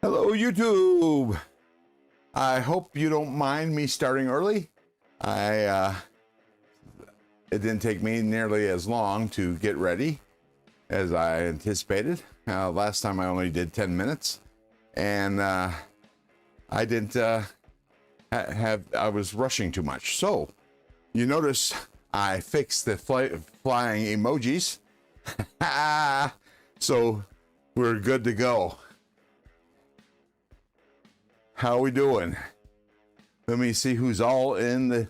Hello, YouTube. I hope you don't mind me starting early. It didn't take me nearly as long to get ready as I anticipated. Last time I only did 10 minutes, and I didn't I was rushing too much. So you notice I fixed the flying emojis. So we're good to go. How we doing? Let me see who's all in the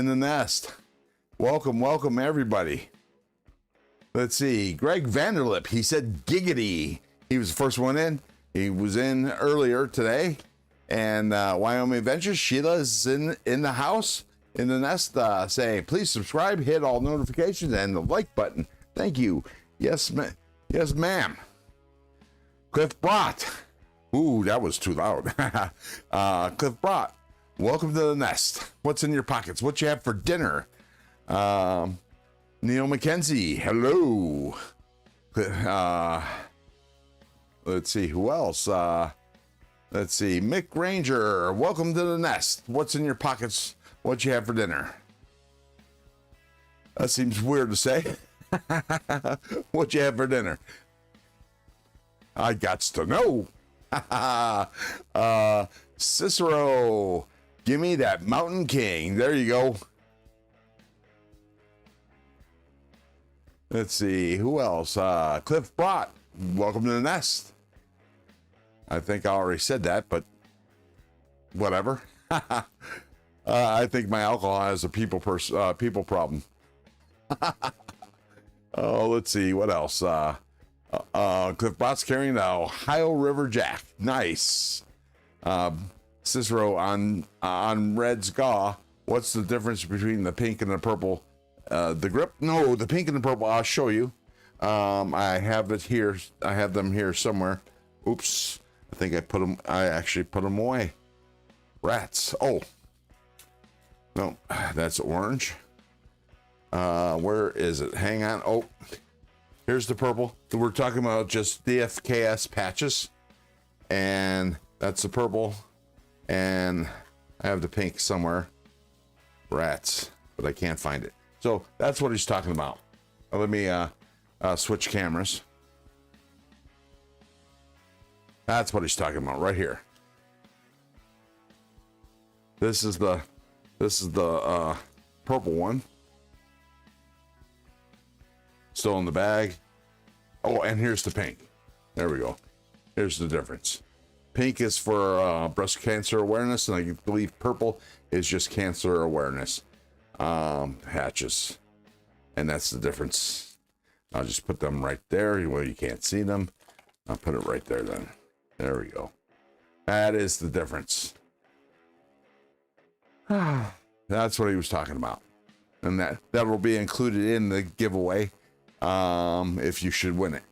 nest. Welcome everybody. Let's see. Greg Vanderlip, he said giggity. He was the first one in. He was in earlier today. And Wyoming Adventures, Sheila's in the house, in the nest. Say, please subscribe, hit all notifications, and the like button. Thank you. Yes, ma'am. Cliff Brott. Ooh, that was too loud. Cliff Brott, welcome to the nest. What's in your pockets? What you have for dinner? Neil McKenzie, hello. Let's see, who else? Let's see, Mick Ranger, welcome to the nest. What's in your pockets? What you have for dinner? That seems weird to say. What you have for dinner? I gots to know. Cicero, give me that Mountain King. There you go. Let's see, who else? Cliff Brott, welcome to the nest. I think I already said that, but whatever. I think my alcohol has a people problem. Oh, let's see, what else? Cliff Brott's carrying the Ohio River Jack. Nice. Cicero on Red's Gaw. What's the difference between the pink and the purple? The grip? No, the pink and the purple. I'll show you. I have it here. I have them here somewhere. Oops. I think I actually put them away. Rats. Oh. No, that's orange. Where is it? Hang on. Oh, here's the purple. We're talking about just DFKS patches. And that's the purple. And I have the pink somewhere. Rats. But I can't find it. So that's what he's talking about. Let me switch cameras. That's what he's talking about right here. This is the purple one. Still in the bag. Oh, and here's the pink. There we go. Here's the difference. Pink is for breast cancer awareness, and I believe purple is just cancer awareness. Hatches, and that's the difference. I'll just put them right there. Well, you can't see them. I'll put it right there then. There we go. That is the difference. That's what he was talking about, and that will be included in the giveaway if you should win it.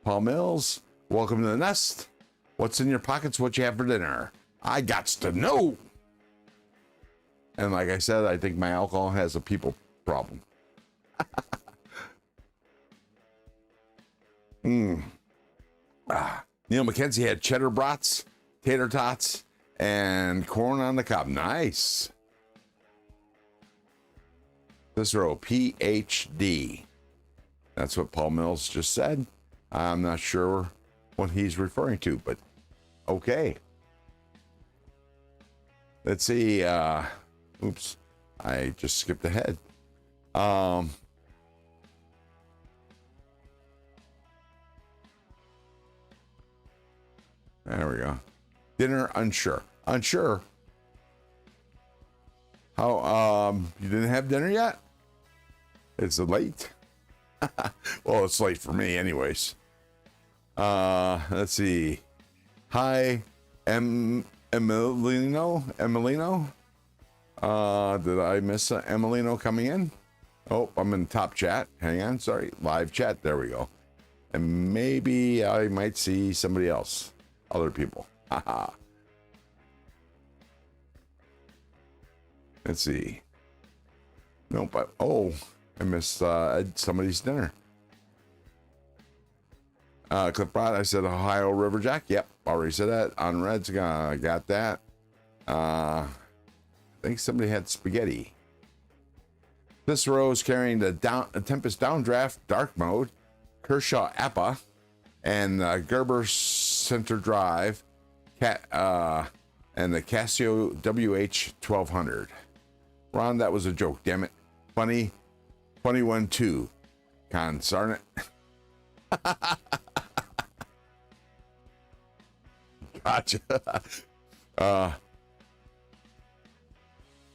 Paul Mills, welcome to the nest. What's in your pockets? What you have for dinner? I gots to know. And like I said, I think my alcohol has a people problem. Neil McKenzie had cheddar brats, tater tots, and corn on the cob. Nice. Cicero, PhD. That's what Paul Mills just said. I'm not sure what he's referring to, but okay. Let's see. Oops, I just skipped ahead. There we go. Dinner unsure. Unsure. How? You didn't have dinner yet? It's late. Well, it's late for me, anyways. Let's see. Hi, Emilino. Did I miss Emilino coming in? Oh, I'm in top chat. Hang on, sorry. Live chat. There we go. And maybe I might see somebody else. Other people. Haha. Let's see. Nope. Oh, I missed somebody's dinner. Cliff Brott, I said Ohio River Jack. Yep, already said that. On Reds, got that. I think somebody had spaghetti. Cicero is carrying the Tempest Downdraft Dark Mode, Kershaw Appa, and Gerber Center Drive, and the Casio WH-1200. Ron, that was a joke, damn it. Funny one too. Consarn it. Gotcha.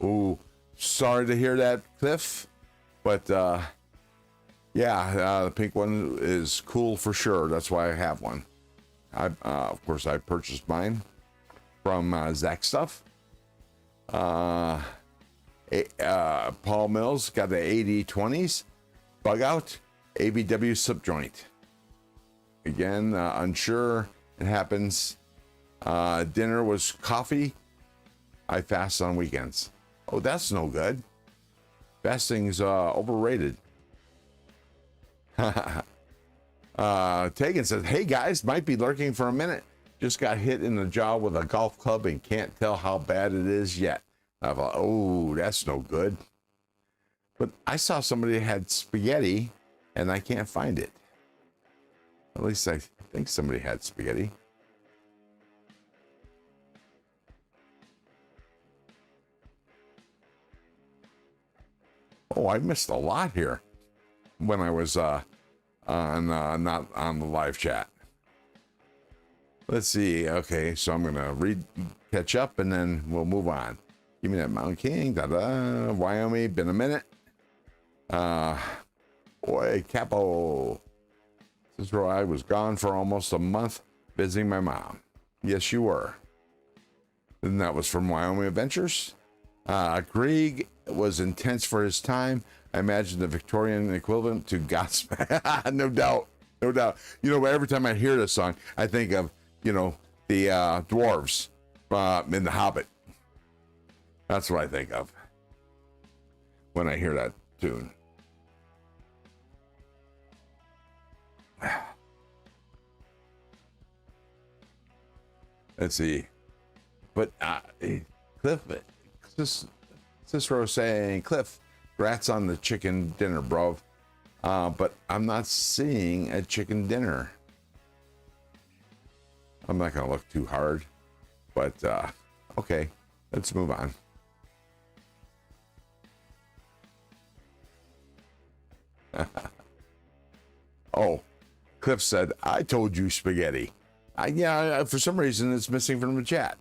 Ooh, sorry to hear that, Cliff. But yeah, the pink one is cool for sure. That's why I have one. Of course, I purchased mine from Zach Stuff. Paul Mills got the 80-20s bug out ABW subjoint. Again, unsure. It happens. Dinner was coffee I fast on weekends. Oh, that's no good. Fasting's overrated. Tegan says, hey guys, might be lurking for a minute. Just got hit in the jaw with a golf club and can't tell how bad it is yet. I thought, oh, that's no good. But I saw somebody that had spaghetti and I can't find it. At least I think somebody had spaghetti. Oh, I missed a lot here when I was not on the live chat. Let's see. Okay, so I'm gonna catch up, and then we'll move on. Give me that Mountain King. Wyoming. Been a minute. Boy, Capo. This is where I was gone for almost a month visiting my mom. Yes, you were. And that was from Wyoming Adventures. Greg was intense for his time. I imagine the Victorian equivalent to Godsmack. No doubt. No doubt. You know, every time I hear this song, I think of, you know, the dwarves in The Hobbit. That's what I think of when I hear that tune. Let's see. But Cliff, Cicero saying, Cliff, congrats on the chicken dinner, bro. But I'm not seeing a chicken dinner. I'm not going to look too hard. But, okay, let's move on. Oh, Cliff said, I told you spaghetti. Yeah, for some reason it's missing from the chat,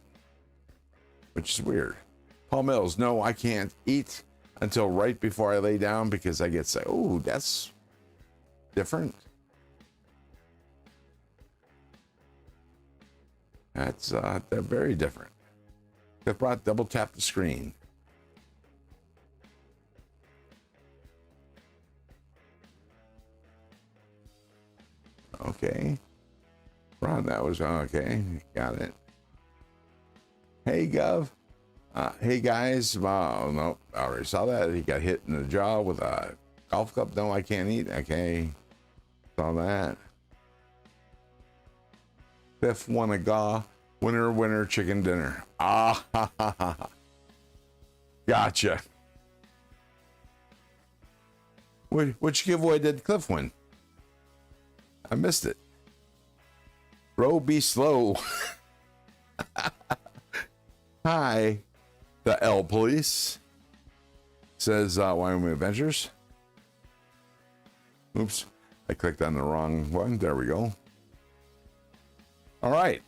which is weird. Paul Mills, no, I can't eat until right before I lay down because I get sick. Oh, that's different. That's they're very different. They brought double tap the screen. Okay. Ron, that was okay. Got it. Hey, Gov. Hey, guys. No, I already saw that. He got hit in the jaw with a golf club. No, I can't eat. Okay. Saw that. Fifth one a gaw. Winner, chicken dinner. Ah, ha, ha, ha. Gotcha. Which giveaway did Cliff win? I missed it. Bro, be slow. Hi, the L Police. Says Wyoming Adventures. Oops, I clicked on the wrong one. There we go. All right.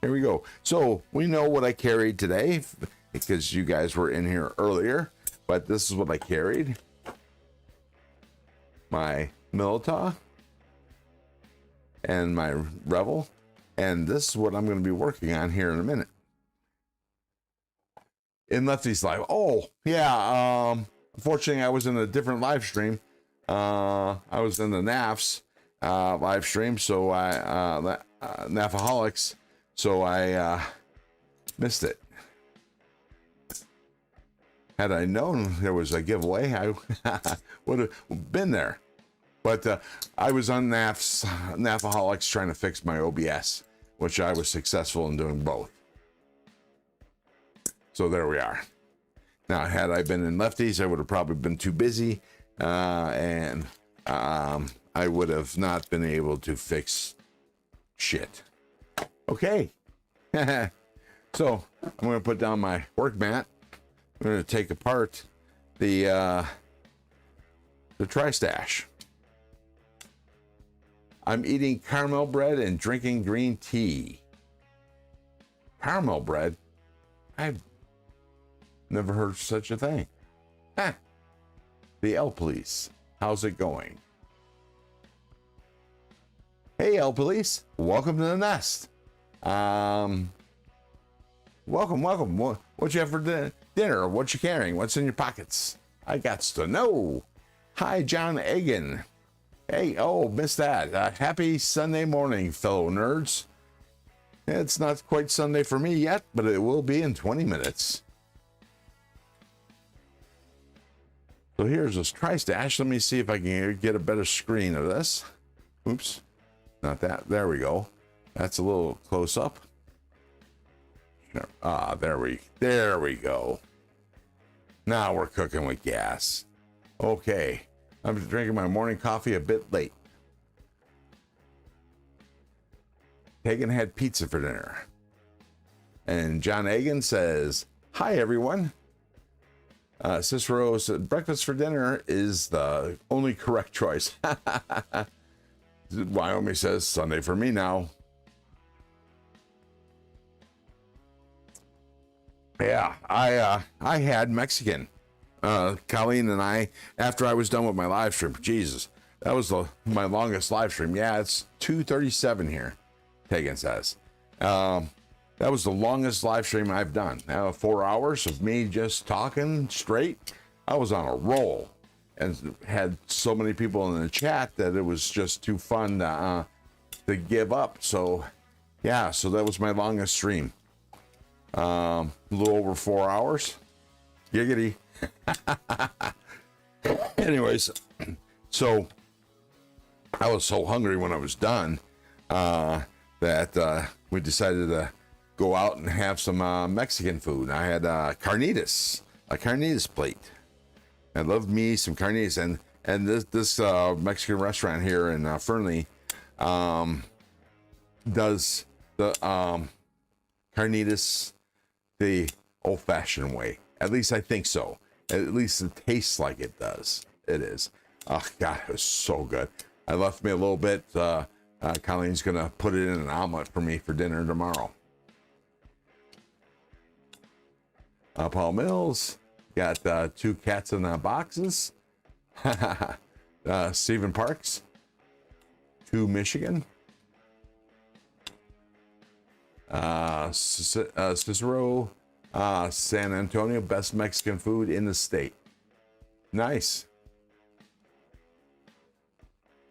Here we go. So we know what I carried today because you guys were in here earlier, but this is what I carried. My Milita and my Revel, and this is what I'm going to be working on here in a minute. In Lefty's live. Oh, yeah. Unfortunately, I was in a different live stream. I was in the NAFs live stream, so I NAFaholics, so I missed it. Had I known there was a giveaway, I would have been there. But I was on NAFaholics trying to fix my OBS, which I was successful in doing both. So there we are. Now, had I been in Lefties, I would have probably been too busy, and I would have not been able to fix shit. Okay. So I'm going to put down my work mat. I'm going to take apart the Tri-Stash. I'm eating caramel bread and drinking green tea. Caramel bread? I've never heard of such a thing. Huh. The L Police. How's it going? Hey, L Police. Welcome to the nest. Welcome. What you have for dinner? What you carrying? What's in your pockets? I got to know. Hi, John Egan. Hey, oh, missed that. Happy Sunday morning, fellow nerds. It's not quite Sunday for me yet, but it will be in 20 minutes. So here's this tri-stash. Let me see if I can get a better screen of this. Oops, not that. There we go. That's a little close up. Ah, there we go. Now we're cooking with gas. Okay, I'm drinking my morning coffee a bit late. Hagen had pizza for dinner. And John Hagen says, hi, everyone. Cicero said, breakfast for dinner is the only correct choice. Wyoming says, Sunday for me now. Yeah, I had Mexican. Colleen and I, after I was done with my live stream, Jesus, that was my longest live stream. Yeah, it's 2:37 here. Hagen says. That was the longest live stream I've done. 4 hours of me just talking straight. I was on a roll and had so many people in the chat that it was just too fun to give up. So, yeah, so that was my longest stream. A little over 4 hours. Giggity. Anyways, so I was so hungry when I was done that we decided to go out and have some Mexican food. I had a carnitas plate. I love me some carnitas, and this Mexican restaurant here in Fernley does the carnitas the old-fashioned way. At least I think so. At least it tastes like it does. It is. Oh God, it was so good. I left me a little bit. Colleen's gonna put it in an omelet for me for dinner tomorrow. Paul Mills got 2 cats in the boxes. Stephen Parks, 2 Michigan. Cicero, San Antonio, best Mexican food in the state. Nice.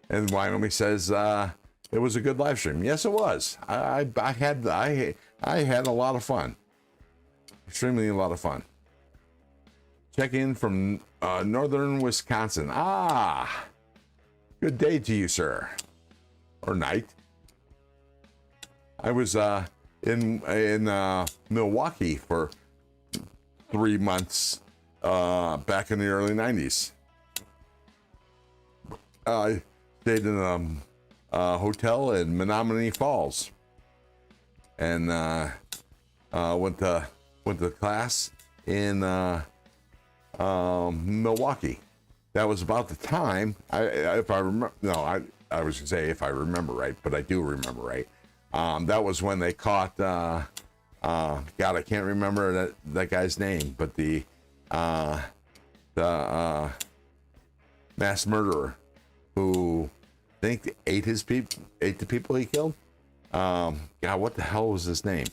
And Wyoming says it was a good live stream. Yes, it was. I had a lot of fun. Extremely a lot of fun. Check in from northern Wisconsin. Ah, good day to you, sir, or night. I was in Milwaukee for 3 months back in the early 90s. I stayed in a hotel in Menominee Falls, and went to class in Milwaukee. That was about the time I was gonna say if I remember right, but I do remember right. That was when they caught God, I can't remember that guy's name, but the mass murderer who I think ate the people he killed. God, what the hell was his name?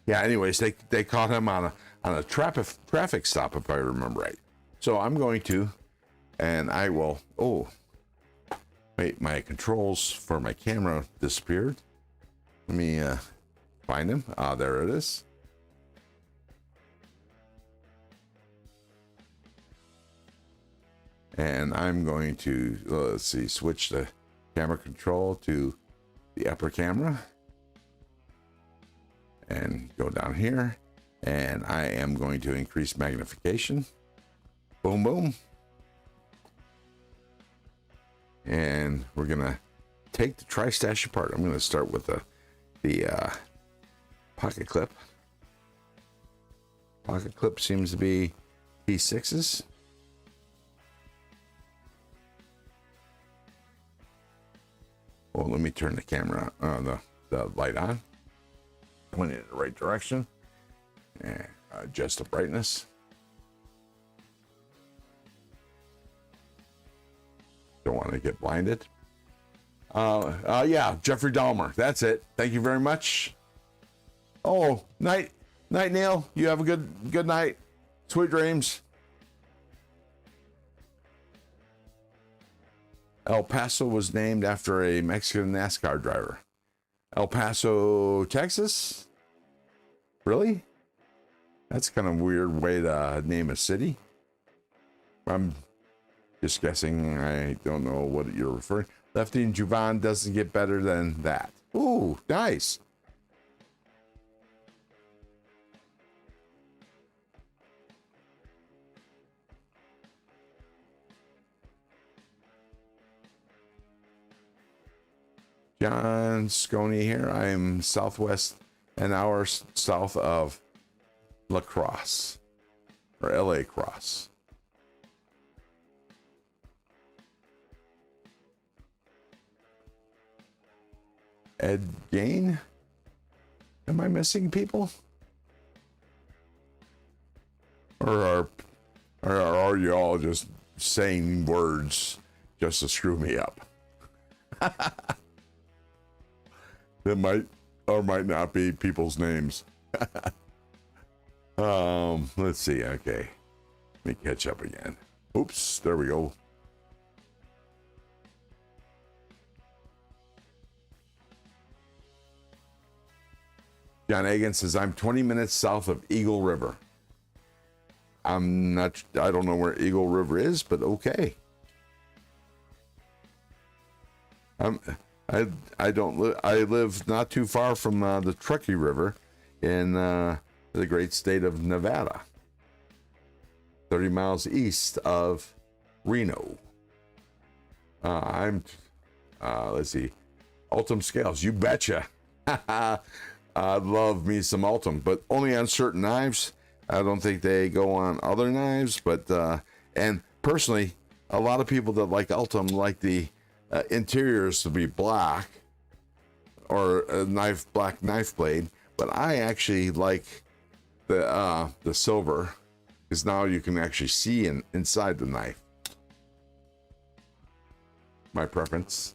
Yeah, anyways, they caught him on a traffic stop, if I remember right. So I'm going to, and I will, wait, my controls for my camera disappeared. Let me find him. There it is. And I'm going to, let's see, switch the camera control to the upper camera. And go down here. And I am going to increase magnification. Boom, boom. And we're going to take the tri-stash apart. I'm going to start with the pocket clip. Pocket clip seems to be P6s. Well, let me turn the camera, the light on. Point it in the right direction. And adjust the brightness. Don't want to get blinded. Yeah, Jeffrey Dahmer. That's it. Thank you very much. Oh, night, Neil. You have a good night. Sweet dreams. El Paso was named after a Mexican NASCAR driver. El Paso, Texas? Really? That's kind of a weird way to name a city. I'm just guessing. I don't know what you're referring. Lefty and Juvan doesn't get better than that. Ooh, nice. John Sconey here. I'm southwest, an hour south of La Crosse, or LA Crosse. Ed Gain? Am I missing people? Or are you all just saying words just to screw me up? That might or might not be people's names. Let's see. Okay. Let me catch up again. Oops, there we go. John Egan says, I'm 20 minutes south of Eagle River. I don't know where Eagle River is, but okay. I live not too far from the Truckee River in the great state of Nevada, 30 miles east of Reno. Let's see, Ultim scales, you betcha. I love me some Ultim, but only on certain knives. I don't think they go on other knives, but and personally, a lot of people that like Ultim like the interiors to be black or a black knife blade, but I actually like the silver, because now you can actually see inside the knife. My preference.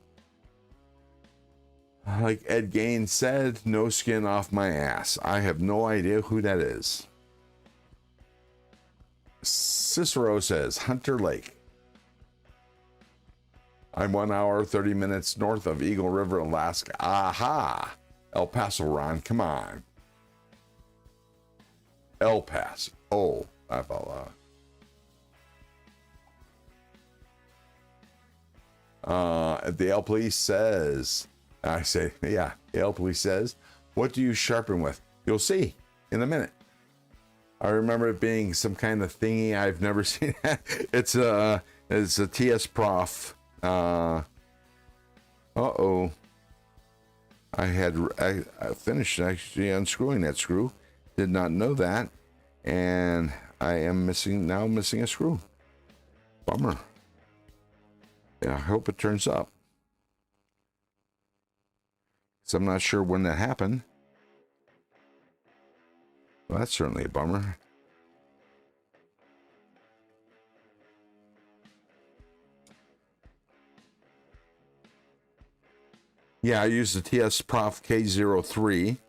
Like Ed Gain said, no skin off my ass. I have no idea who that is. Cicero says, Hunter Lake. I'm 1 hour, 30 minutes north of Eagle River, Alaska. Aha! El Paso, Ron, come on. El Paso. Oh, I fell out. The El Police says, I say, yeah, the El Police says, what do you sharpen with? You'll see in a minute. I remember it being some kind of thingy I've never seen. It's a TS Prof. Uh-oh. I finished actually unscrewing that screw. Did not know that. And I am missing a screw. Bummer. Yeah, I hope it turns up. So I'm not sure when that happened. Well, that's certainly a bummer. Yeah, I use the TS Prof K03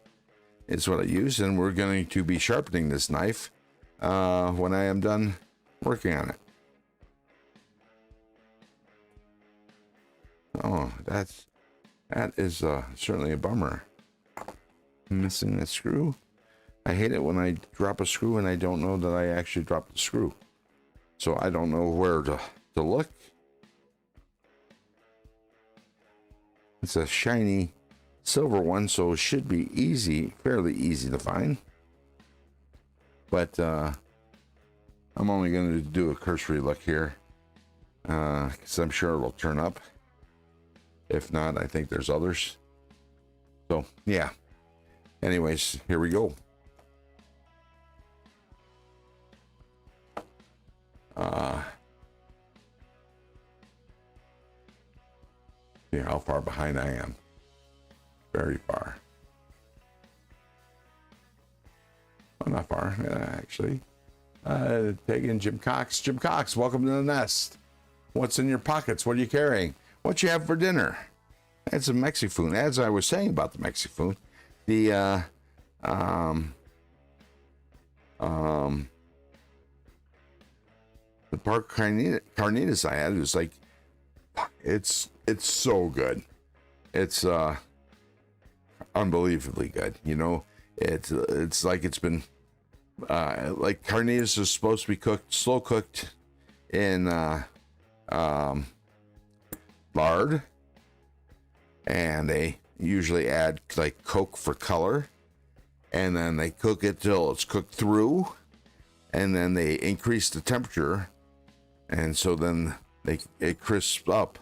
is what I use, and we're going to be sharpening this knife when I am done working on it. Oh, that is certainly a bummer. I'm missing the screw. I hate it when I drop a screw and I don't know that I actually dropped the screw. So I don't know where to look. It's a shiny silver one, so it should be fairly easy to find. But I'm only going to do a cursory look here, because I'm sure it'll turn up. If not, I think there's others. So, yeah. Anyways, here we go. See how far behind I am. Very far. Oh, not far, actually. Taking Jim Cox. Jim Cox, welcome to the nest. What's in your pockets? What are you carrying? What you have for dinner? That's a Mexifoon. As I was saying about the Mexifoon, the park carnitas I had, it was like It's so good. It's unbelievably good. You know, it's like it's been like carnitas is supposed to be cooked, slow cooked in lard, and they usually add like Coke for color, and then they cook it till it's cooked through, and then they increase the temperature, and so then it crisps up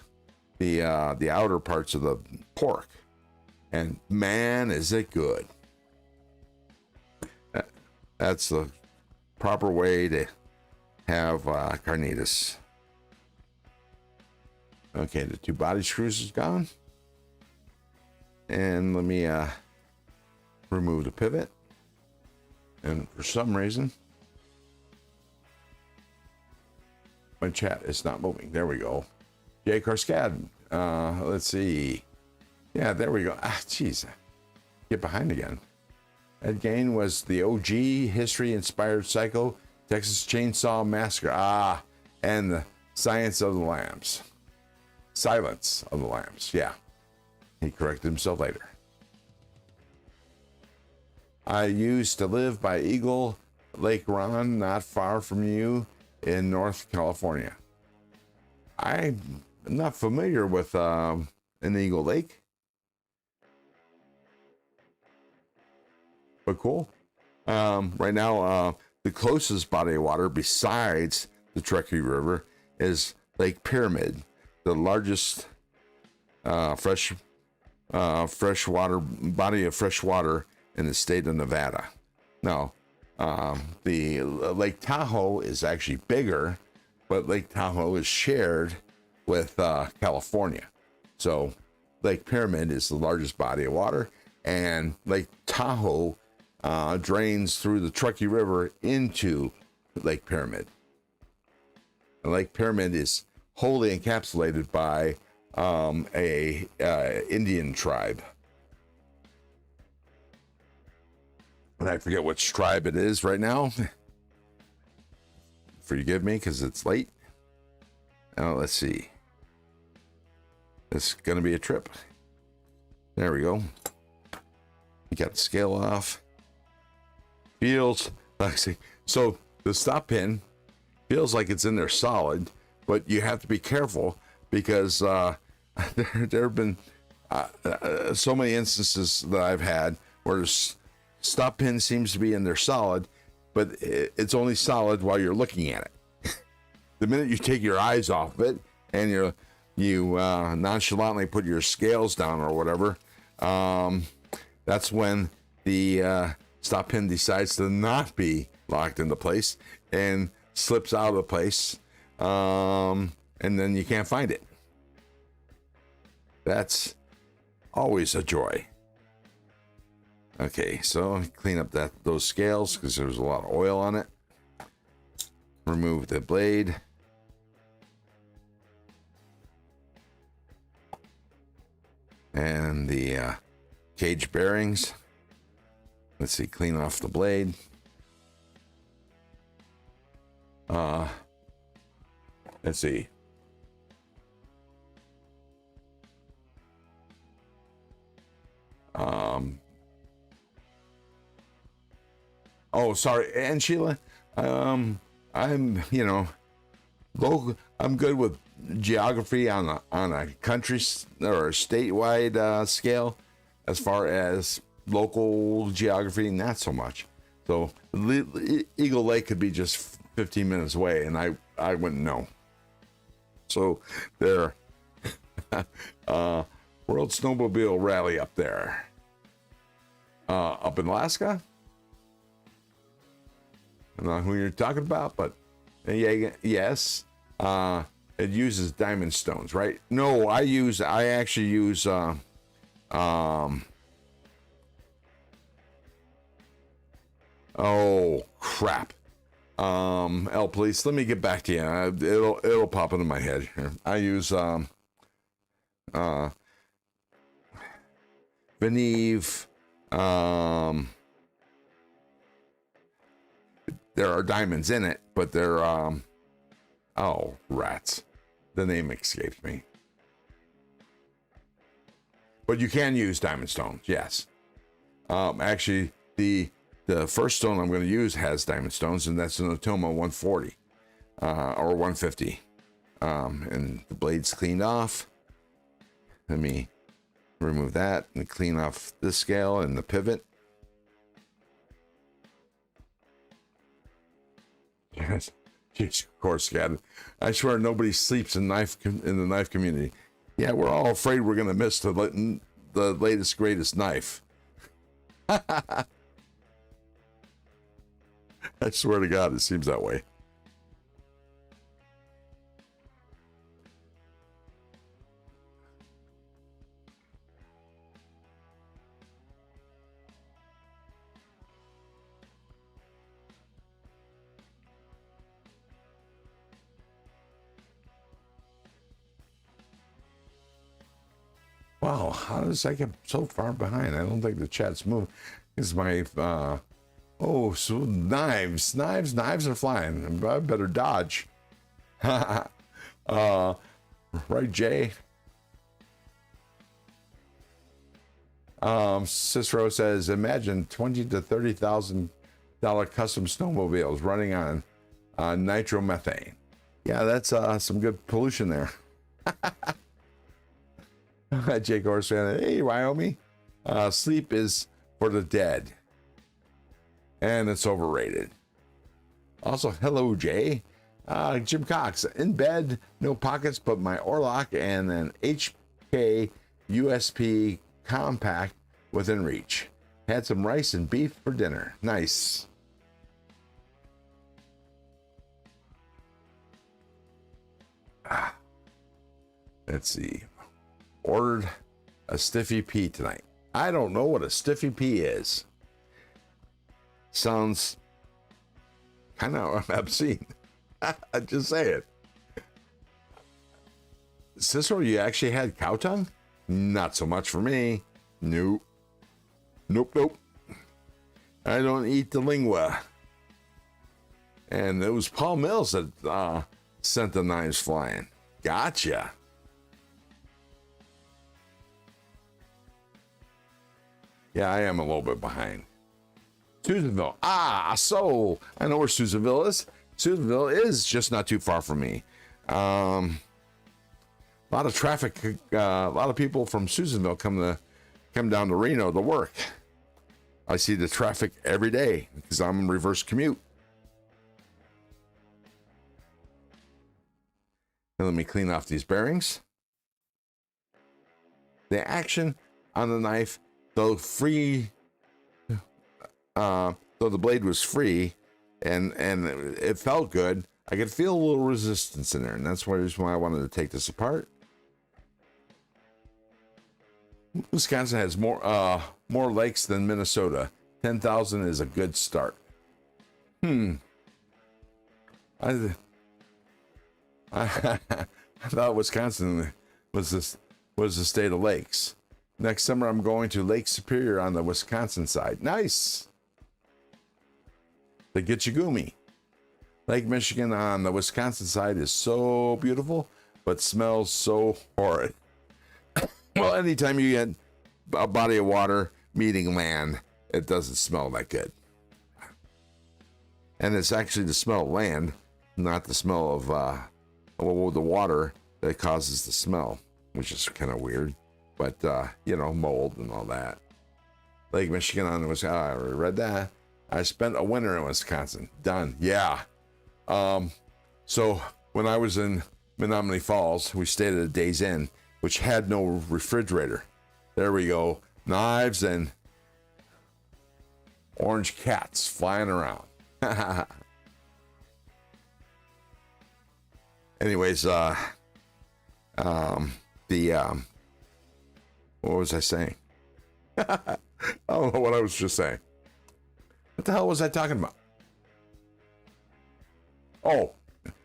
the outer parts of the pork, and man, is it good. That's the proper way to have carnitas. Okay, the 2 body screws is gone. And let me remove the pivot. And for some reason, my chat is not moving. There we go. Jay Karskad. Let's see. Yeah, there we go. Jeez. Get behind again. Ed Gain was the OG history-inspired Psycho Texas Chainsaw Massacre. And the Science of the Lambs. Silence of the Lambs. Yeah. He corrected himself later. I used to live by Eagle Lake Ron, not far from you in North California. I'm not familiar with an Eagle Lake. But cool. Right now, the closest body of water besides the Truckee River is Lake Pyramid, the largest freshwater body of fresh water in the state of Nevada. Now, the Lake Tahoe is actually bigger, but Lake Tahoe is shared with California. So Lake Pyramid is the largest body of water, and Lake Tahoe drains through the Truckee River into Lake Pyramid. And Lake Pyramid is wholly encapsulated by a Indian tribe. And I forget which tribe it is right now. Forgive me because it's late. Let's see. It's going to be a trip. There we go. You got the scale off. Feels like, so the stop pin feels like it's in there solid, but you have to be careful because there have been so many instances that I've had where the stop pin seems to be in there solid, but it's only solid while you're looking at it. The minute you take your eyes off of it and you nonchalantly put your scales down or whatever, that's when the stop pin decides to not be locked into place and slips out of the place, and then you can't find it. That's always a joy. Okay, so clean up those scales because there's a lot of oil on it. Remove the blade. And the cage bearings. Let's see, clean off the blade. Let's see. Oh, sorry, and Sheila, I'm local. I'm good with geography on a country or a statewide scale. As far as local geography, not so much. So Eagle Lake could be just 15 minutes away, and I wouldn't know. So there, World Snowmobile Rally up there, up in Alaska. I don't know who you're talking about, but yes, it uses diamond stones, right? No, I actually use oh crap. Police, let me get back to you. It'll pop into my head here. I use Veneve. There are diamonds in it, but they're oh rats. The name escapes me. But you can use diamond stones, yes. Actually, the first stone I'm going to use has diamond stones, and that's an Otoma 140 or 150. And the blade's cleaned off. Let me remove that and clean off this scale and the pivot. Yes, of course, Scott. I swear nobody sleeps in the knife community. Yeah, we're all afraid we're going to miss the latest, greatest knife. I swear to God, it seems that way. Wow, how does I get so far behind? I don't think the chat's moving. Is my oh, so knives are flying. I better dodge. Right, Jay. Cicero says, imagine $20,000 to $30,000 custom snowmobiles running on nitromethane. Yeah, that's some good pollution there. Jake Horse fan, hey Wyoming, sleep is for the dead, and it's overrated. Also, hello Jay, Jim Cox, in bed, no pockets, but my Orlock and an HK USP compact within reach. Had some rice and beef for dinner. Nice. Let's see. Ordered a Stiffy P tonight. I don't know what a Stiffy P is. Sounds kind of obscene. Just say it. Cicero, you actually had cow tongue? Not so much for me. Nope. Nope. I don't eat the lingua. And it was Paul Mills that sent the knives flying. Gotcha. Yeah, I am a little bit behind. Susanville. So I know where Susanville is. Susanville is just not too far from me. A lot of traffic. A lot of people from Susanville come down to Reno to work. I see the traffic every day because I'm in reverse commute. And let me clean off these bearings. The action on the knife, though free, though the blade was free and it felt good, I could feel a little resistance in there, and that's why I wanted to take this apart. Wisconsin has more lakes than Minnesota. 10,000 is a good start. I thought Wisconsin was the state of lakes. Next summer, I'm going to Lake Superior on the Wisconsin side. Nice. The Gitchagumi. Lake Michigan on the Wisconsin side is so beautiful, but smells so horrid. Well, anytime you get a body of water meeting land, it doesn't smell that good. And it's actually the smell of land, not the smell of the water that causes the smell, which is kind of weird. But, mold and all that. Lake Michigan on Wisconsin. I already read that. I spent a winter in Wisconsin. Done. Yeah. So when I was in Menominee Falls, we stayed at a Days Inn, which had no refrigerator. There we go. Knives and orange cats flying around. Anyways, what was I saying? I don't know what I was just saying. What the hell was I talking about? Oh,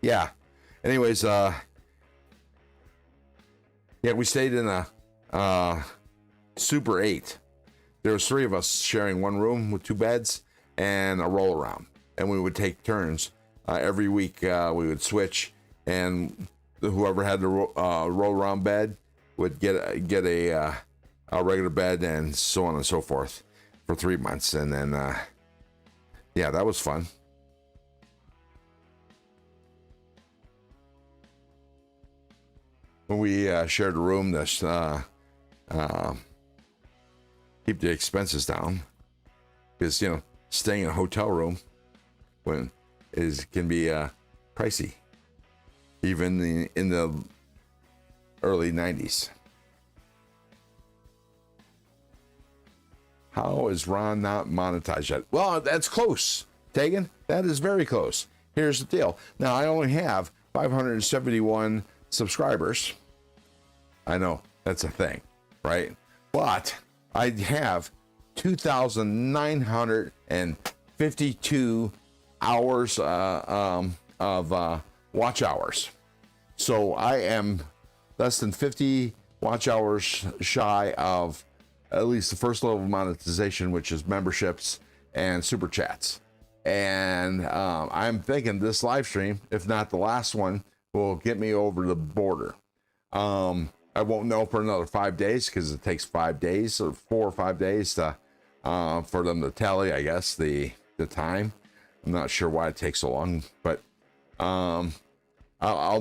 yeah. Anyways, we stayed in a Super 8. There was 3 of us sharing one room with 2 beds and a roll around, and we would take turns. Every week we would switch, and whoever had the roll around bed would get a a regular bed, and so on and so forth for 3 months. And then, yeah, that was fun. When we shared a room, that's keep the expenses down, because you know, staying in a hotel room can be pricey, even in the early 90s. How is Ron not monetized yet? Well, that's close, Tegan. That is very close. Here's the deal. Now, I only have 571 subscribers. I know that's a thing, right? But I have 2,952 hours of watch hours. So I am less than 50 watch hours shy of at least the first level of monetization, which is memberships and super chats. And I'm thinking this live stream, if not the last one, will get me over the border. I won't know for another 5 days, because it takes 5 days or 4 or 5 days to for them to tally, I guess, the time. I'm not sure why it takes so long, but I'll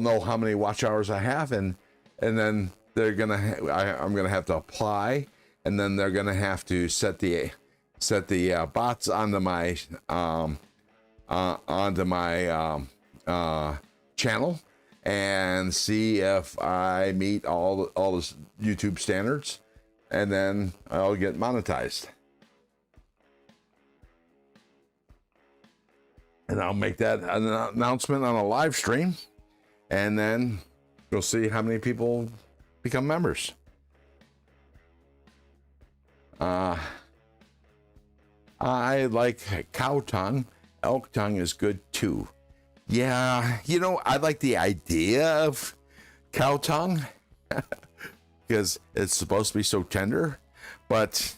know how many watch hours I have, and then they're I'm gonna have to apply, and then they're gonna have to set the bots onto my channel, and see if I meet all the YouTube standards, and then I'll get monetized. And I'll make that an announcement on a live stream, and then we'll see how many people become members. I like cow tongue. Elk tongue is good too. Yeah, you know, I like the idea of cow tongue because it's supposed to be so tender, but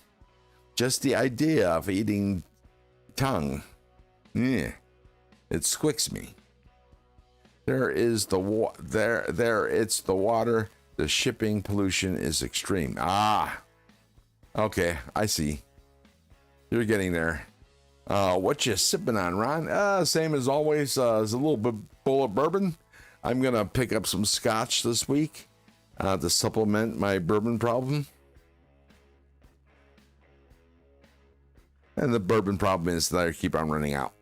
just the idea of eating tongue, it squicks me. It's the water. The shipping pollution is extreme. Okay, I see. You're getting there. What you sipping on, Ron? Same as always, is a little bit full of bourbon. I'm gonna pick up some scotch this week to supplement my bourbon problem. And the bourbon problem is that I keep on running out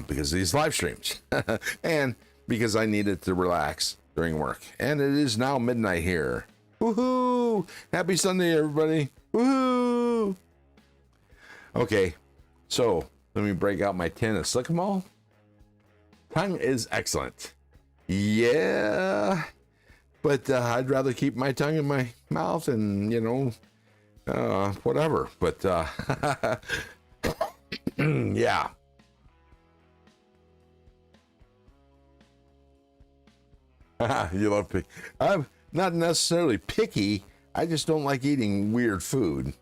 because of these live streams, and because I needed to relax during work. And it is now midnight here. Woohoo! Happy Sunday, everybody! Woohoo! Okay. So let me break out my tin of Sycamore. Tongue is excellent. Yeah, but I'd rather keep my tongue in my mouth and, you know, whatever. But yeah. You love picky. I'm not necessarily picky. I just don't like eating weird food.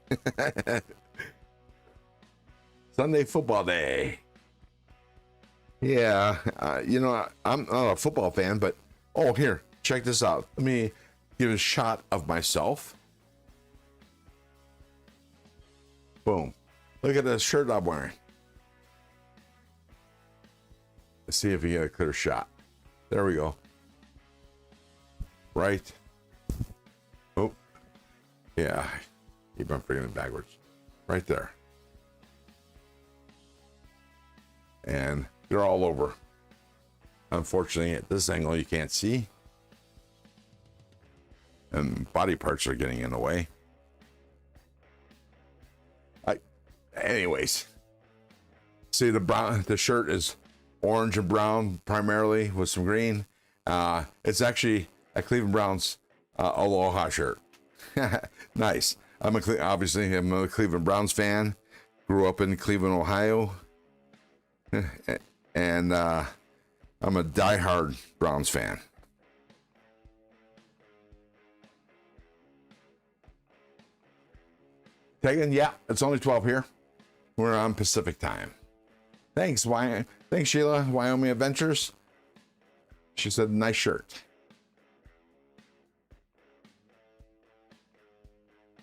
Sunday football day. Yeah, you know, I'm not a football fan, but here, check this out. Let me give a shot of myself. Boom. Look at the shirt I'm wearing. Let's see if we get a clear shot. There we go. Right. Oh, yeah. Keep on bringing it backwards. Right there. And they're all over. Unfortunately, at this angle, you can't see. And body parts are getting in the way. Anyways. See, the shirt is orange and brown primarily with some green. It's actually a Cleveland Browns Aloha shirt. Nice. Obviously, I'm a Cleveland Browns fan. Grew up in Cleveland, Ohio. And I'm a diehard Browns fan. Tegan, yeah, it's only 12 here. We're on Pacific time. Thanks, Sheila, Wyoming Adventures. She said, nice shirt.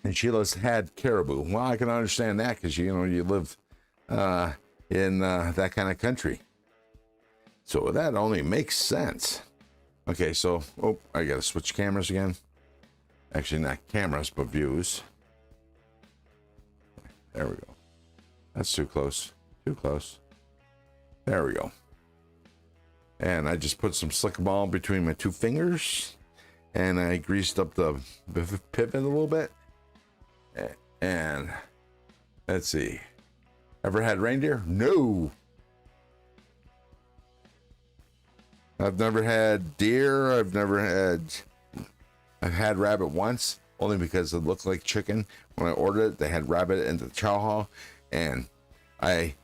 And Sheila's had caribou. Well, I can understand that because, you know, you live in that kind of country. So that only makes sense. Okay, so, oh, I got to switch cameras again. Actually, not cameras, but views. There we go. That's too close. Too close. There we go. And I just put some slick ball between my two fingers. And I greased up the pivot a little bit. And let's see. Ever had reindeer? No. I've never had deer. I've had rabbit once, only because it looked like chicken. When I ordered it, they had rabbit in the chow hall, and I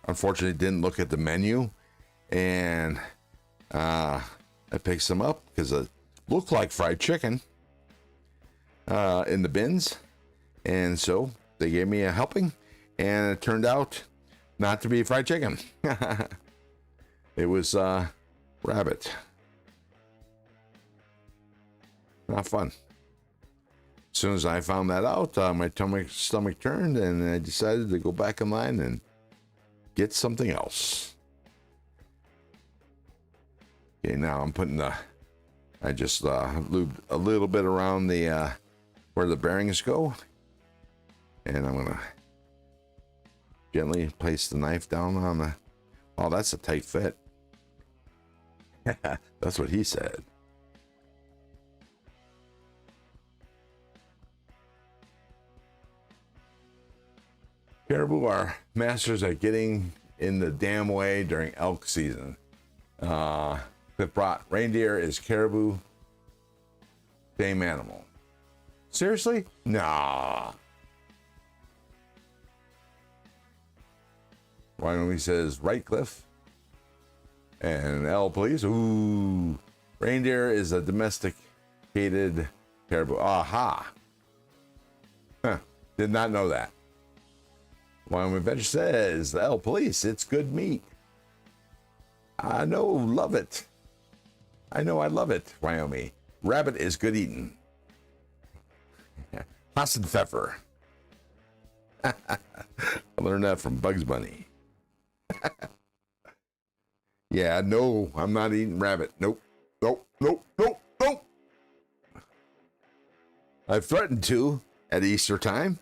unfortunately didn't look at the menu, and I picked some up because it looked like fried chicken in the bins, and so they gave me a helping, and it turned out not to be fried chicken. It was rabbit. Not fun. As soon as I found that out, my stomach turned, and I decided to go back in line and get something else. Okay, now I'm putting I just lubed a little bit around the where the bearings go, and I'm gonna gently place the knife down on the. Oh, that's a tight fit. That's what he said. Caribou are masters at getting in the damn way during elk season. Cliff brought reindeer is caribou. Same animal. Seriously? Nah. Wyoming says, right, Cliff? And L, please. Ooh. Reindeer is a domesticated caribou. Aha. Huh. Did not know that. Wyoming Adventure says, L, please. It's good meat. I know. Love it. I know. I love it, Wyoming. Rabbit is good eating. Hassenpfeffer. I learned that from Bugs Bunny. Yeah, no, I'm not eating rabbit. Nope, nope, nope, nope, nope. I've threatened to at Easter time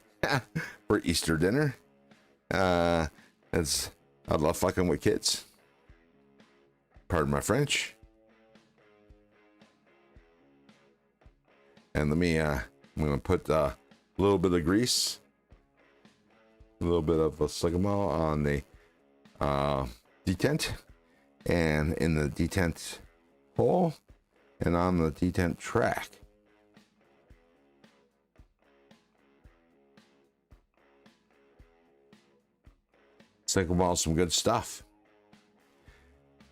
for Easter dinner. I love fucking with kids. Pardon my French. And let me, I'm going to put a little bit of grease, a little bit of a sigamol on the detent, and in the detent hole, and on the detent track. Sigamol, some good stuff.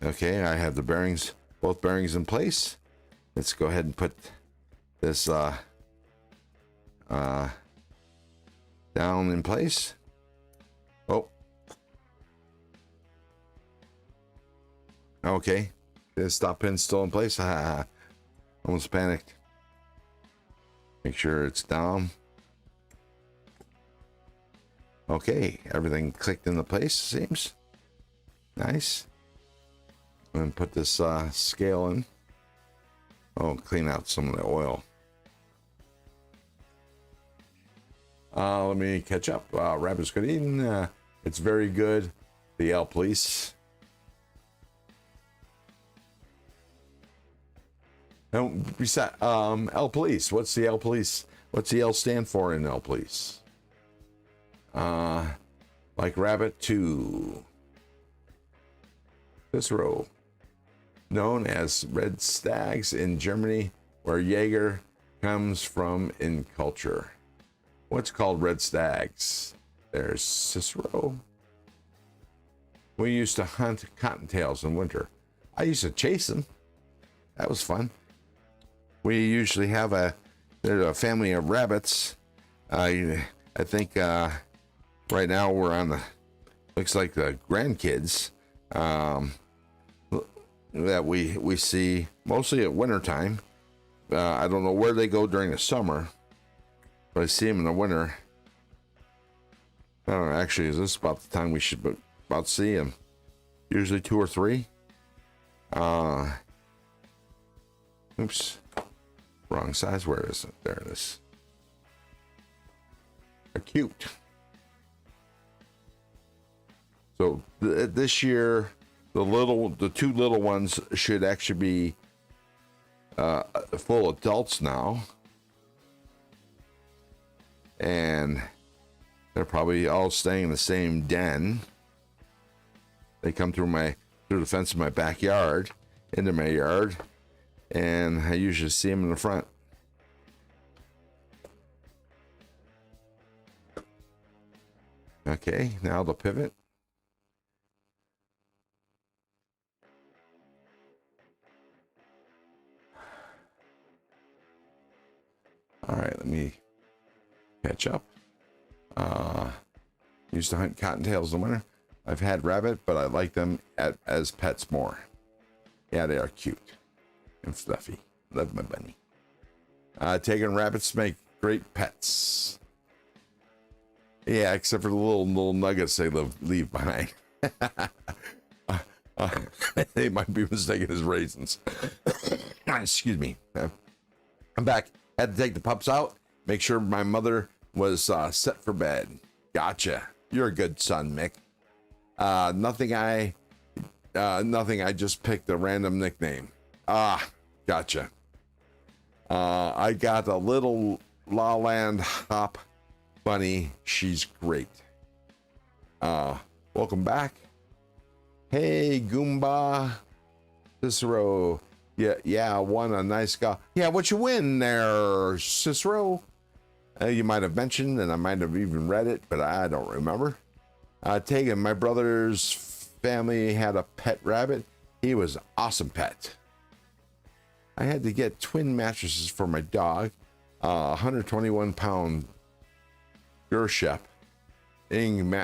Okay, I have the bearings, both bearings in place. Let's go ahead and put this down in place. Oh. Okay. The stop pin's still in place. Almost panicked. Make sure it's down. Okay. Everything clicked into place, seems. Nice. I'm going to put this scale in. Oh, clean out some of the oil. Let me catch up. Rabbit's good eating. It's very good. The L, please. Don't reset. L, please. What's the L, please? What's the L stand for in L, please? Like rabbit to this row. Known as red stags in Germany, where Jaeger comes from in culture. What's called red stags? There's Cicero. We used to hunt cottontails in winter. I used to chase them. That was fun. We usually have there's a family of rabbits. I think right now we're on the, looks like the grandkids that we see mostly at wintertime. I don't know where they go during the summer, But I see them in the winter. I don't know, actually, is this about the time we should about to see them? Usually 2 or 3. Oops. Wrong size. Where is it? There it is. They're cute. So this year, the 2 little ones should actually be full adults now. And they're probably all staying in the same den. They come through the fence of my backyard, into my yard, and I usually see them in the front. Okay, now the pivot. All right, let me catch up. Used to hunt cottontails in the winter. I've had rabbit, but I like them as pets more. Yeah, they are cute and fluffy. Love my bunny. Taking rabbits make great pets. Yeah, except for the little nuggets they leave behind. They might be mistaken as raisins. Excuse me. I'm back. Had to take the pups out. Make sure my mother was set for bed. Gotcha. You're a good son, Mick. Nothing. I just picked a random nickname. Gotcha. I got a little La Land Hop bunny. She's great. Welcome back. Hey, Goomba. Cicero. Yeah, won a nice guy. Yeah, what you win there, Cicero? You might have mentioned, and I might have even read it, but I don't remember. Tegan, my brother's family had a pet rabbit. He was an awesome pet. I had to get twin mattresses for my dog. 121-pound Gershep.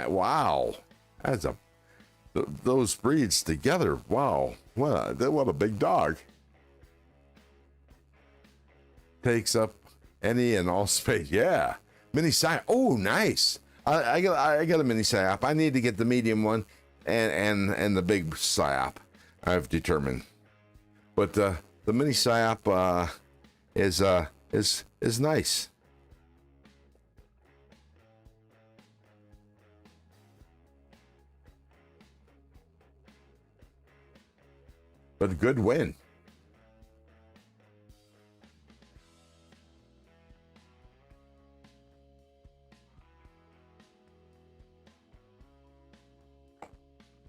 Wow, that's those breeds together. Wow, what a big dog. Takes up any and all space. Yeah, mini Psyop. Oh, nice. I got a mini Psyop. I need to get the medium one and the big Psyop. I've determined, but the mini Psyop is nice. But a good win.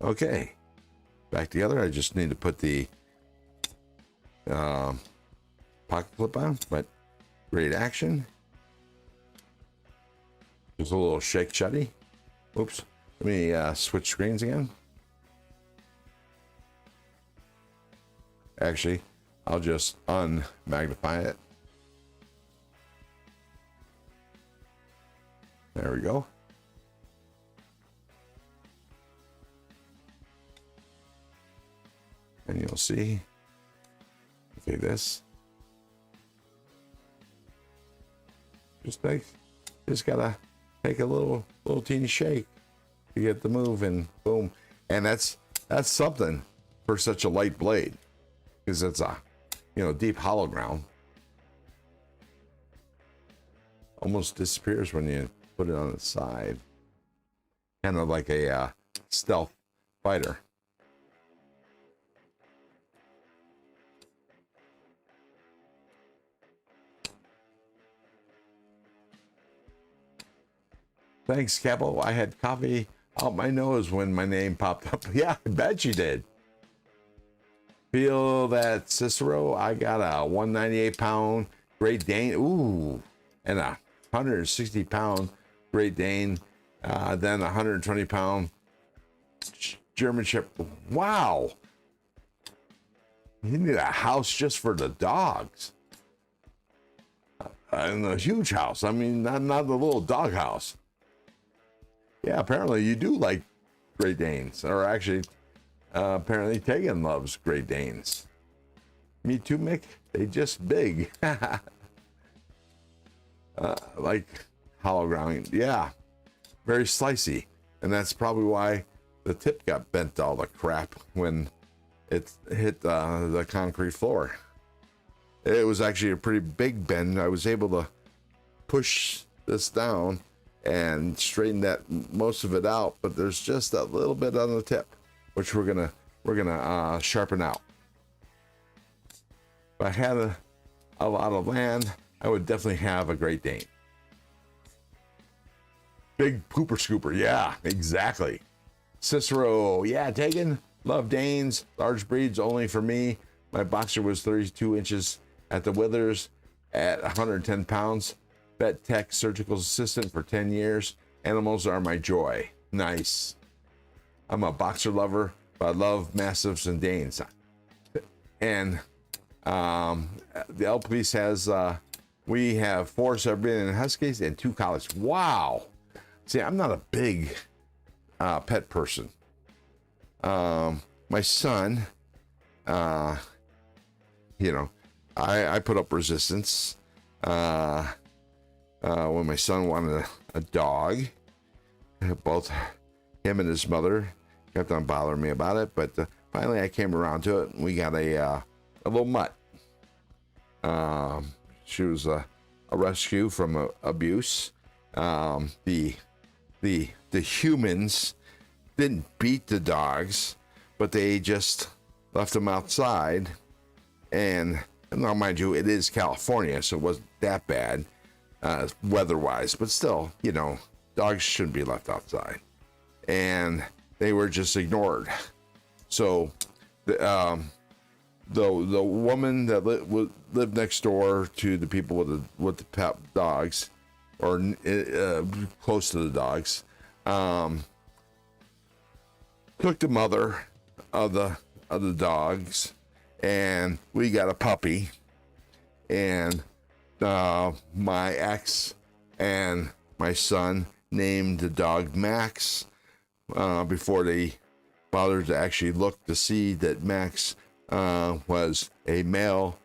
Okay, back together. I just need to put the pocket clip on, but great action. Just a little shake shutty. Oops. Let me switch screens again. Actually, I'll just unmagnify it. There we go. And you'll see, okay, this. Just gotta take a little teeny shake to get the move, and boom. And that's something for such a light blade, because it's a, deep hollow ground. Almost disappears when you put it on the side. Kind of like a stealth fighter. Thanks, Capo. I had coffee out my nose when my name popped up. Yeah, I bet you did. Feel that, Cicero. I got a 198-pound Great Dane. Ooh, and a 160-pound Great Dane. Then a 120-pound German Shepherd. Wow. You need a house just for the dogs. And a huge house. I mean, not the little dog house. Yeah, apparently you do like Great Danes. Or actually, apparently Tegan loves Great Danes. Me too, Mick. They just big. like hollow ground. Yeah, very slicey, and that's probably why the tip got bent all the crap when it hit the concrete floor. It was actually a pretty big bend. I was able to push this down and straighten that most of it out, but there's just a little bit on the tip, which we're gonna sharpen out. If I had a lot of land, I would definitely have a Great Dane. Big pooper scooper, yeah, exactly. Cicero, yeah, taken. Love Danes, large breeds only for me. My boxer was 32 inches at the withers at 110 pounds. Vet tech surgical assistant for 10 years. Animals are my joy. Nice. I'm a boxer lover, but I love mastiffs and Danes. And the Elk Police has, we have 4 Siberian Huskies and 2 collies. Wow. See, I'm not a big pet person. My son, you know, I put up resistance when my son wanted a dog. Both him and his mother kept on bothering me about it, but finally I came around to it, and we got a little mutt. She was a rescue from abuse. The humans didn't beat the dogs, but they just left them outside. And now, mind you, it is California, so it wasn't that bad weather-wise, but still, you know, dogs shouldn't be left outside. And they were just ignored. So the woman that lived next door to the people with the pet dogs, or close to the dogs, took the mother of the dogs, and we got a puppy. And my ex and my son named the dog Max before they bothered to actually look to see that Max was a female,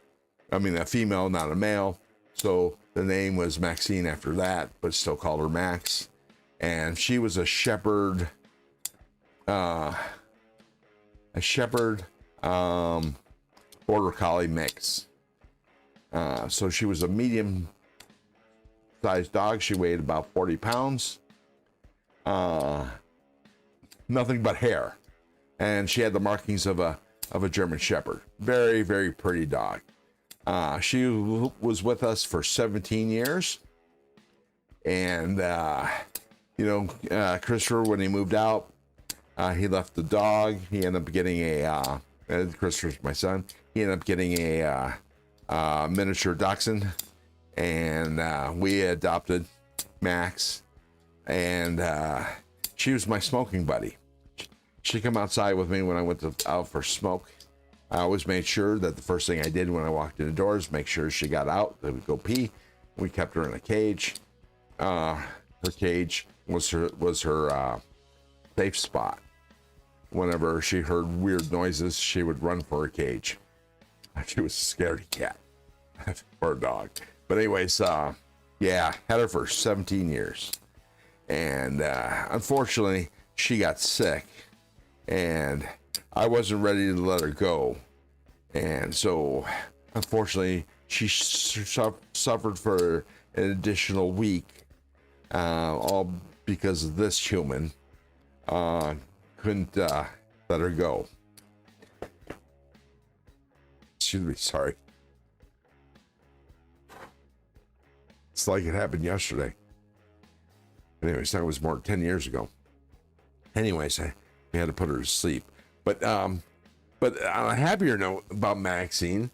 not a male. So the name was Maxine after that, but still called her Max. And she was a shepherd, border collie mix. So she was a medium-sized dog. She weighed about 40 pounds. Nothing but hair, and she had the markings of a German Shepherd. Very, very pretty dog. She was with us for 17 years, and Christopher, when he moved out, he left the dog. He ended up getting Christopher's my son. He ended up getting a miniature dachshund, and we adopted Max, and she was my smoking buddy. She'd come outside with me when I went out for smoke. I always made sure that the first thing I did when I walked in the doors, make sure she got out, that we'd go pee. We kept her in a cage. Her cage was her safe spot. Whenever she heard weird noises, she would run for her cage. She was a scaredy cat. Poor dog. But anyways, had her for 17 years. And unfortunately, she got sick. And I wasn't ready to let her go. And so, unfortunately, she suffered for an additional week. All because of this human. Couldn't let her go. Excuse me, sorry. It's like it happened yesterday. Anyways, that was more than 10 years ago. Anyways, we had to put her to sleep. But on a happier note about Maxine,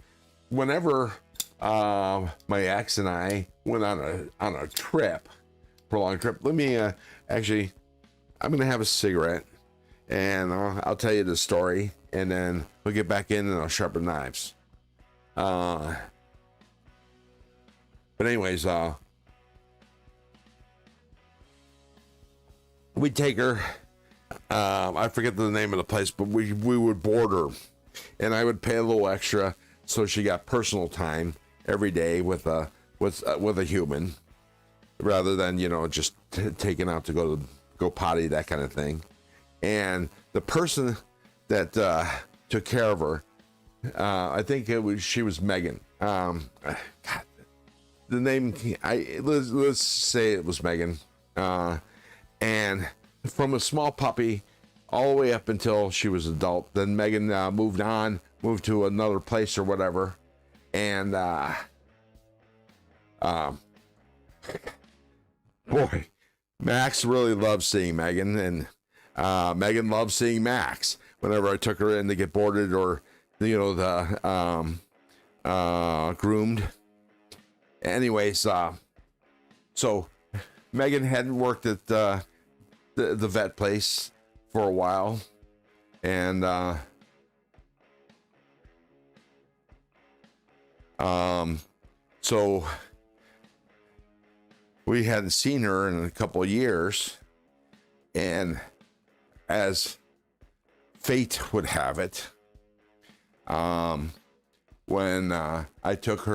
whenever my ex and I went on a trip, prolonged trip, let me actually, I'm going to have a cigarette, and I'll tell you the story, and then we'll get back in and I'll sharpen knives. But anyways, we'd take her, I forget the name of the place, but we would board her, and I would pay a little extra so she got personal time every day with a human. rather than, you know, just taking out to go potty, that kind of thing. And the person that took care of her, I think she was Megan. God, the name, let's say it was Megan. And from a small puppy all the way up until she was adult, then Megan moved to another place or whatever. And boy, Max really loved seeing Megan, and Megan loved seeing Max whenever I took her in to get boarded or, you know, the groomed. Anyways, so Megan hadn't worked at the vet place for a while, and so we hadn't seen her in a couple of years, and as fate would have it, when I took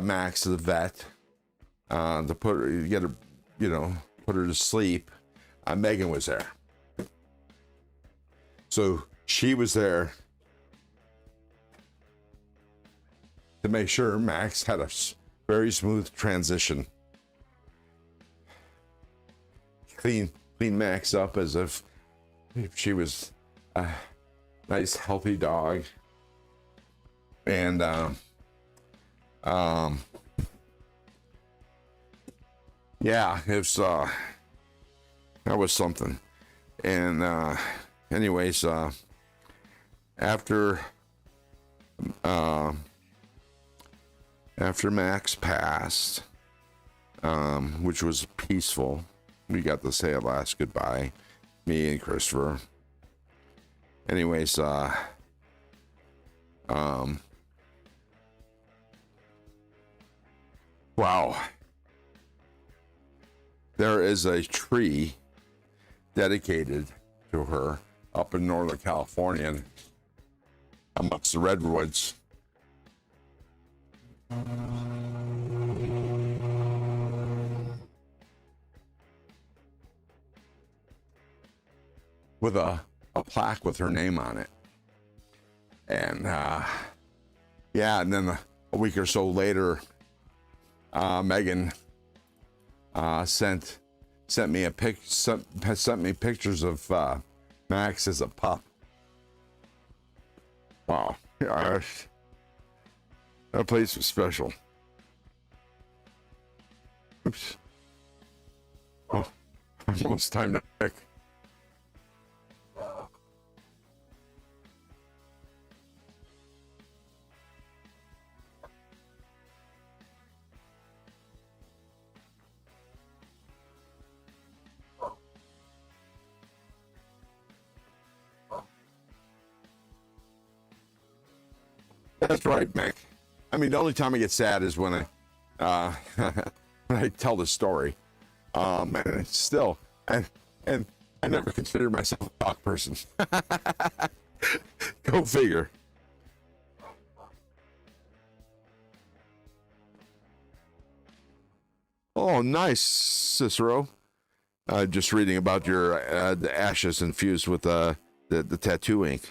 Max to the vet to put her to sleep, Megan was there. So she was there to make sure Max had a very smooth transition. Clean Max up as if she was a nice, healthy dog. And yeah, it's that was something. And anyways, after Max passed, which was peaceful, we got to say a last goodbye, me and Christopher. Anyways, wow. There is a tree dedicated to her up in Northern California amongst the redwoods. With a plaque with her name on it. And yeah, and then a week or so later, Megan sent me pictures of Max as a pup. Wow, yeah, that place was special. Oops. Oh, almost time to pick. That's right, Mick. I mean, the only time I get sad is when I when I tell the story. And it's still, and I never considered myself a dog person. Go figure. Oh, nice, Cicero. Just reading about your the ashes infused with the tattoo ink.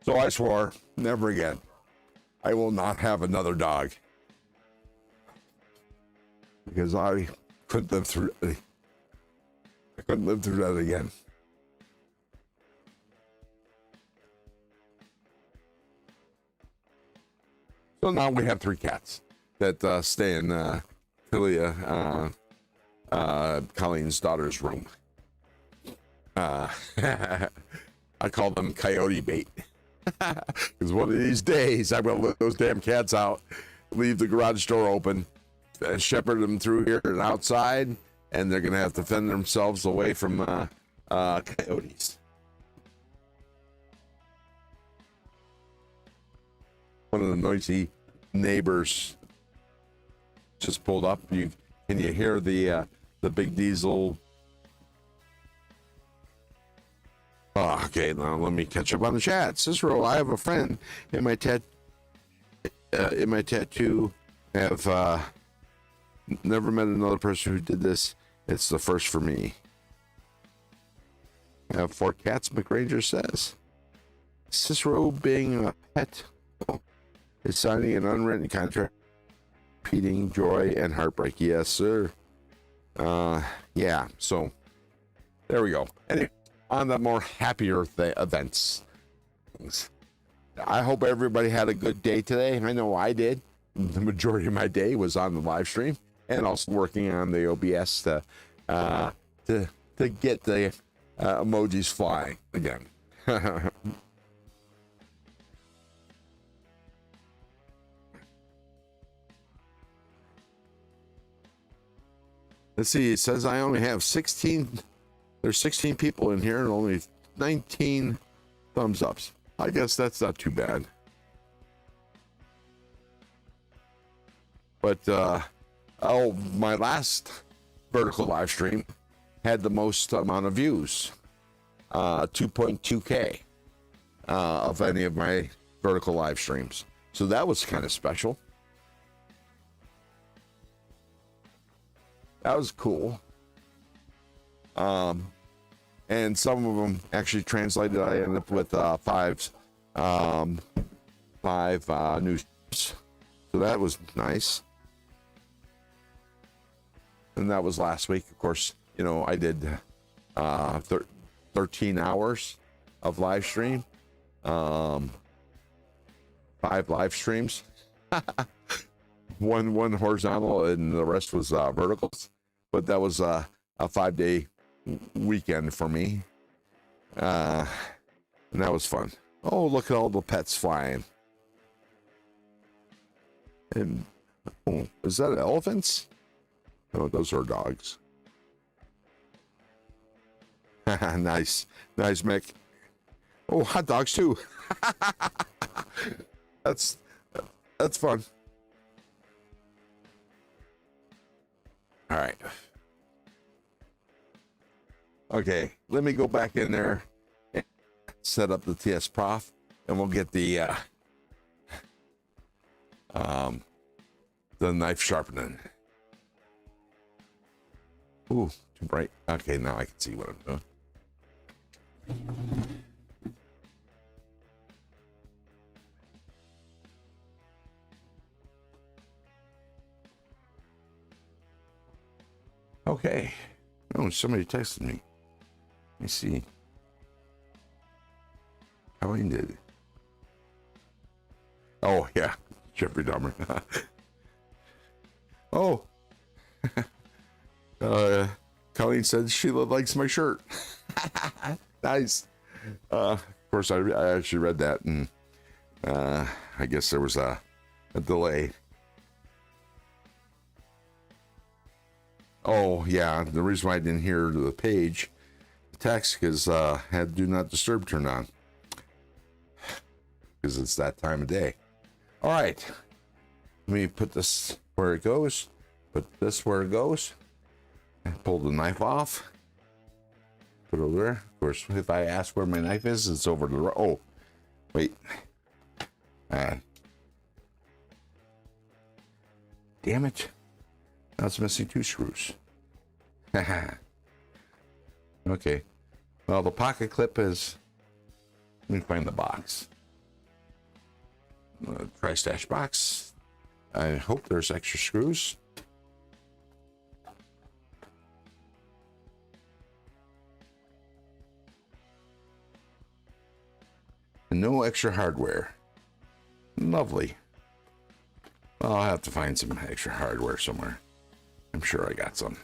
So I swore, never again. I will not have another dog. Because I couldn't live through that again. So now we have 3 cats that stay in Philia, Colleen's daughter's room. I call them coyote bait. Because one of these days I'm gonna let those damn cats out, leave the garage door open, shepherd them through here and outside, and they're gonna have to fend themselves away from coyotes. One of the noisy neighbors just pulled up. Can you hear the the big diesel. Oh, okay, now let me catch up on the chat. Cicero, I have a friend in my tattoo. Have never met another person who did this. It's the first for me. I have 4 cats, McRanger says. Cicero being a pet is signing an unwritten contract, repeating joy and heartbreak. Yes, sir. Yeah, so there we go. Anyway, on the more happier events. I hope everybody had a good day today. I know I did. The majority of my day was on the live stream and also working on the OBS to get the emojis flying again. Let's see, it says I only have 16, there's 16 people in here and only 19 thumbs ups. I guess that's not too bad. But, oh, my last vertical live stream had the most amount of views, 2.2K of any of my vertical live streams. So that was kind of special. That was cool. And some of them actually translated. I ended up with five news. So that was nice. And that was last week. Of course, you know, I did 13 hours of live stream. 5 live streams. one horizontal and the rest was verticals. But that was a 5-day weekend for me. And that was fun. Oh, look at all the pets flying. And oh, is that elephants? Oh, those are dogs. Nice, Mick. Oh, hot dogs too. That's fun. All right. Okay, let me go back in there and set up the TS Prof, and we'll get the knife sharpening. Ooh, too bright. Okay, now I can see what I'm doing. Okay. Oh, somebody texted me. Let me see. How I did it. Oh, yeah. Jeffrey Dahmer. Oh. Colleen said Sheila likes my shirt. Nice. Of course, I actually read that, and I guess there was a delay. Oh, yeah. The reason why I didn't hear the page text because had do not disturb turned on because it's that time of day. All right. Let me put this where it goes. Put this where it goes. Pull the knife off. Put it over there. Of course, if I ask where my knife is, it's over to the right. Oh, wait. Damn it. Now it's missing 2 screws. Okay. Well, the pocket clip is... Let me find the box. Tri-stash box. I hope there's extra screws. And no extra hardware. Lovely. Well, I'll have to find some extra hardware somewhere. I'm sure I got some.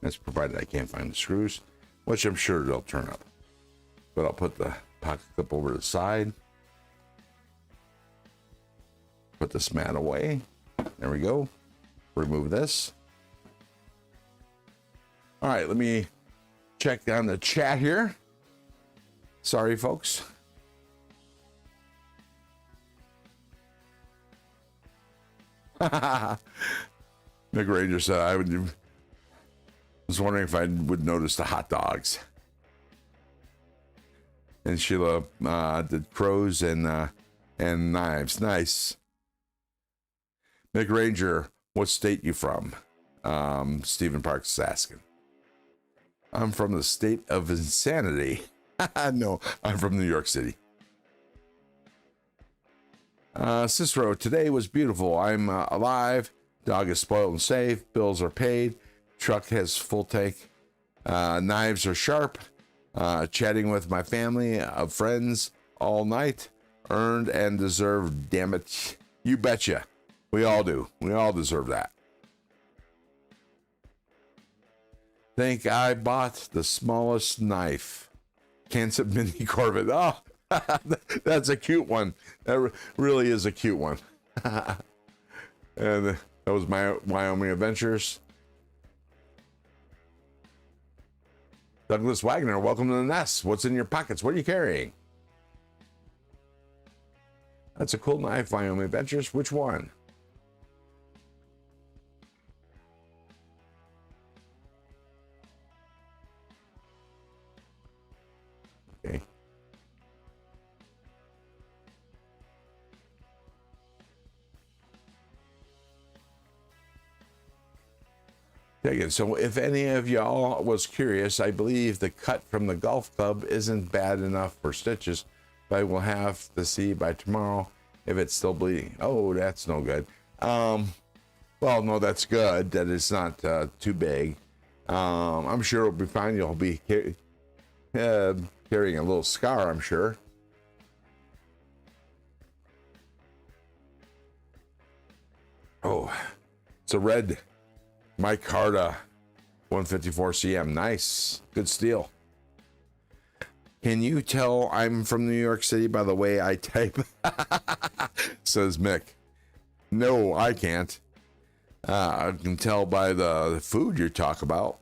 That's provided I can't find the screws, which I'm sure they'll turn up. But I'll put the pocket clip over to the side. Put this mat away. There we go. Remove this. All right, let me check on the chat here. Sorry, folks. Nick Ranger said was wondering if I would notice the hot dogs. And Sheila did crows and knives. Nice. Nick Ranger, what state you from? Stephen Parks is asking. I'm from the state of insanity. No, I'm from New York City. Cicero, today was beautiful. I'm alive. Dog is spoiled and safe. Bills are paid. Truck has full tank. Knives are sharp. Chatting with my family of friends all night. Earned and deserved, damn it. You betcha. We all do. We all deserve that. Think I bought the smallest knife. Kansas Mini Corvette. Oh, that's a cute one. That really is a cute one. And that was my Wyoming Adventures. Douglas Wagner, welcome to the nest. What's in your pockets? What are you carrying? That's a cool knife, Wyoming Adventures. Which one? Okay. Take it. So if any of y'all was curious, I believe the cut from the golf club isn't bad enough for stitches, but we'll have to see by tomorrow if it's still bleeding. Oh, that's no good. Well, no, that's good that it's not too big. I'm sure it'll be fine. You'll be carrying a little scar, I'm sure. Oh, it's a red Mike Harda 154 CM. Nice. Good steel. Can you tell I'm from New York City by the way I type? Says Mick. No, I can't. I can tell by the food you talk about.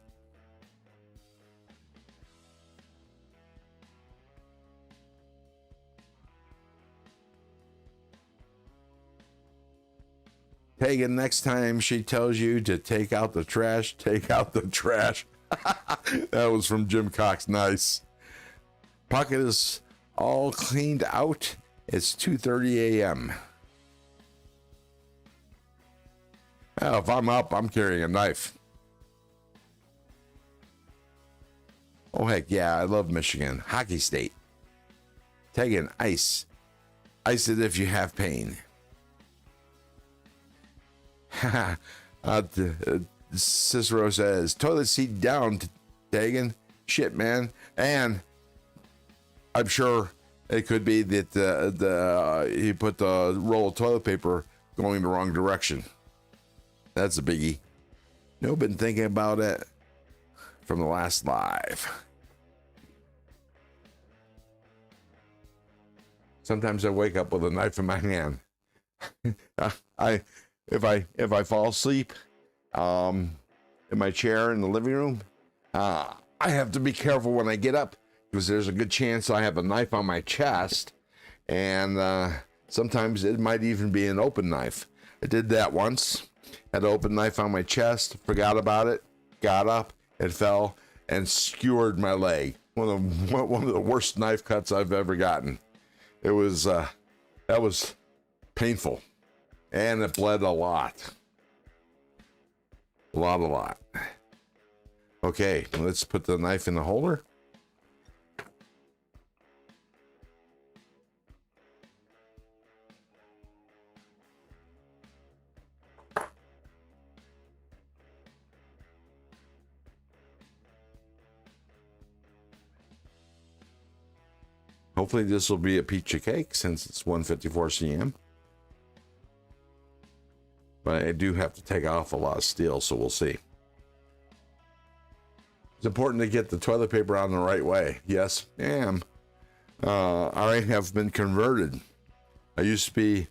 Tegan, next time she tells you to take out the trash, take out the trash. That was from Jim Cox. Nice. Pocket is all cleaned out. It's 2:30 a.m. Well, if I'm up, I'm carrying a knife. Oh, heck yeah. I love Michigan. Hockey state. Tegan, ice. Ice it if you have pain. Cicero says, toilet seat down, Tegan. Shit, man. And I'm sure it could be that he put the roll of toilet paper going the wrong direction. That's a biggie. No, been thinking about it from the last live. Sometimes I wake up with a knife in my hand. If I fall asleep in my chair in the living room, I have to be careful when I get up because there's a good chance I have a knife on my chest, and sometimes it might even be an open knife. I did that once. Had an open knife on my chest, forgot about it, got up, it fell, and skewered my leg. One of the worst knife cuts I've ever gotten. It was that was painful. And it bled a lot. A lot. Okay, let's put the knife in the holder. Hopefully this will be a peach of cake since it's 154 cm. But I do have to take off a lot of steel, so we'll see. It's important to get the toilet paper on the right way. Yes, I am. I have been converted. I used to be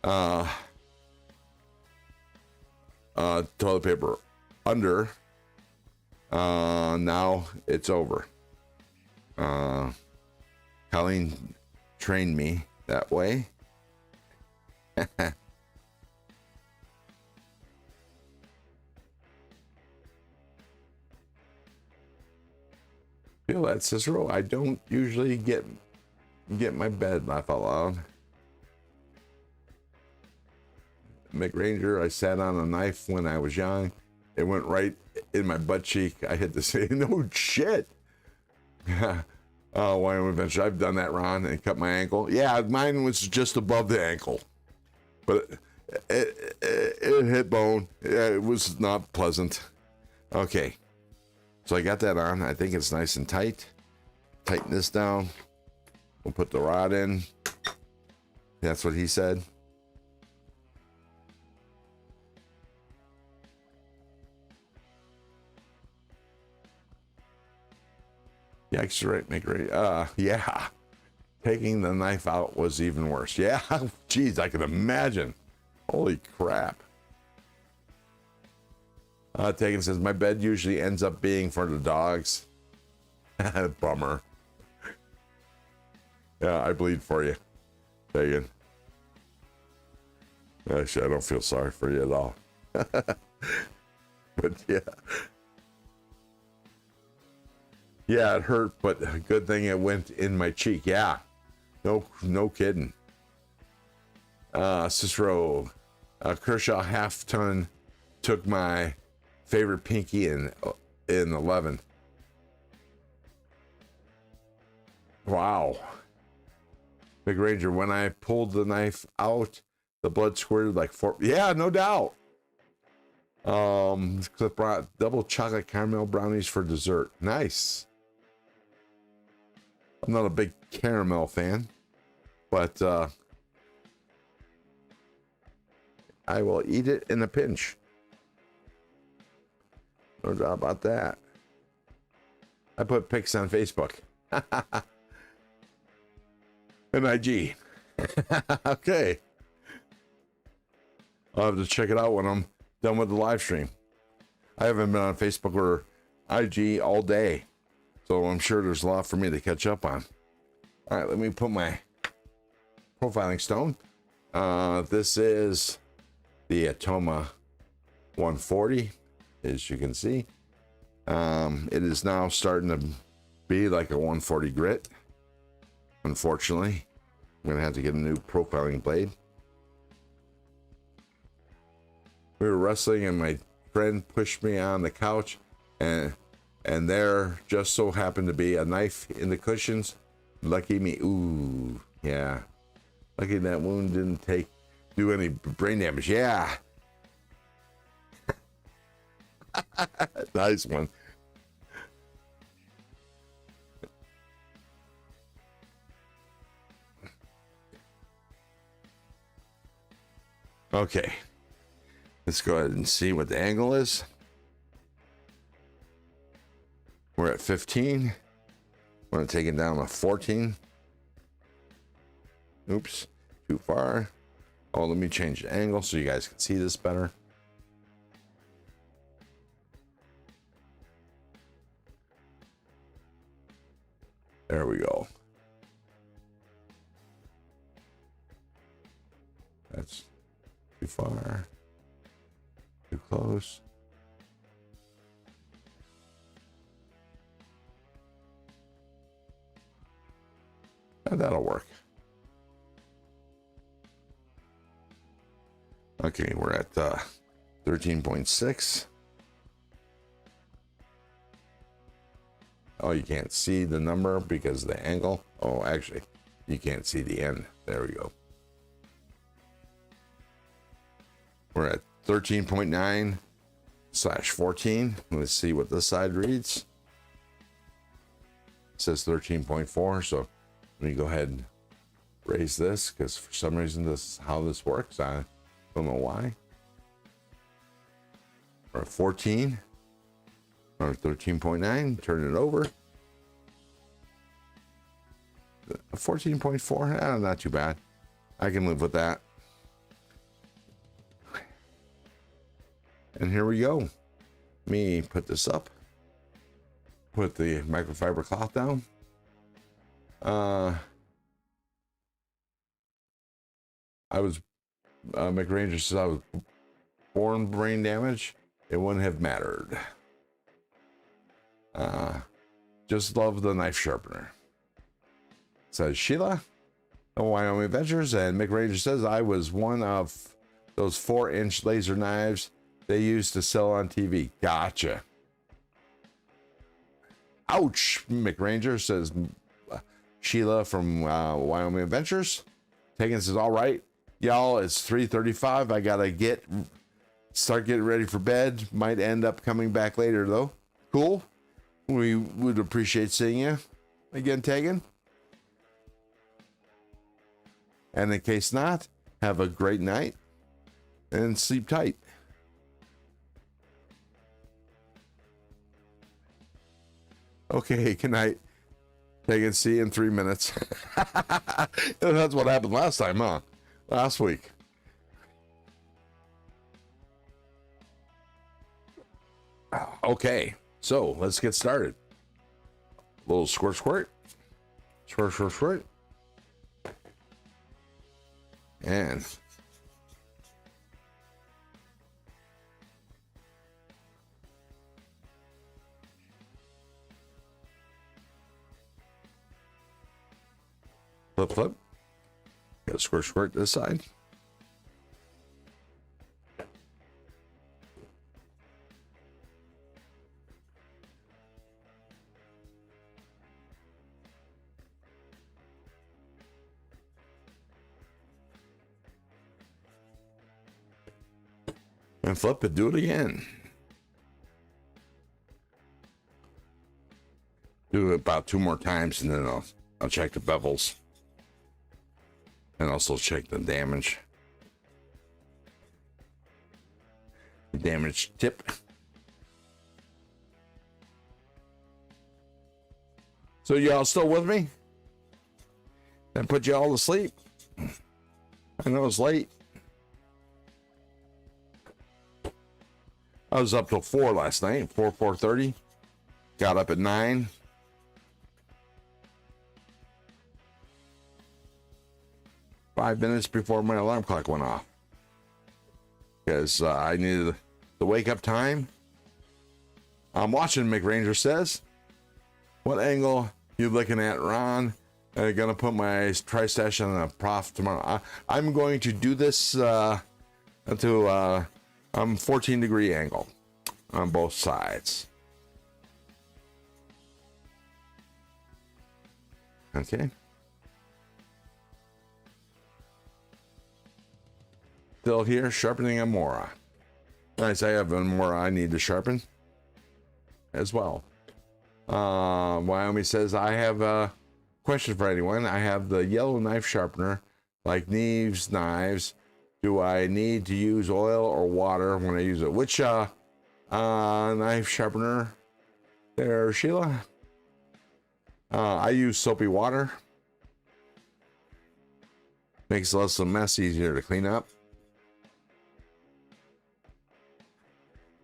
toilet paper under. Now it's over. Colleen trained me that way. Feel that, Cicero? I don't usually get my bed, laugh out loud. McRanger, I sat on a knife when I was young. It went right in my butt cheek. I had to say, no shit. Oh, Wyoming Adventure. I've done that, Ron, and cut my ankle. Yeah, mine was just above the ankle. But it hit bone. It was not pleasant. Okay. So I got that on. I think it's nice and tight. Tighten this down. We'll put the rod in. That's what he said. Yeah, right, make right. Yeah. Taking the knife out was even worse. Yeah, geez, I can imagine. Holy crap. Tegan says, my bed usually ends up being for the dogs. Bummer. Yeah, I bleed for you, Tegan. Actually, I don't feel sorry for you at all. But yeah. Yeah, it hurt, but good thing it went in my cheek. Yeah, no kidding. Cicero, Kershaw half ton took my favorite pinky in 11. Wow. Big Ranger, when I pulled the knife out, the blood squirted like 4. Yeah, no doubt. Cliff brought double chocolate caramel brownies for dessert. Nice. I'm not a big caramel fan, but I will eat it in a pinch. No doubt about that. I put pics on Facebook. And IG. Okay. I'll have to check it out when I'm done with the live stream. I haven't been on Facebook or IG all day, so I'm sure there's a lot for me to catch up on. All right, let me put my profiling stone. This is the Atoma 140, as you can see. It is now starting to be like a 140 grit. Unfortunately, I'm gonna have to get a new profiling blade. We were wrestling and my friend pushed me on the couch, and there just so happened to be a knife in the cushions. Lucky me. Ooh, yeah. Lucky that wound didn't do any brain damage. Yeah. Nice one. Okay. Let's go ahead and see what the angle is. We're at 15. I'm going to take it down to 14. Oops, too far. Oh, let me change the angle so you guys can see this better. There we go. That's too far. Too close. And that'll work. Okay, we're at 13.6. Oh, you can't see the number because of the angle. Oh, actually, you can't see the end. There we go. We're at 13.9/14. Let's see what this side reads. It says 13.4. So let me go ahead and raise this because for some reason this is how this works. I don't know why. We're at 14. Or 13.9, turn it over. 14.4, not too bad. I can live with that. And here we go. Let me put this up. Put the microfiber cloth down. McRanger says I was born brain damage. It wouldn't have mattered. Just love the knife sharpener. Says Sheila, Wyoming Adventures, and Mick Ranger says, I was one of those 4-inch laser knives they used to sell on TV. Gotcha. Ouch, Mick Ranger, says Sheila from Wyoming Adventures. Tegan says, all right, y'all, it's 3:35. I gotta start getting ready for bed. Might end up coming back later, though. Cool. We would appreciate seeing you again, Tegan. And in case not, have a great night and sleep tight. Okay, good night. Tegan, see you in 3 minutes. That's what happened last time, huh? Last week. Okay, so let's get started. A little squirt, squirt. Squirt, squirt, squirt. And flip, flip. Got a squirt, squirt this side. And flip it, do it again. Do it about 2 more times, and then I'll check the bevels. And also check the damage. Damage tip. So y'all still with me? That put you all to sleep? I know it's late. I was up till 4 last night, 4:30. Got up at 9. Five minutes before my alarm clock went off. Because I needed the wake up time. I'm watching, Mick Ranger says. What angle you looking at, Ron? I'm going to put my tri-stash on a prof tomorrow. I'm going to do this to 14-degree angle on both sides. Okay. Still here, sharpening a Mora. Nice, I have a Mora I need to sharpen as well. Wyoming says, I have a question for anyone. I have the yellow knife sharpener, like Neve's knives. Do I need to use oil or water when I use it? Which knife sharpener there, Sheila? I use soapy water. Makes less of a mess, easier to clean up.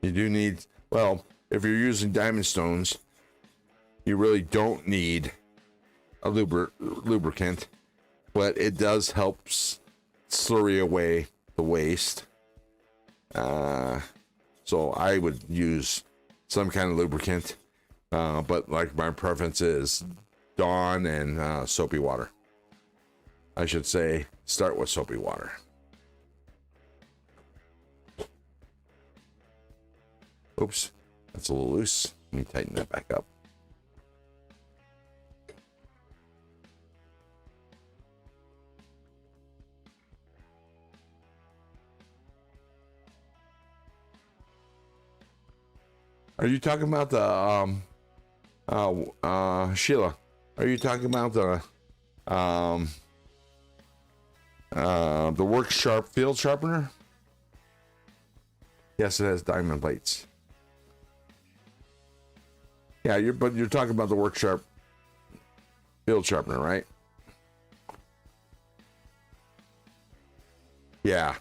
You do need, well, if you're using diamond stones, you really don't need a lubricant, but it does help slurry away the waste. So I would use some kind of lubricant, but like my preference is Dawn and soapy water. I should say start with soapy water. Oops, that's a little loose. Let me tighten that back up. Are you talking about the Sheila? Are you talking about the Work Sharp field sharpener? Yes, it has diamond plates. Yeah, you're talking about the Work Sharp field sharpener, right? Yeah.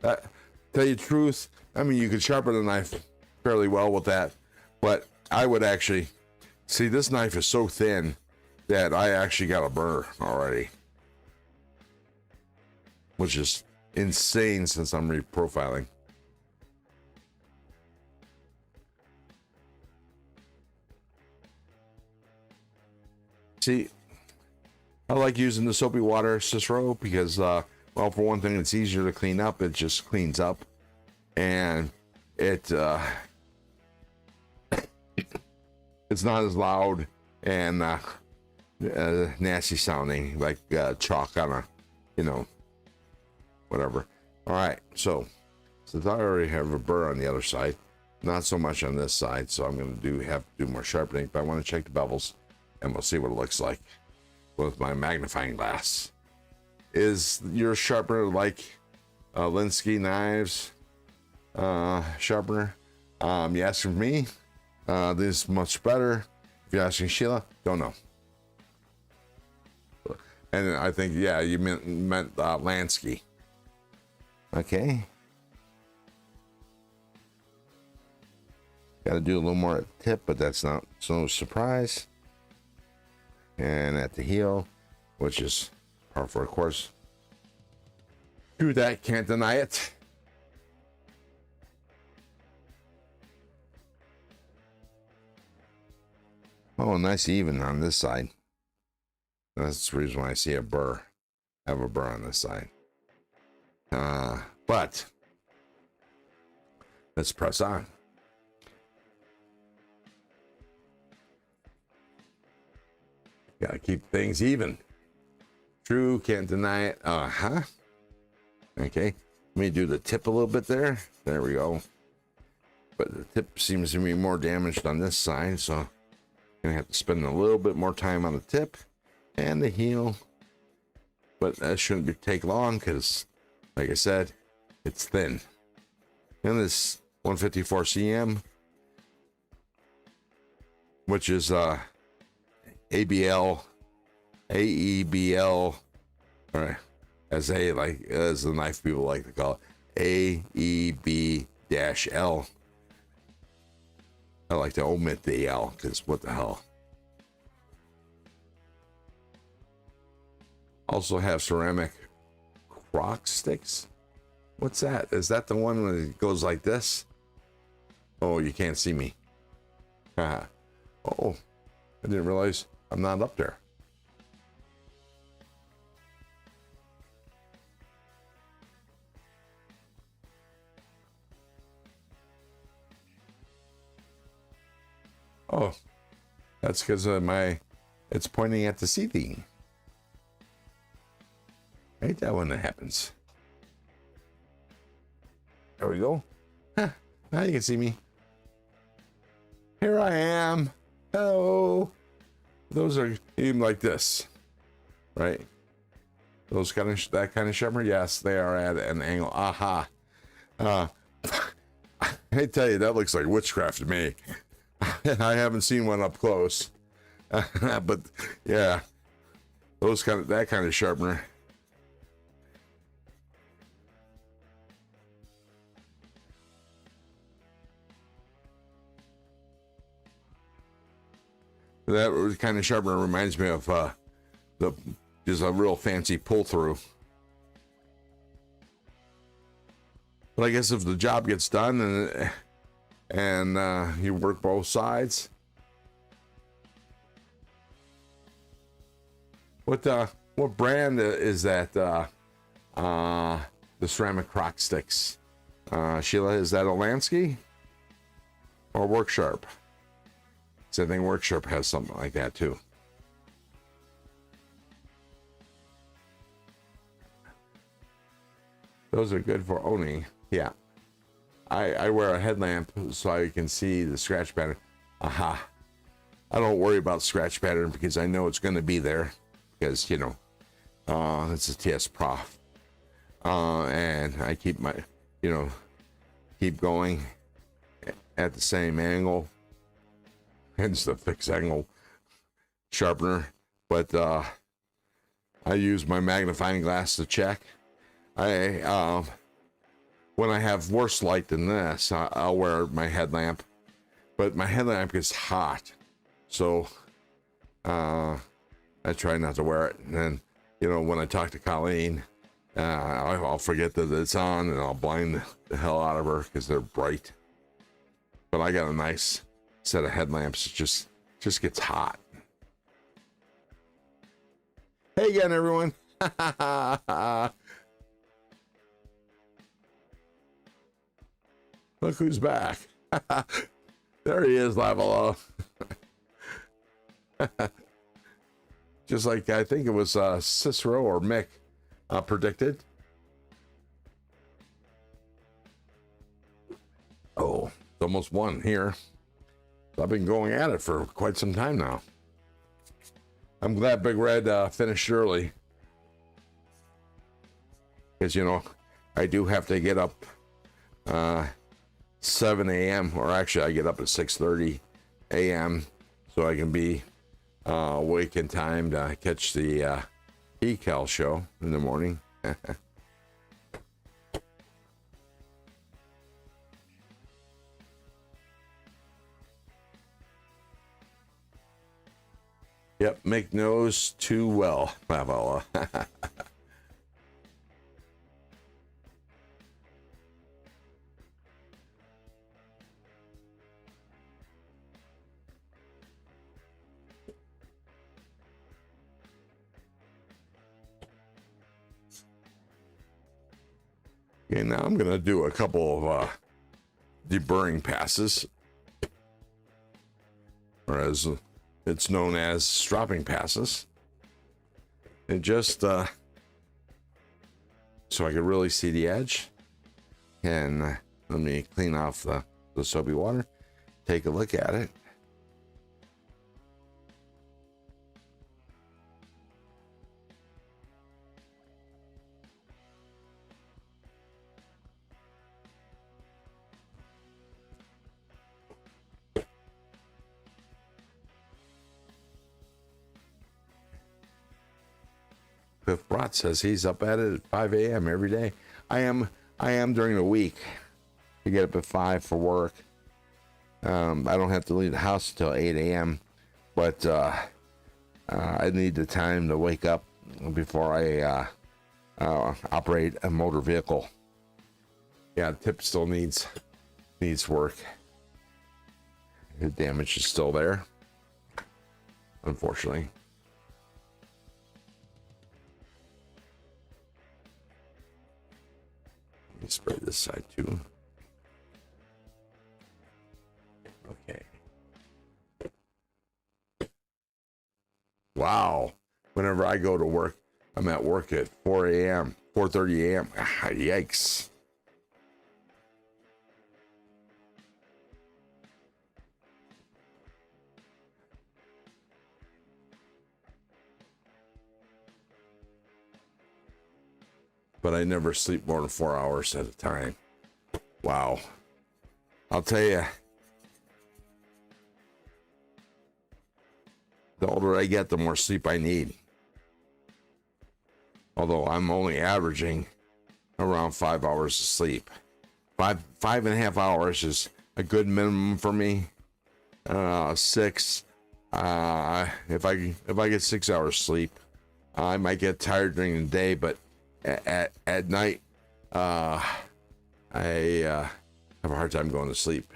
Tell you the truth, I mean, you could sharpen a knife fairly well with that, but I would actually see, this knife is so thin that I actually got a burr already, which is insane since I'm reprofiling. See, I like using the soapy water Cicero because, well, for one thing, it's easier to clean up. It just cleans up, and it's not as loud and nasty sounding like chalk on a, whatever. All right, so since I already have a burr on the other side, not so much on this side, so I'm going to have to do more sharpening, but I want to check the bevels, and we'll see what it looks like with my magnifying glass. Is your sharpener like Linsky knives sharpener? You asking me? This is much better. If you're asking Sheila, don't know. And I think, yeah, you meant Lansky. Okay. Got to do a little more at the tip, but that's not so surprise. And at the heel, which is par for a course. Do that, can't deny it. Oh, nice even on this side. That's the reason why I see a burr. I have a burr on this side. But let's press on. Gotta keep things even. True, can't deny it. Okay, let me do the tip a little bit there. There we go. But the tip seems to be more damaged on this side, so I'm gonna have to spend a little bit more time on the tip and the heel. But that shouldn't take long because, like I said, it's thin. And this 154 cm, which is ABL, AEBL, or as the knife people like to call it, AEB-L. I like to omit the L because what the hell. Also have ceramic crock sticks. What's that? Is that the one when it goes like this? Oh, you can't see me. Oh, I didn't realize I'm not up there. Oh, that's because of it's pointing at the ceiling. Ain't that when that happens? There we go. Huh, now you can see me. Here I am. Hello. Those are even like this, right? Those that kind of sharpener, yes, they are at an angle. Aha. I tell you, that looks like witchcraft to me. I haven't seen one up close, but yeah, that kind of sharpener. That kind of sharpener reminds me of just a real fancy pull through. But I guess if the job gets done and you work both sides, what brand is that? The ceramic crock sticks. Sheila, is that a Lansky or Work Sharp? So I think Workshop has something like that too. Those are good for owning. Yeah. I wear a headlamp so I can see the scratch pattern. Aha. I don't worry about scratch pattern because I know it's going to be there because, it's a TS Prof. And I keep keep going at the same angle. Hence the fixed angle sharpener, but I use my magnifying glass to check. When I have worse light than this, I'll wear my headlamp, but my headlamp gets hot, so I try not to wear it. And then, when I talk to Colleen, I'll forget that it's on, and I'll blind the hell out of her because they're bright. But I got a nice set of headlamps. It just gets hot. Hey again, everyone. Look who's back. There he is, Lavalo. Just like I think it was Cicero or Mick predicted. Oh, it's almost 1 here. I've been going at it for quite some time now. I'm glad Big Red finished early. Because, you know, I do have to get up 7 a.m. or actually I get up at 6:30 a.m. so I can be awake in time to catch the eCal show in the morning. Yep, Mick knows too well, Lavella. Okay, now I'm going to do a couple of deburring passes, or as it's known as stropping passes, and just so I can really see the edge. And let me clean off the soapy water, take a look at it. Cliff Brott says he's up at it at 5 a.m. every day. I am during the week. I get up at 5 for work. I don't have to leave the house until 8 a.m. But I need the time to wake up before I operate a motor vehicle. Yeah, the tip still needs work. The damage is still there, unfortunately. Spray this side too. Okay. Wow. Whenever I go to work, I'm at work at 4 a.m., 4:30 a.m. Ah, yikes. But I never sleep more than 4 hours at a time. Wow. I'll tell you, the older I get, the more sleep I need. Although I'm only averaging around 5 hours of sleep. Five and a half hours is a good minimum for me. 6. If I get 6 hours sleep, I might get tired during the day, but at night, I have a hard time going to sleep.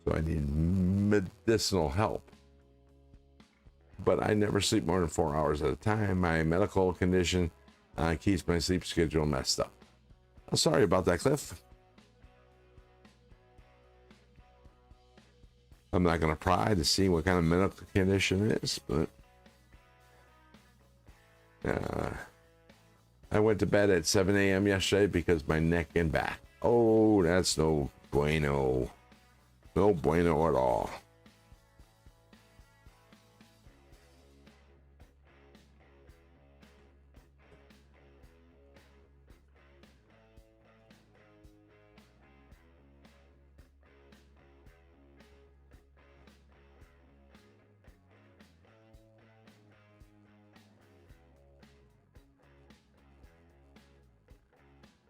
So I need medicinal help. But I never sleep more than 4 hours at a time. My medical condition keeps my sleep schedule messed up. I'm sorry about that, Cliff. I'm not going to pry to see what kind of medical condition it is, but I went to bed at 7 a.m. yesterday because my neck and back. Oh, that's no bueno. No bueno at all.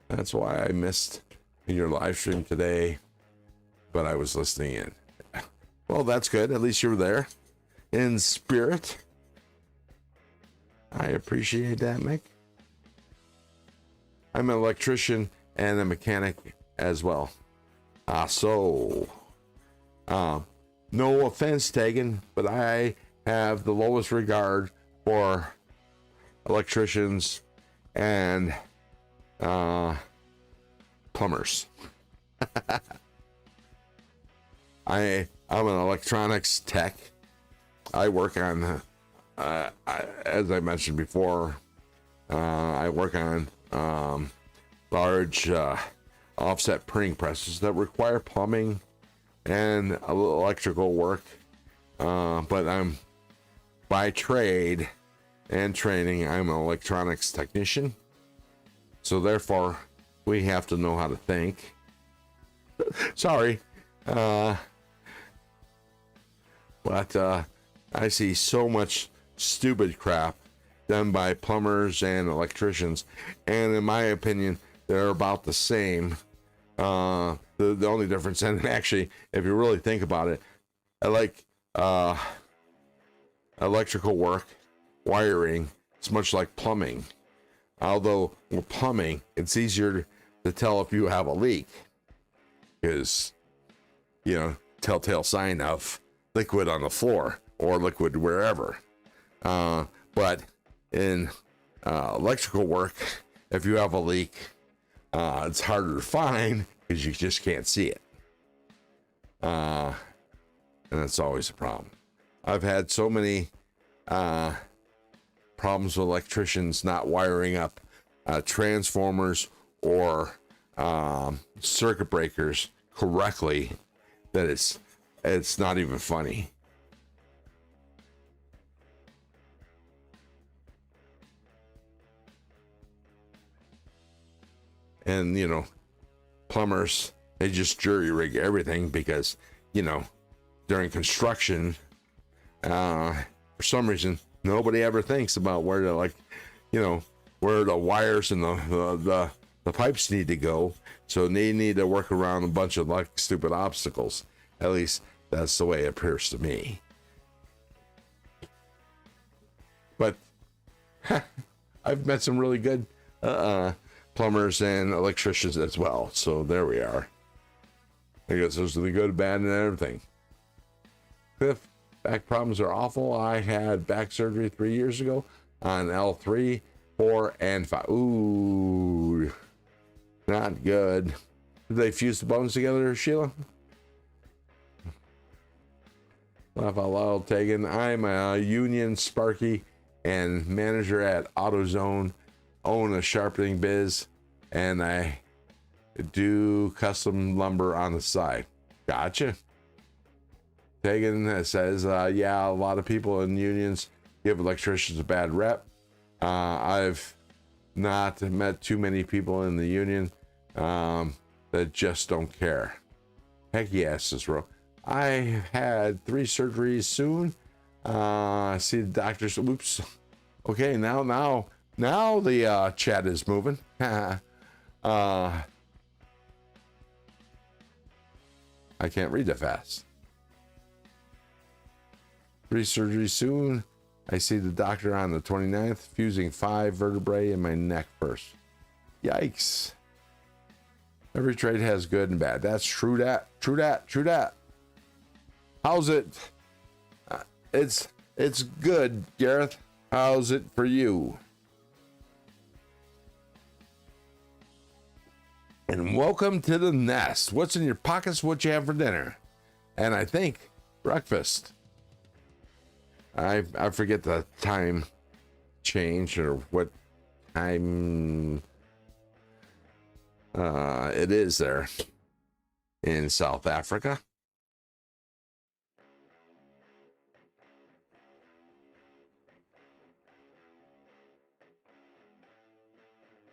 That's why I missed your live stream today, but I was listening in. Well, that's good. At least you were there in spirit. I appreciate that, Mick. I'm an electrician and a mechanic as well. No offense taken, but I have the lowest regard for electricians and plumbers. I'm an electronics tech. I work on, as I mentioned before, I work on large offset printing presses that require plumbing and a little electrical work. But I'm, by trade and training, I'm an electronics technician. So therefore, we have to know how to think. Sorry. But I see so much stupid crap done by plumbers and electricians, and in my opinion, they're about the same. The only difference, and actually, if you really think about it, I like electrical work, wiring. It's much like plumbing. Although with plumbing, it's easier to tell if you have a leak, because, you know, telltale sign of liquid on the floor or liquid wherever. But in electrical work, if you have a leak, it's harder to find because you just can't see it. And that's always a problem. I've had so many problems with electricians not wiring up transformers or circuit breakers correctly that it's not even funny. And, you know, plumbers, they just jury rig everything because, you know, during construction, for some reason, nobody ever thinks about where to, like, you know, where the wires and the pipes need to go. So they need to work around a bunch of, like, stupid obstacles. At least that's the way it appears to me. But I've met some really good plumbers and electricians as well. So there we are. I guess there's the good, bad, and everything. Fifth, back problems are awful. I had back surgery 3 years ago on L3, 4, and 5. Ooh, not good. Did they fuse the bones together, Sheila? Laugh out loud, Tegan. I'm a union Sparky and manager at AutoZone, own a sharpening biz, and I do custom lumber on the side. Gotcha. Tegan says, yeah, a lot of people in unions give electricians a bad rep. I've not met too many people in the union that just don't care. Heck yes, says Ro. I had 3 surgeries soon. See the doctors. Oops. Okay, now the chat is moving. I can't read that fast. 3 surgeries soon. I see the doctor on the 29th, fusing 5 vertebrae in my neck first. Yikes. Every trade has good and bad. That's true that. True that. True that. How's it? It's good, Gareth. How's it for you? And welcome to the nest. What's in your pockets? What you have for dinner? And I think breakfast. I forget the time change or what time it is there in South Africa.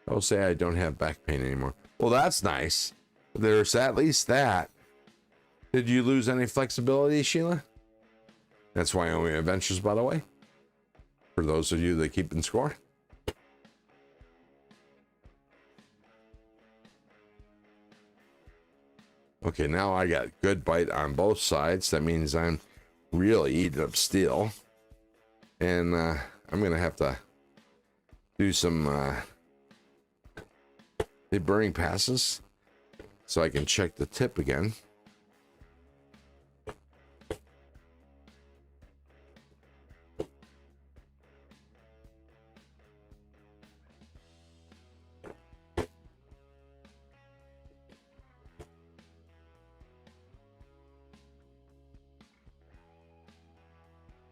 I'll say I don't have back pain anymore. Well, that's nice. There's at least that. Did you lose any flexibility, Sheila? That's Wyoming Adventures, by the way. For those of you that keep in score. Okay, now I got good bite on both sides. That means I'm really eating up steel. And I'm going to have to do some burning passes so I can check the tip again.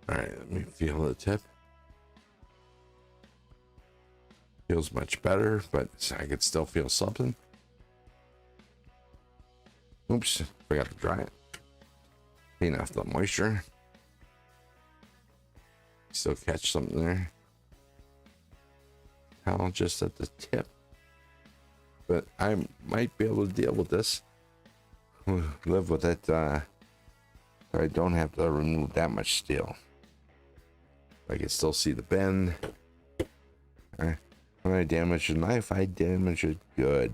All right, let me feel the tip. Feels much better, but I could still feel something. Oops, forgot to dry it. Clean off the moisture. Still catch something there. Towel just at the tip. But I might be able to deal with this. Live with it. So I don't have to remove that much steel. I can still see the bend. When I damage the knife, I damage it good.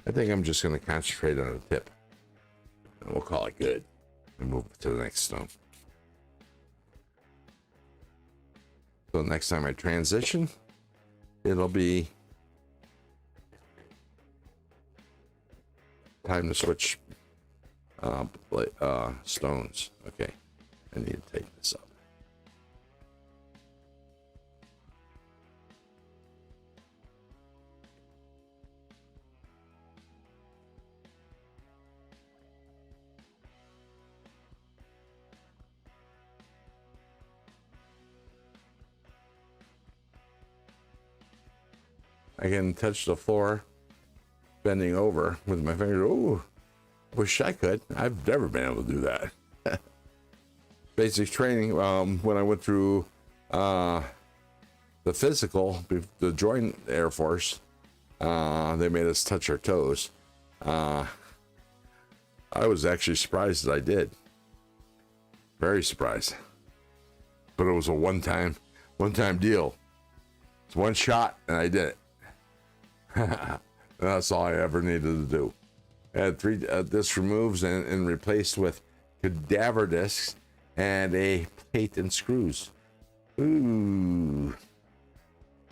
I think I'm just going to concentrate on the tip. And we'll call it good. And move to the next stone. So next time I transition, it'll be time to switch stones. Okay, I need to take this up. I can touch the floor bending over with my finger. Ooh, wish I could. I've never been able to do that. Basic training, when I went through the physical, the joint Air Force, they made us touch our toes. I was actually surprised that I did. Very surprised. But it was a one-time deal. It's one shot and I did it. That's all I ever needed to do. I had 3 discs removed and replaced with cadaver discs and a plate and screws. Ooh.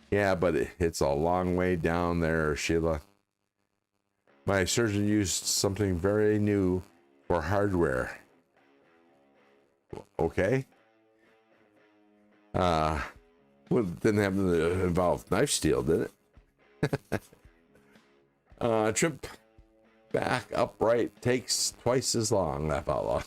Yeah, but it's a long way down there, Sheila. My surgeon used something very new for hardware. Okay. Well, it didn't have to involve knife steel, did it? Trip back upright takes twice as long. Laugh out loud.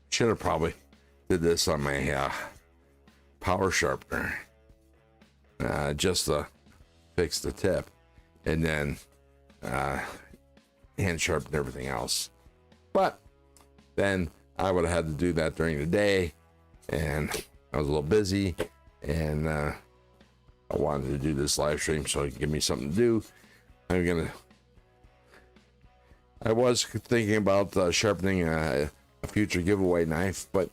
Should have probably did this on my power sharpener, just to fix the tip, and then hand sharpen everything else. But then I would have had to do that during the day, and I was a little busy, and I wanted to do this live stream so it could give me something to do. I was thinking about sharpening a future giveaway knife, but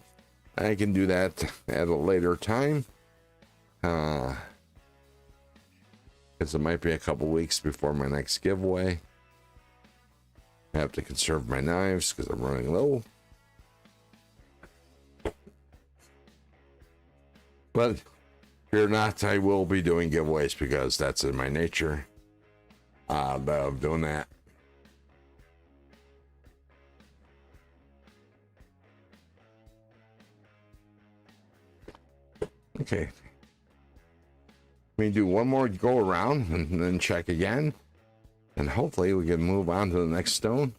I can do that at a later time, because it might be a couple weeks before my next giveaway. I have to conserve my knives because I'm running low. But fear not, I will be doing giveaways because that's in my nature. I love doing that. Okay, we do one more go around and then check again, and hopefully we can move on to the next stone.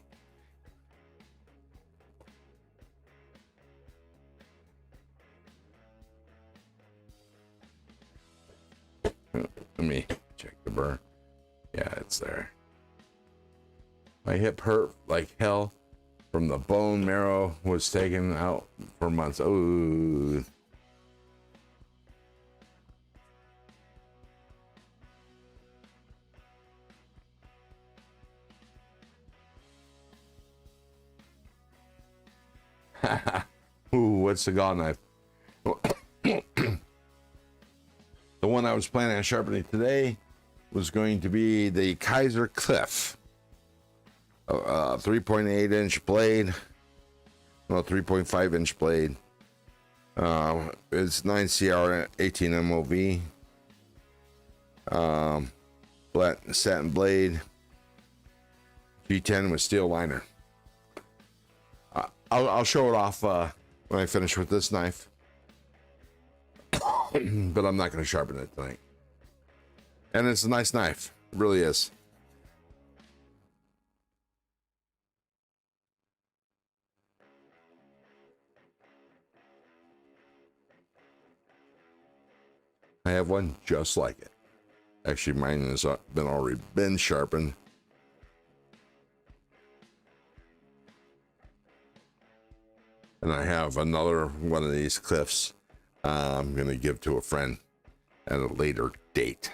Let me check the burr. Yeah, it's there. My hip hurt like hell from the bone marrow was taken out for months. Oh. Ooh, what's the gall knife? The one I was planning on sharpening today was going to be the Kaiser Cliff, 3.8 inch blade, well, 3.5 inch blade, It's 9CR 18 MOV. Flat satin blade. G10 with steel liner. I'll show it off when I finish with this knife. But I'm not going to sharpen it tonight. And it's a nice knife. It really is. I have one just like it. Actually, mine has already been sharpened. And I have another one of these cliffs I'm going to give to a friend at a later date.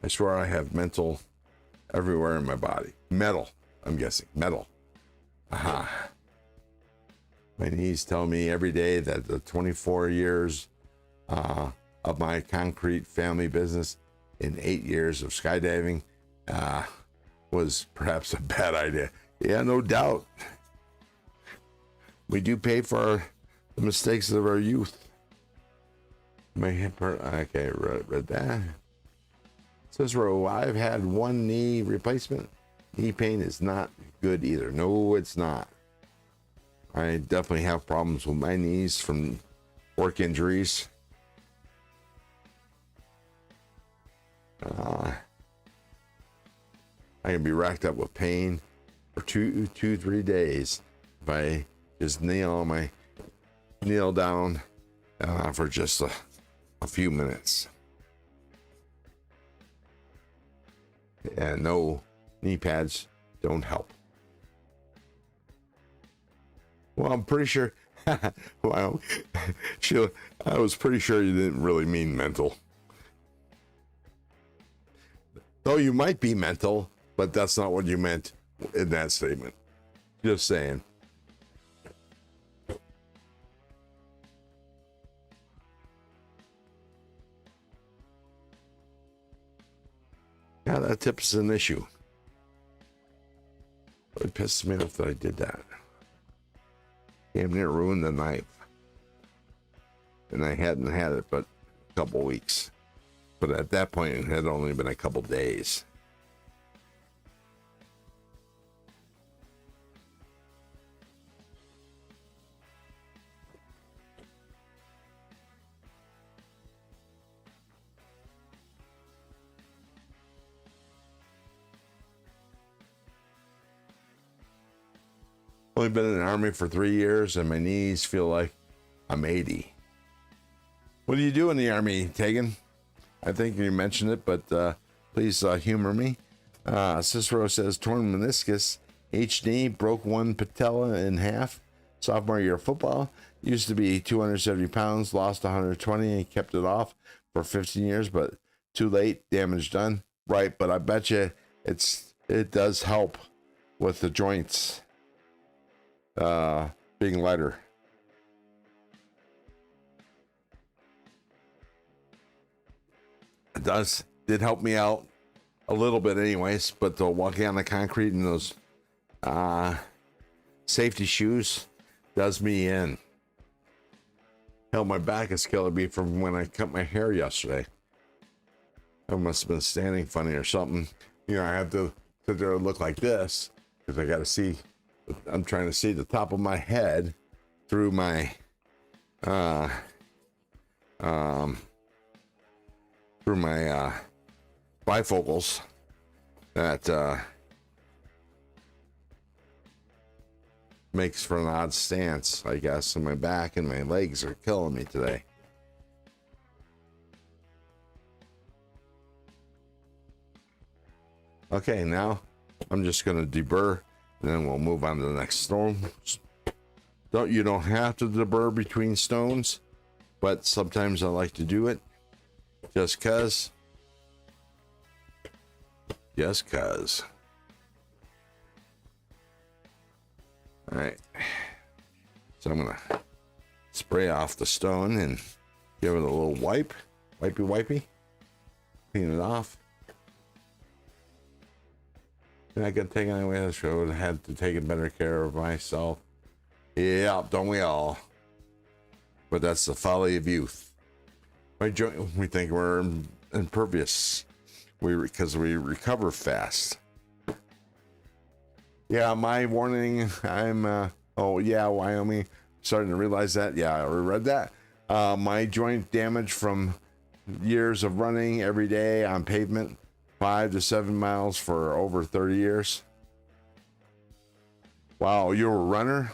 I swear I have mental everywhere in my body. Metal, I'm guessing. Metal. Aha. My knees tell me every day that the 24 years of my concrete family business in 8 years of skydiving was perhaps a bad idea. Yeah, no doubt. We do pay for the mistakes of our youth. My hip hurt. Okay, read that. Says Ro, I've had one knee replacement. Knee pain is not good either. No, it's not. I definitely have problems with my knees from work injuries. I can be racked up with pain for 3 days if I just kneel down for just a few minutes. And no, knee pads don't help. Well, I'm pretty sure. Well, Sheila, I was pretty sure you didn't really mean mental. Though you might be mental, but that's not what you meant in that statement. Just saying. Yeah, that tip is an issue. It pisses me off that I did that. Damn near ruined the knife. And I hadn't had it but a couple weeks. But at that point, it had only been a couple days. Only been in the Army for 3 years, and my knees feel like I'm 80. What do you do in the Army, Tegan? I think you mentioned it, but please humor me. Cicero says, torn meniscus, H knee, broke one patella in half. Sophomore year of football. Used to be 270 pounds, lost 120 and kept it off for 15 years, but too late, damage done. Right, but I bet you it does help with the joints being lighter. It did help me out a little bit anyways, but walking on the concrete in those safety shoes does me in. Hell, my back is killing me from when I cut my hair yesterday. I must have been standing funny or something. You know, I have to sit there and look like this because I got to see. I'm trying to see the top of my head through my bifocals. That makes for an odd stance, I guess, and my back and my legs are killing me today. Okay, now I'm just going to deburr, and then we'll move on to the next stone. You don't have to deburr between stones, but sometimes I like to do it just cuz. Just cuz. All right. So I'm gonna spray off the stone and give it a little wipe, wipey, clean it off. And I can take it away this road. I had to take better care of myself. Yeah, don't we all? But that's the folly of youth. We think we're impervious. Because we recover fast. Yeah, my warning. Oh yeah, Wyoming. Starting to realize that. Yeah, I read that. My joint damage from years of running every day on pavement, 5 to 7 miles for over 30 years. Wow, you're a runner,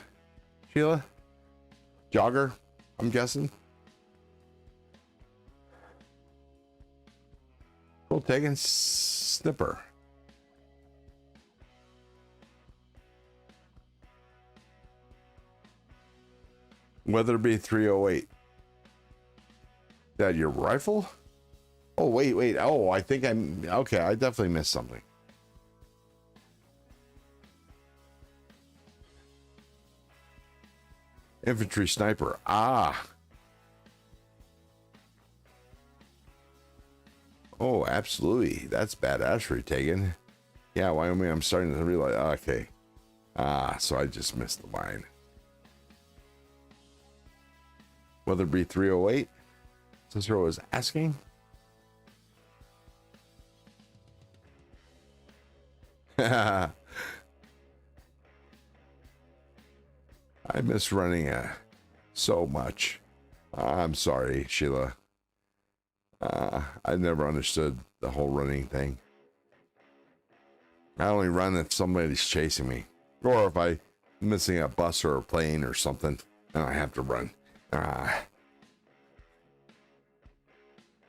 Sheila? Jogger, I'm guessing. Cool, taking snipper. Weatherby 308. Is that your rifle? Oh, wait. Oh, I think okay, I definitely missed something. Infantry sniper. Ah. Oh, absolutely. That's badassery taken. Yeah, Wyoming, I'm starting to realize. Okay. So I just missed the line. Weatherby 308. Cicero is asking. I miss running so much. I'm sorry, Sheila. I never understood the whole running thing. I only run if somebody's chasing me, or if I'm missing a bus or a plane or something, and I have to run.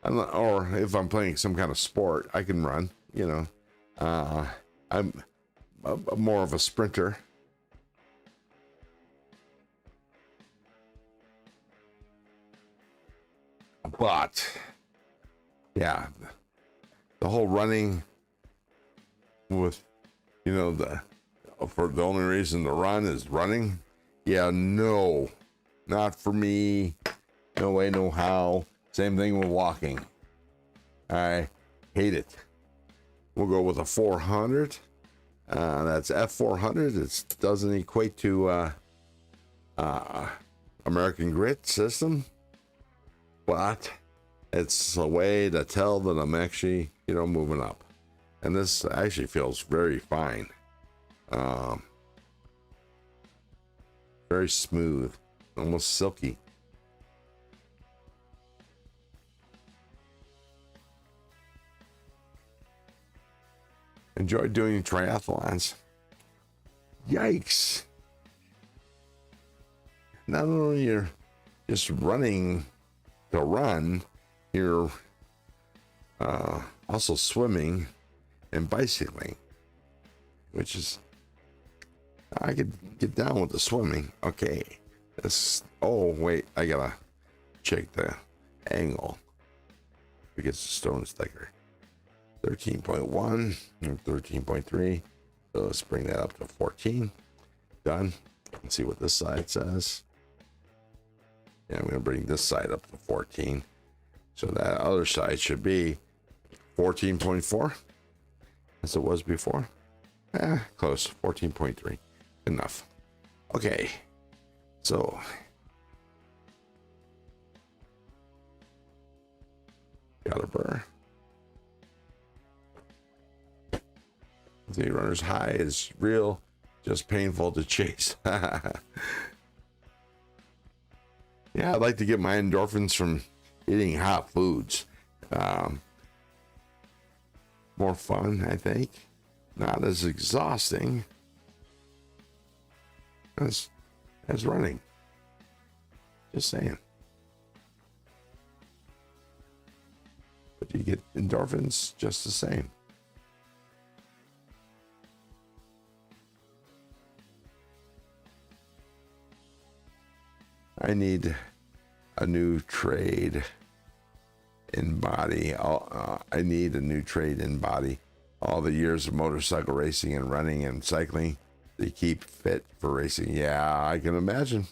Or if I'm playing some kind of sport, I can run. You know, I'm more of a sprinter. But yeah, the whole running with, you know, for the only reason to run is running. Yeah, no, not for me. No way, no how. Same thing with walking. I hate it. We'll go with a 400. That's F400. It doesn't equate to American Grit system, but it's a way to tell that I'm actually, you know, moving up. And this actually feels very fine. Very smooth, almost silky. Enjoy doing triathlons. Yikes. Not only you're just running to run, you're also swimming and bicycling, which is, I could get down with the swimming. Okay. Oh, wait, I gotta check the angle because the stone is thicker. 13.1 and 13.3. So let's bring that up to 14. Done. Let's see what this side says. Yeah, I'm going to bring this side up to 14. So that other side should be 14.4 as it was before. Close. 14.3. Enough. Okay. So caliper. The runner's high is real, just painful to chase. Yeah, I'd like to get my endorphins from eating hot foods. More fun, I think. Not as exhausting as running. Just saying. But you get endorphins just the same. I need a new trade in body. I need a new trade in body. All the years of motorcycle racing and running and cycling to keep fit for racing. Yeah, I can imagine.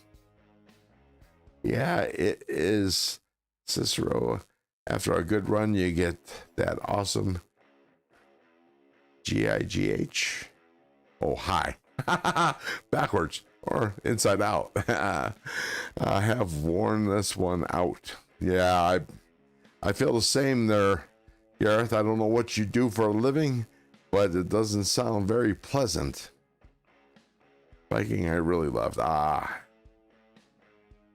Yeah, it is, Cicero. After a good run, you get that awesome GIGH. Oh, hi. Backwards or inside out. I have worn this one out. Yeah, I feel the same there, Gareth. I don't know what you do for a living, but it doesn't sound very pleasant. Biking I really loved.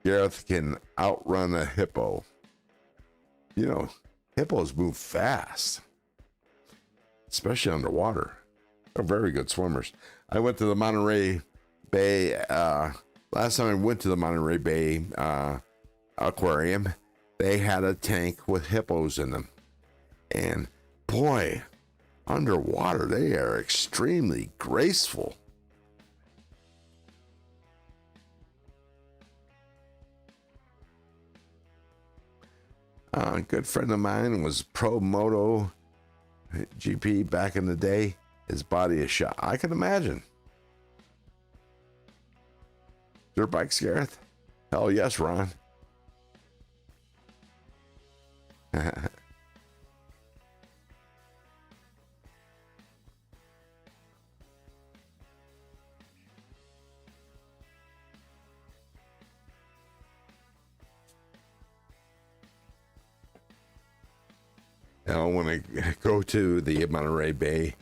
Gareth can outrun a hippo. You know, hippos move fast, especially underwater. They're very good swimmers. I went to the Monterey Bay. Last time I went to the Monterey Bay aquarium, they had a tank with hippos in them. And boy, underwater, they are extremely graceful. A good friend of mine was Pro Moto GP back in the day. His body is shot. I can imagine. Dirt bikes, Gareth? Hell yes, Ron. Now, when I go to the Monterey Bay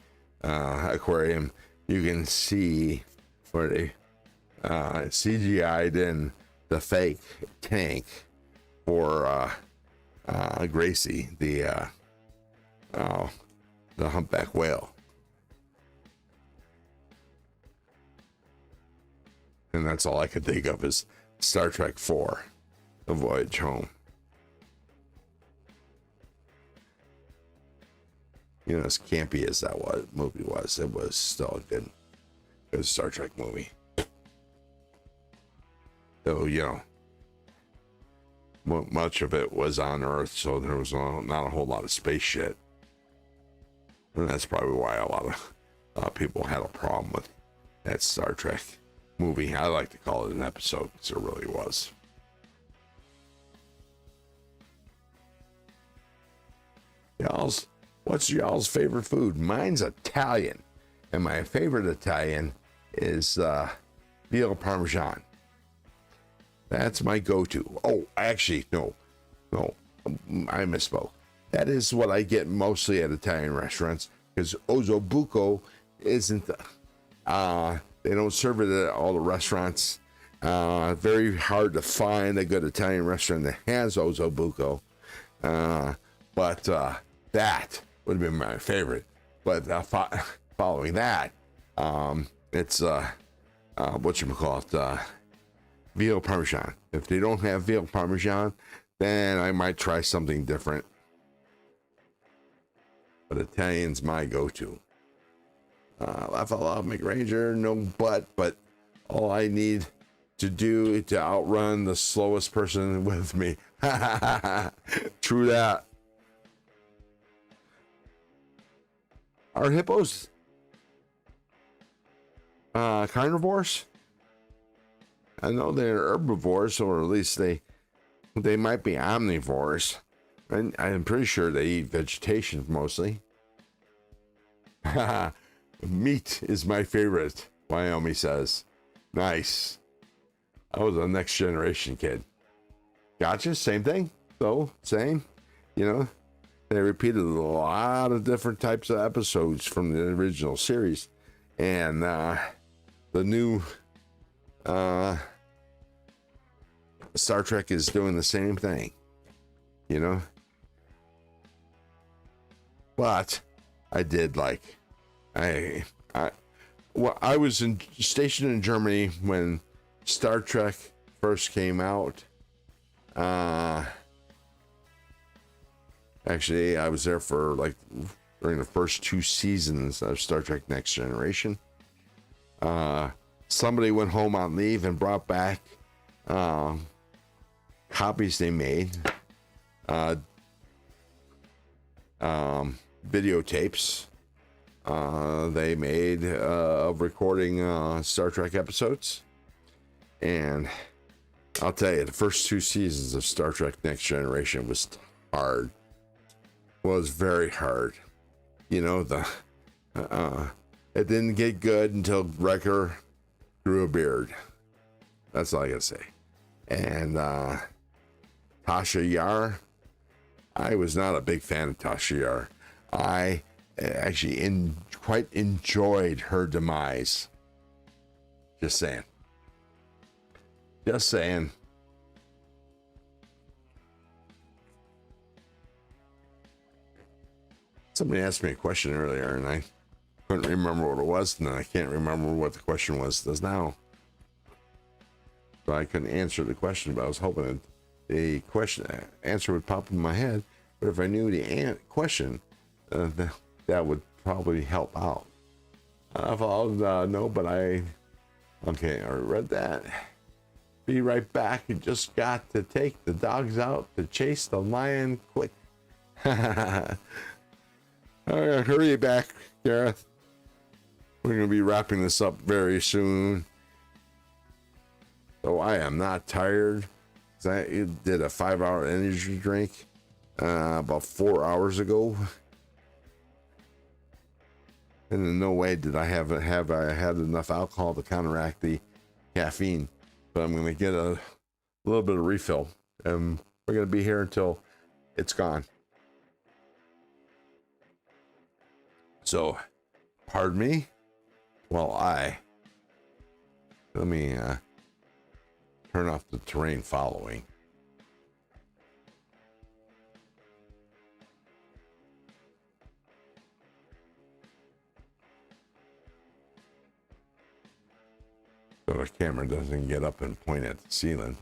aquarium, you can see where they CGI'd in the fake tank for Gracie, the humpback whale. And that's all I could think of is Star Trek 4, The Voyage Home. You know, as campy as that movie was, it was still a good Star Trek movie. So, you know, much of it was on Earth, so there was not a whole lot of space shit. And that's probably why a lot of people had a problem with that Star Trek movie. I like to call it an episode, because it really was. What's y'all's favorite food? Mine's Italian, and my favorite Italian is veal parmesan. That's my go-to. Oh, actually, no, I misspoke. That is what I get mostly at Italian restaurants, because Ossobuco isn't, they don't serve it at all the restaurants. Very hard to find a good Italian restaurant that has Ossobuco. But that would have been my favorite. But following that, it's whatchamacallit, veal parmesan. If they don't have veal parmesan, then I might try something different. But Italian's my go-to. Laugh out loud, McRanger, no but all I need to do to outrun the slowest person with me. True that. Are hippos carnivores? I know they're herbivores, or at least they might be omnivores. And I'm pretty sure they eat vegetation mostly. Meat is my favorite, Wyoming says. Nice. I was a Next Generation kid. Gotcha, same thing. So, same. You know, they repeated a lot of different types of episodes from the original series. And the new Star Trek is doing the same thing. You know? But I did like, I was stationed in Germany when Star Trek first came out. Actually, I was there for during the first 2 seasons of Star Trek Next Generation. Somebody went home on leave and brought back copies they made, videotapes they made of recording Star Trek episodes. And I'll tell you, the first 2 seasons of Star Trek Next Generation was hard. Was very hard. You know, it didn't get good until Wrecker grew a beard. That's all I gotta say. And Tasha Yar, I was not a big fan of Tasha Yar. I actually quite enjoyed her demise. Just saying. Just saying. Somebody asked me a question earlier, and I couldn't remember what it was, and then I can't remember what the question was now. So I couldn't answer the question, but I was hoping the answer would pop in my head. But if I knew the question, that would probably help out. I'll know, but okay, I read that. Be right back. You just got to take the dogs out to chase the lion quick. All right, hurry back, Gareth. We're going to be wrapping this up very soon. So I am not tired. I did a 5-hour energy drink about 4 hours ago. And in no way did I have had enough alcohol to counteract the caffeine. But I'm going to get a little bit of refill. And we're going to be here until it's gone. So, pardon me. Well, let me turn off the terrain following. So the camera doesn't get up and point at the ceiling.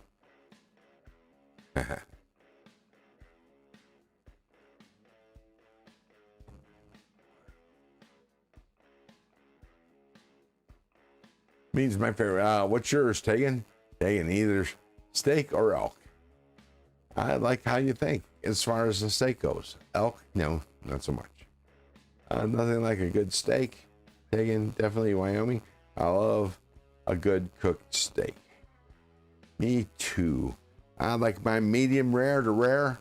Means my favorite. What's yours, Tegan? Tegan, either steak or elk. I like how you think as far as the steak goes. Elk, no, not so much. Nothing like a good steak. Tegan, definitely Wyoming. I love a good cooked steak. Me too. I like my medium rare to rare.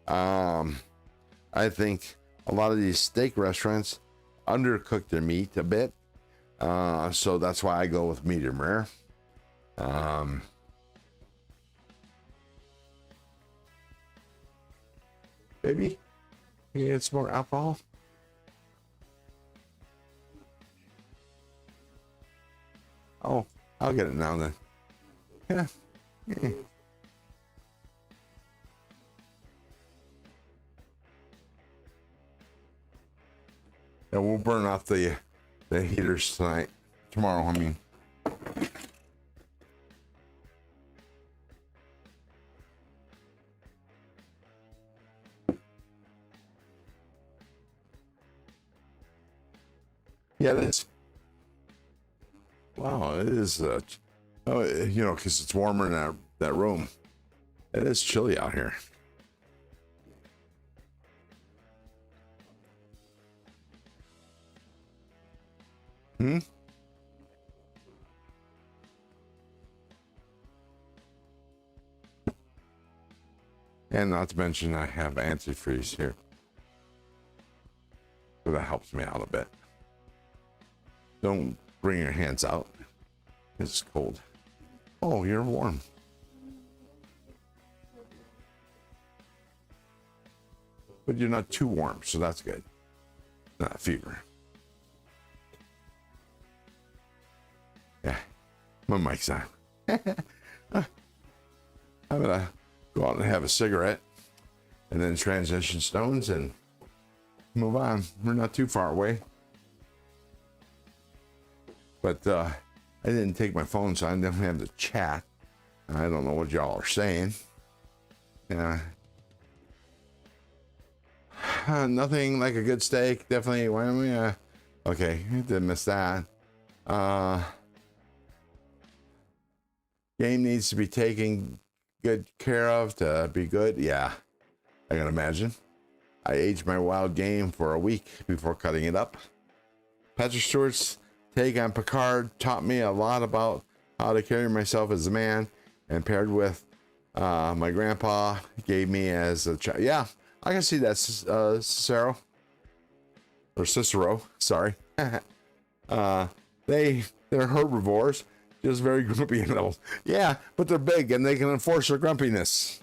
I think a lot of these steak restaurants undercook their meat a bit. So that's why I go with medium rare. Baby, you get some more alcohol? Oh, I'll get it now then. Yeah. And we'll burn off the heaters tomorrow, I mean. Yeah, that's, wow, it is, you know, because it's warmer in that room. It is chilly out here. And not to mention I have antifreeze here. So that helps me out a bit. Don't bring your hands out. It's cold. Oh, you're warm. But you're not too warm, so that's good. Not fever. Yeah, my mic's on. I'm gonna go out and have a cigarette and then transition stones and move on. We're not too far away. But I didn't take my phone, so I didn't have to chat. I don't know what y'all are saying. Nothing like a good steak. Definitely Wyoming. Okay, didn't miss that. Game needs to be taken good care of to be good. Yeah, I can imagine. I aged my wild game for a week before cutting it up. Patrick Stewart's take on Picard taught me a lot about how to carry myself as a man, and paired with my grandpa gave me as a child. Yeah, I can see that, Cicero. Or Cicero, sorry. They're herbivores, just very grumpy animals. Yeah, but they're big and they can enforce their grumpiness.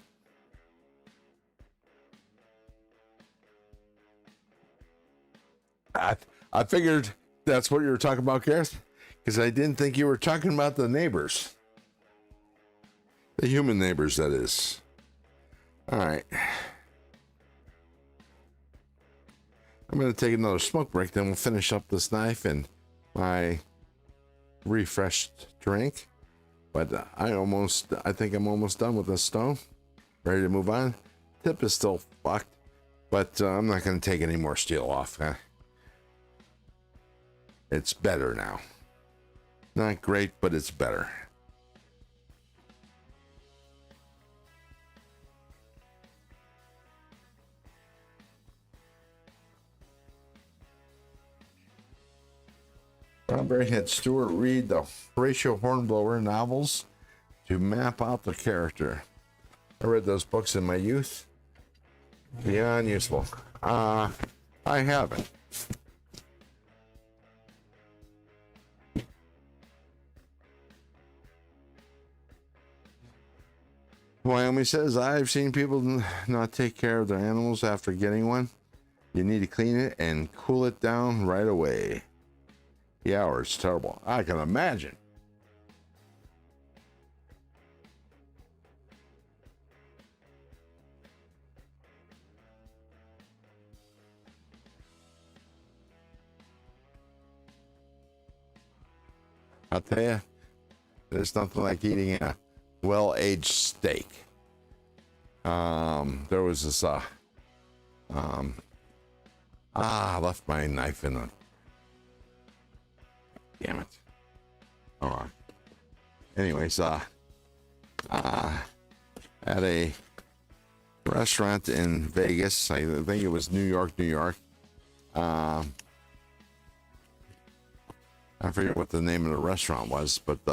I figured that's what you were talking about, Gareth, because I didn't think you were talking about the neighbors. The human neighbors, that is. All right. I'm going to take another smoke break, then we'll finish up this knife and my refreshed drink. But I think I'm almost done with this stone. Ready to move on. Tip is still fucked, but I'm not going to take any more steel off. It's better now. Not great, but it's better. Bradbury had Stewart read the Horatio Hornblower novels to map out the character. I read those books in my youth. Beyond useful. I haven't. Wyoming says, I've seen people not take care of their animals after getting one. You need to clean it and cool it down right away. Yeah, or it's terrible. I can imagine. I'll tell you, there's nothing like eating a well-aged steak. There was this, I left my knife in a, damn it. Oh, anyways, at a restaurant in Vegas, I think it was New York. I forget what the name of the restaurant was, but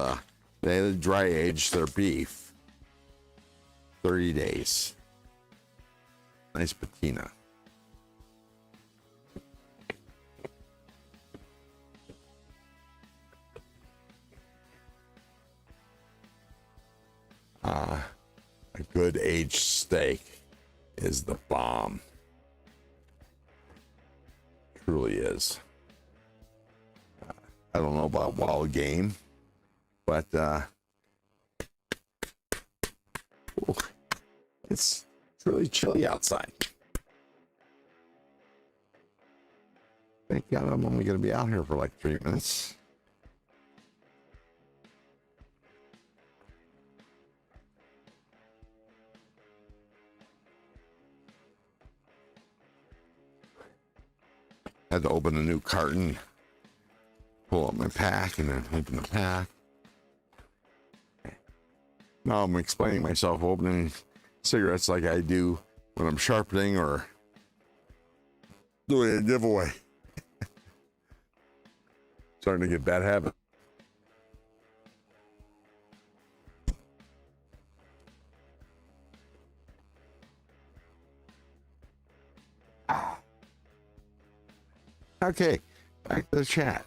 they had dry aged their beef 30 days. Nice patina. A good aged steak is the bomb. Truly is. I don't know about wild game, but it's really chilly outside. Thank God I'm only going to be out here for like 3 minutes. Had to open a new carton, pull up my pack, and then open the pack. Now I'm explaining myself opening cigarettes like I do when I'm sharpening or doing a giveaway. Starting to get bad habit. Okay, back to the chat.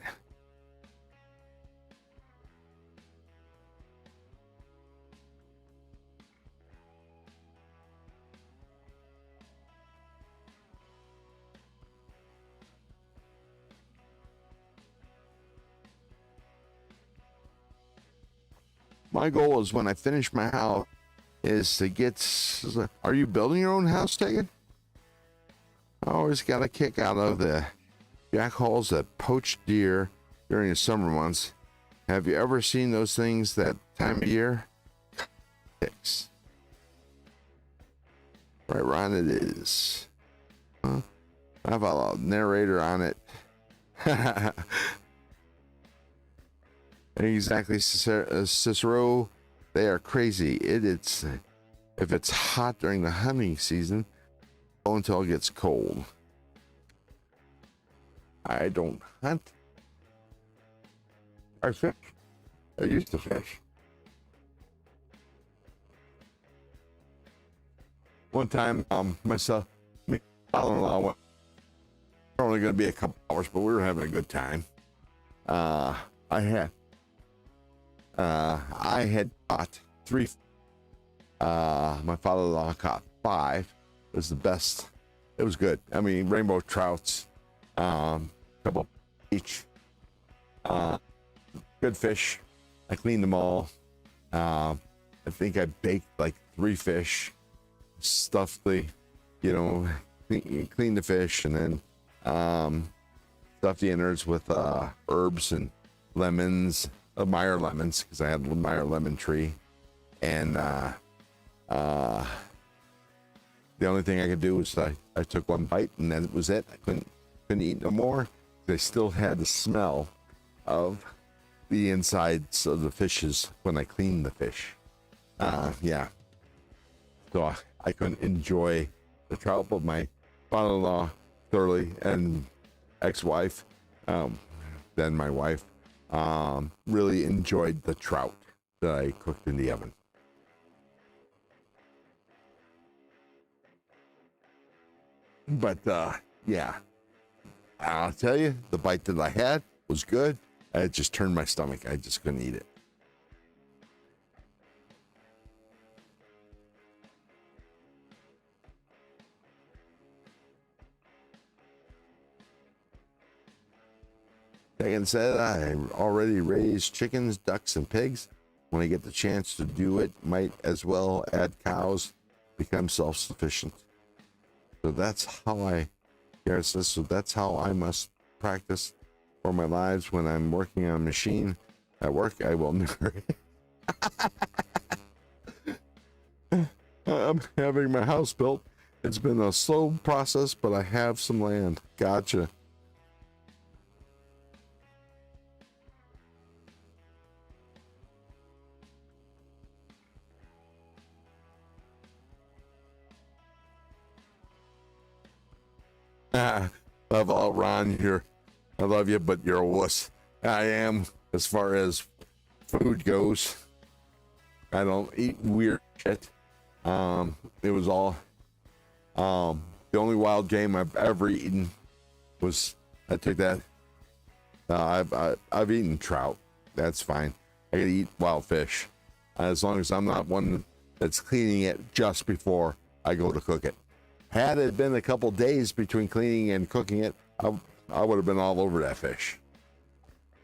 My goal is when I finish my house is to get. Are you building your own house, Tegan? I always got a kick out of the jackholes that poach deer during the summer months. Have you ever seen those things that time of year? Ticks. Right, Ron, it is. I have a narrator on it. Exactly, Cicero. They are crazy. It's if it's hot during the hunting season, until it gets cold. I don't hunt. I fish. I used to fish. One time, my father-in-law went. Only going to be a couple hours, but we were having a good time. I had caught 3. My father-in-law caught 5. It was the best. It was good. I mean, rainbow trouts, couple each. Good fish. I cleaned them all. I think I baked like 3 fish, stuffed the, cleaned the fish, and then stuffed the innards with herbs and lemons, Meyer lemons, because I had a Meyer lemon tree, and the only thing I could do was I took one bite and that was it. I couldn't eat no more. They still had the smell of the insides of the fishes when I cleaned the fish. Yeah. So I couldn't enjoy the trout, but my father-in-law thoroughly, and ex-wife, then my wife, really enjoyed the trout that I cooked in the oven. But yeah, I'll tell you, the bite that I had was good. It just turned my stomach. I just couldn't eat it. Megan said, I already raised chickens, ducks, and pigs. When I get the chance to do it, might as well add cows, become self-sufficient. So that's how so that's how I must practice for my lives when I'm working on a machine. At work, I will never. I'm having my house built. It's been a slow process, but I have some land. Gotcha. Love all Ron here. I love you, but you're a wuss. I am, as far as food goes. I don't eat weird shit. It was all the only wild game I've ever eaten was I took that. I've eaten trout. That's fine. I can eat wild fish as long as I'm not one that's cleaning it just before I go to cook it. Had it been a couple days between cleaning and cooking it, I would have been all over that fish.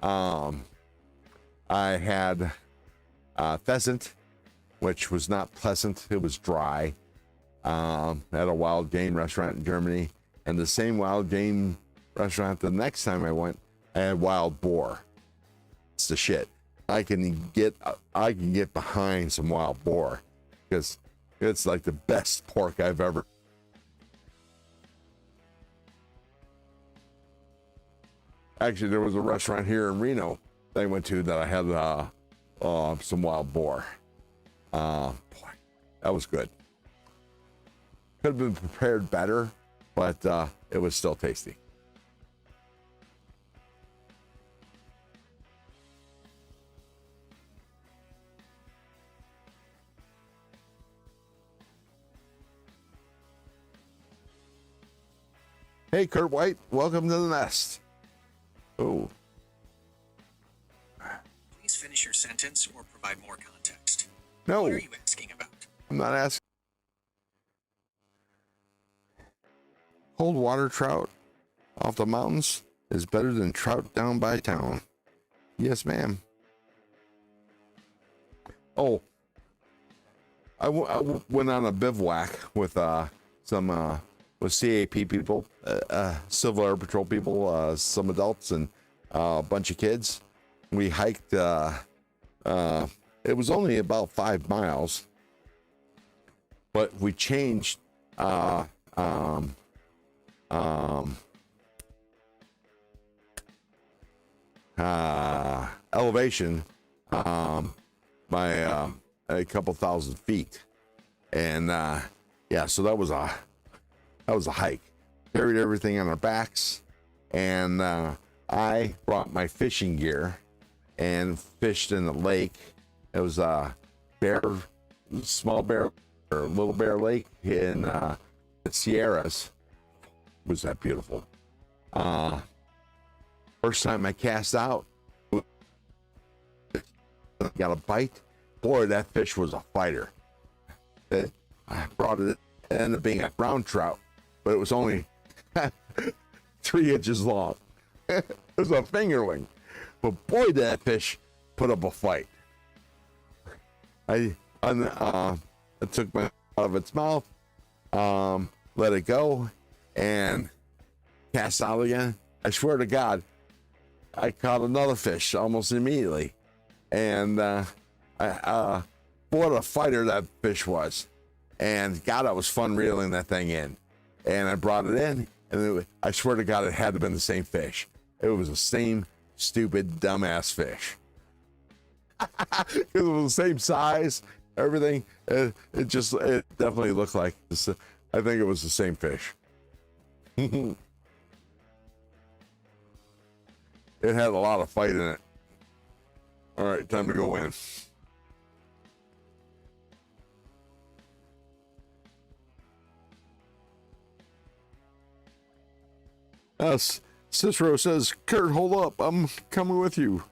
I had pheasant, which was not pleasant. It was dry. At a wild game restaurant in Germany, and the same wild game restaurant the next time I went, I had wild boar. It's the shit. I can get behind some wild boar because it's like the best pork I've ever. Actually, there was a restaurant here in Reno that I went to that I had some wild boar. Boy, that was good. Could have been prepared better, but it was still tasty. Hey, Kurt White, welcome to the nest. Oh. Please finish your sentence or provide more context. No. What are you asking about? I'm not asking. Cold water trout off the mountains is better than trout down by town. Yes, ma'am. Oh, I went on a bivouac with some CAP people, Civil Air Patrol people, some adults, and a bunch of kids. We hiked. It was only about 5 miles, but we changed elevation by a couple thousand feet, and yeah, so that was a hike. Carried everything on our backs, and I brought my fishing gear, and fished in the lake. It was a small bear, or little bear lake in the Sierras. Was that beautiful? First time I cast out, got a bite. Boy, that fish was a fighter. I brought it, it ended up being a brown trout, but it was only 3 inches long. It was a fingerling. But boy, did that fish put up a fight. I took my out of its mouth, let it go, and cast out again. I swear to God, I caught another fish almost immediately. And what a fighter that fish was. And God, that was fun reeling that thing in. And I brought it in, and I swear to God, it had to have been the same fish. It was the same stupid, dumbass fish. It was the same size, everything. It definitely looked like this. I think it was the same fish. It had a lot of fight in it. All right, time to go in. Cicero says, Kurt, hold up. I'm coming with you.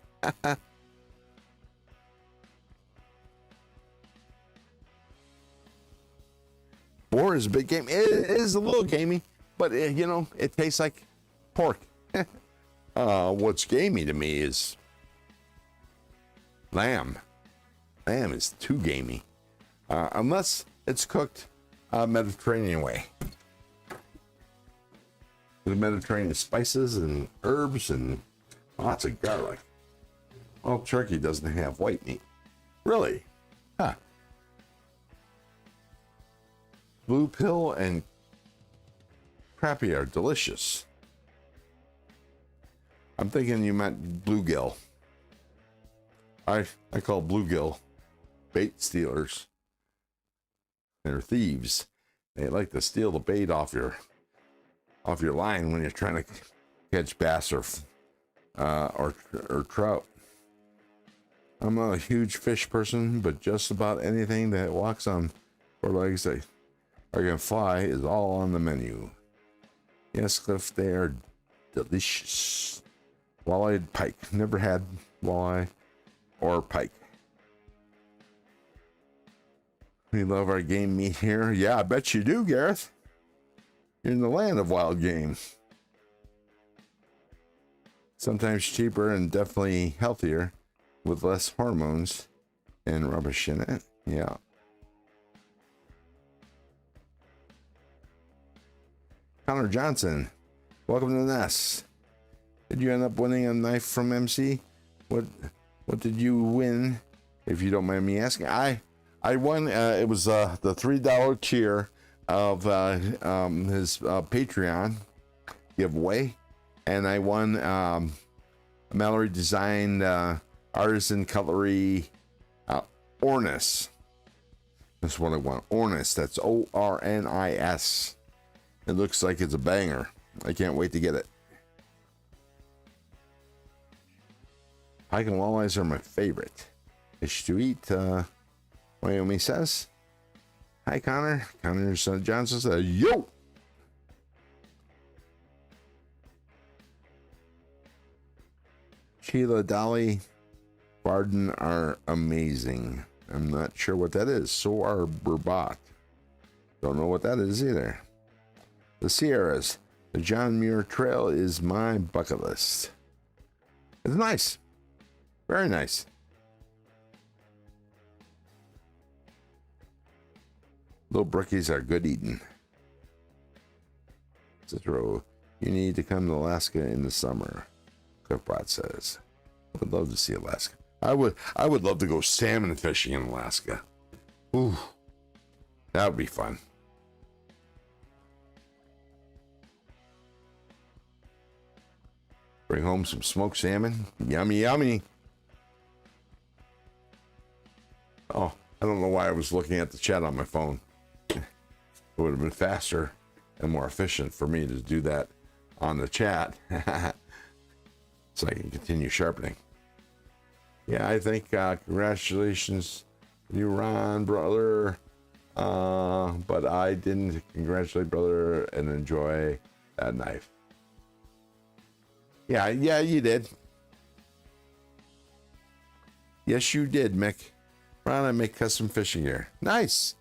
Boar is a big game. It is a little gamey, but it tastes like pork. What's gamey to me is lamb. Lamb is too gamey, unless it's cooked Mediterranean way. The Mediterranean spices and herbs and lots of garlic. Well, turkey doesn't have white meat. Really? Huh. Blue pill and crappie are delicious. I'm thinking you meant bluegill. I call bluegill bait stealers. They're thieves. They like to steal the bait off your line when you're trying to catch bass or trout. I'm not a huge fish person, but just about anything that walks on four legs that are gonna fly is all on the menu. Yes, Cliff, they are delicious. Walleye pike. Never had walleye or pike. We love our game meat here. Yeah, I bet you do, Gareth. You're in the land of wild game. Sometimes cheaper and definitely healthier with less hormones and rubbish in it. Yeah. Connor Johnson, welcome to the nest. Did you end up winning a knife from MC? What did you win, if you don't mind me asking? I won. It was the $3 tier of his Patreon giveaway, and I won Mallory designed artisan cutlery Ornis. That's what I want. Ornis. That's ORNIS. It looks like it's a banger. I can't wait to get it. Pike and walleyes are my favorite fish to eat. Wyoming says. Hi, Connor. Connor Johnson says, yo! Sheila, Dolly, Barden are amazing. I'm not sure what that is. So are Burbat. Don't know what that is either. The Sierras. The John Muir Trail is my bucket list. It's nice. Very nice. Little brookies are good eating. Cicero, you need to come to Alaska in the summer. Cliffbot says. I would love to see Alaska. I would love to go salmon fishing in Alaska. Ooh, that would be fun. Bring home some smoked salmon. Yummy, yummy. Oh, I don't know why I was looking at the chat on my phone. It would have been faster and more efficient for me to do that on the chat. So I can continue sharpening. Yeah, I think congratulations, you Ron, brother. But I didn't congratulate brother and enjoy that knife. Yeah, you did. Yes, you did, Mick. Ron, I make custom fishing gear. Nice.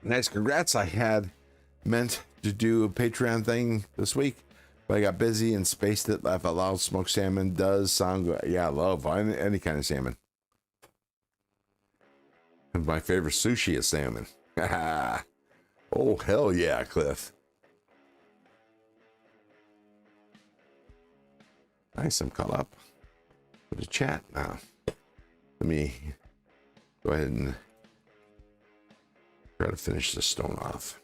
Nice, congrats. I had meant to do a Patreon thing this week, but I got busy and spaced it. Laugh Out Loud smoked salmon does sound good. Yeah, I love any kind of salmon. And my favorite sushi is salmon. Oh, hell yeah, Cliff. Nice, I'm caught up with the chat now. Let me go ahead and try to finish this stone off.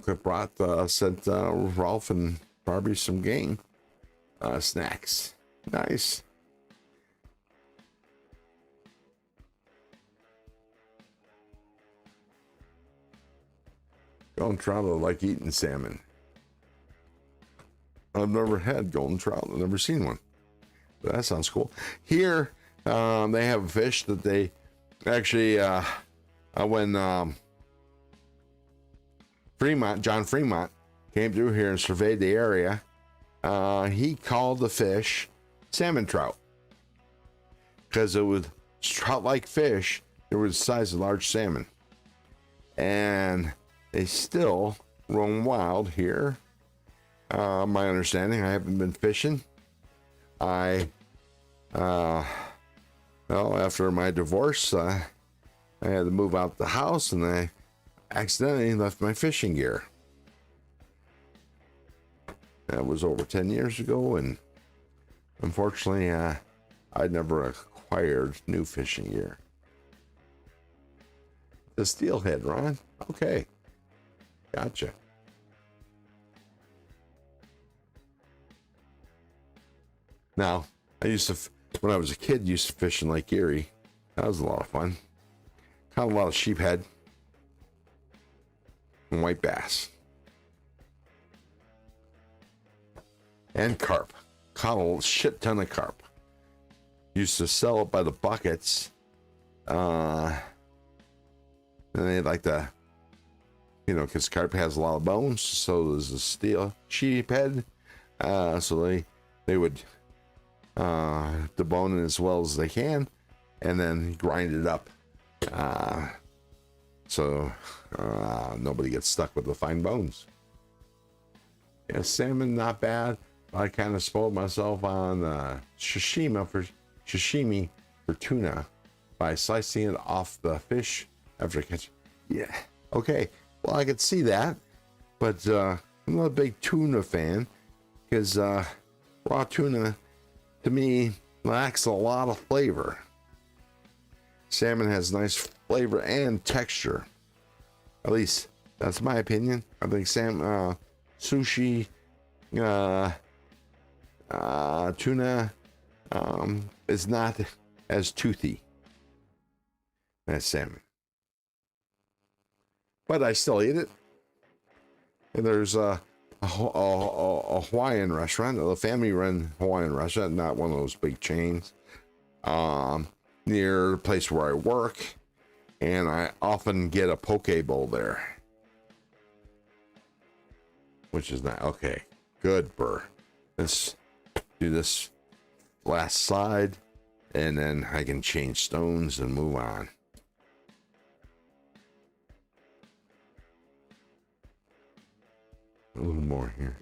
Clip Rot sent Rolf and Barbie some game snacks. Nice. Golden trout, I like eating salmon. I've never had golden trout. I've never seen one. But that sounds cool. Here, they have a fish that they actually, when John Fremont came through here and surveyed the area, he called the fish salmon trout because it was trout-like fish. It was the size of large salmon, and they still roam wild here. My understanding, I haven't been fishing. Well, after my divorce, I had to move out the house, and I accidentally left my fishing gear. That was over 10 years ago, and unfortunately, I never acquired new fishing gear. The steelhead, Ron. Okay. Gotcha. Now, I used to, when I was a kid, used to fish in Lake Erie. That was a lot of fun. Caught a lot of sheephead and white bass. And carp. Caught a shit ton of carp. Used to sell it by the buckets. And they like to, because carp has a lot of bones, so does the steel sheephead. So they would debone it as well as they can, and then grind it up. So nobody gets stuck with the fine bones. Yeah, salmon, not bad. I kind of spoiled myself on sashimi for tuna by slicing it off the fish after catching. Yeah, okay. Well, I could see that, but I'm not a big tuna fan because raw tuna, to me, lacks a lot of flavor. Salmon has nice flavor and texture. At least that's my opinion. I think sushi, tuna is not as toothy as salmon. But I still eat it. And there's a Hawaiian restaurant, a family-run Hawaiian restaurant, not one of those big chains, near the place where I work, and I often get a poke bowl there, which is not okay. Good, Burr. Let's do this last side, and then I can change stones and move on. A little more here.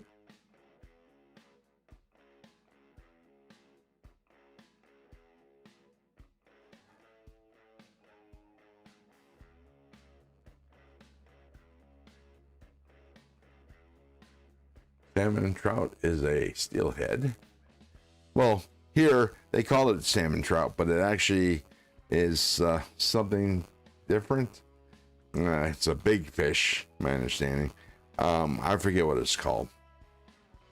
Salmon and trout is a steelhead. Well, here they call it salmon trout, but it actually is something different. It's a big fish, my understanding. I forget what it's called,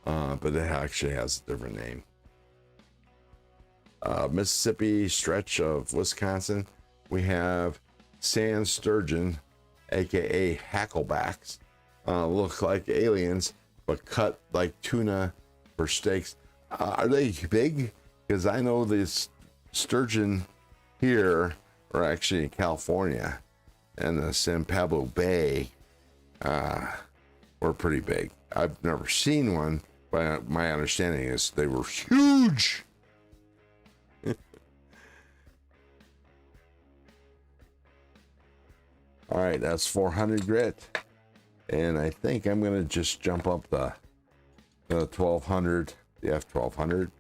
but it actually has a different name. Mississippi stretch of Wisconsin, we have sand sturgeon, aka hacklebacks. Look like aliens, but cut like tuna for steaks. Are they big? Because I know this sturgeon here are actually in California, and the San Pablo Bay were pretty big. I've never seen one, but my understanding is they were huge. All right, that's 400 grit. And I think I'm going to just jump up the 1200, the F1200,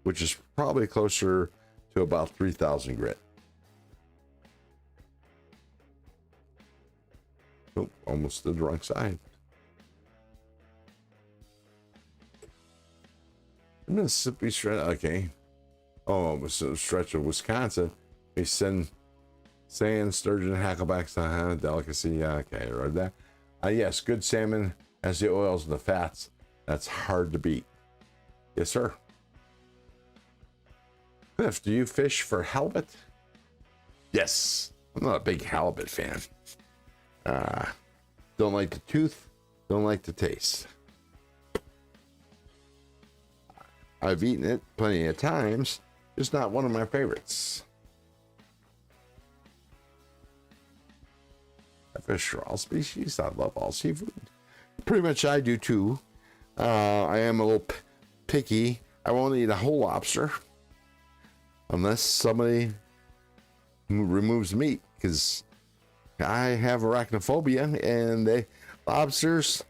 which is probably closer to about 3000 grit. Oh, almost did the wrong side. Mississippi stretch, okay. Oh, it was a stretch of Wisconsin. They send sand, sturgeon, hacklebacks, delicacy. Yeah, okay, I read that. Yes, good salmon has the oils and the fats. That's hard to beat. Yes, sir. Cliff, do you fish for halibut? Yes. I'm not a big halibut fan. Don't like the tooth, don't like the taste. I've eaten it plenty of times, just not one of my favorites. I fish for all species. I love all seafood. Pretty much I do too. I am a little picky. I won't eat a whole lobster unless somebody removes meat, because I have arachnophobia, and lobsters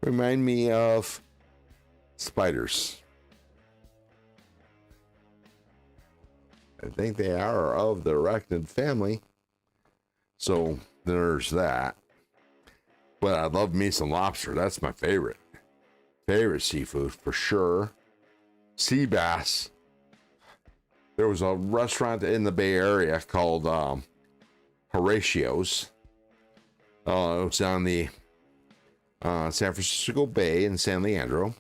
remind me of spiders. I think they are of the arachnid family, so there's that. But I love me some lobster. That's my favorite seafood for sure. Sea bass. There was a restaurant in the Bay Area called Horatio's. It was on the San Francisco Bay in San Leandro,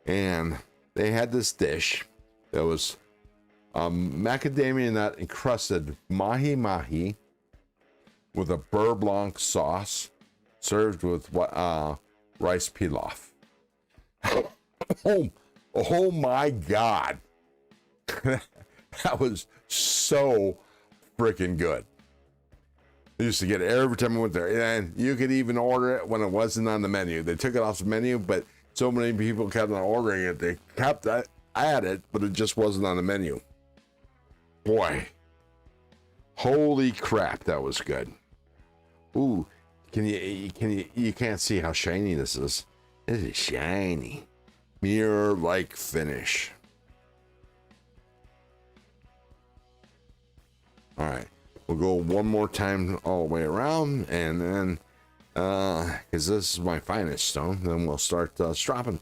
and they had this dish that was macadamia nut encrusted mahi mahi with a beurre blanc sauce, served with rice pilaf. Oh my God. That was so freaking good. I used to get it every time I went there, and you could even order it when it wasn't on the menu. They took it off the menu, but so many people kept on ordering it. They kept at it, but it just wasn't on the menu. Boy, holy crap, that was good. Ooh, you can't see how shiny this is. This is shiny, mirror-like finish. All right, we'll go one more time all the way around, and then because this is my finest stone, then we'll start stropping.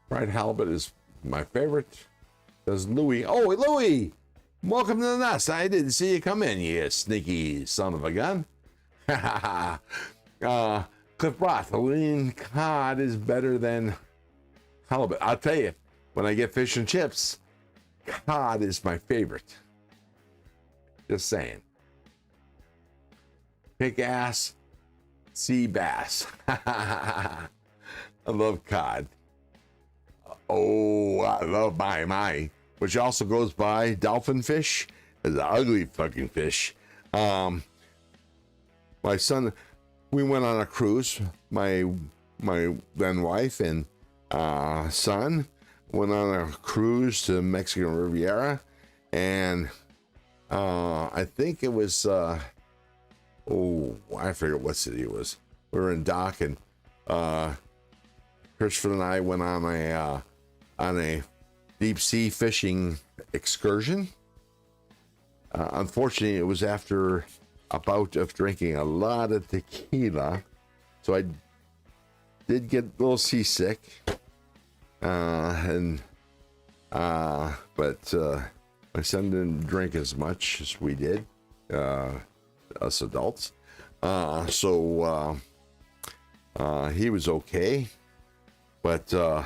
Fried halibut is my favorite. There's Louie. Oh, Louie! Welcome to the nest. I didn't see you come in, you sneaky son of a gun. Cliff Roth, lean cod is better than halibut. I'll tell you, when I get fish and chips, cod is my favorite. Just saying. Pick ass, sea bass. I love cod. Oh, I love my, which also goes by dolphin fish. It's an ugly fucking fish. My son, we went on a cruise. My then wife and son went on a cruise to Mexican Riviera, and I think it was I forget what city it was. We were in dock, and Christopher and I went on a deep sea fishing excursion. Unfortunately, it was after a bout of drinking a lot of tequila, so I did get a little seasick. But my son didn't drink as much as we did, us adults. He was okay, but so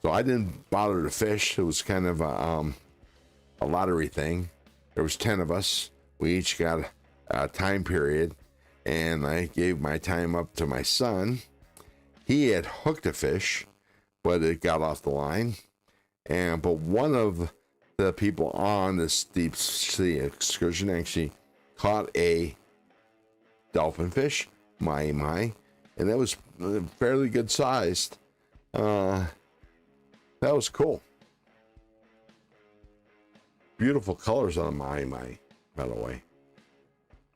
I didn't bother to fish. It was kind of a lottery thing. There was 10 of us. We each got a time period, and I gave my time up to my son. He had hooked a fish, but it got off the line. But one of the people on this deep sea excursion actually caught a dolphin fish, my, and that was fairly good sized. That was cool. Beautiful colors on my, by the way,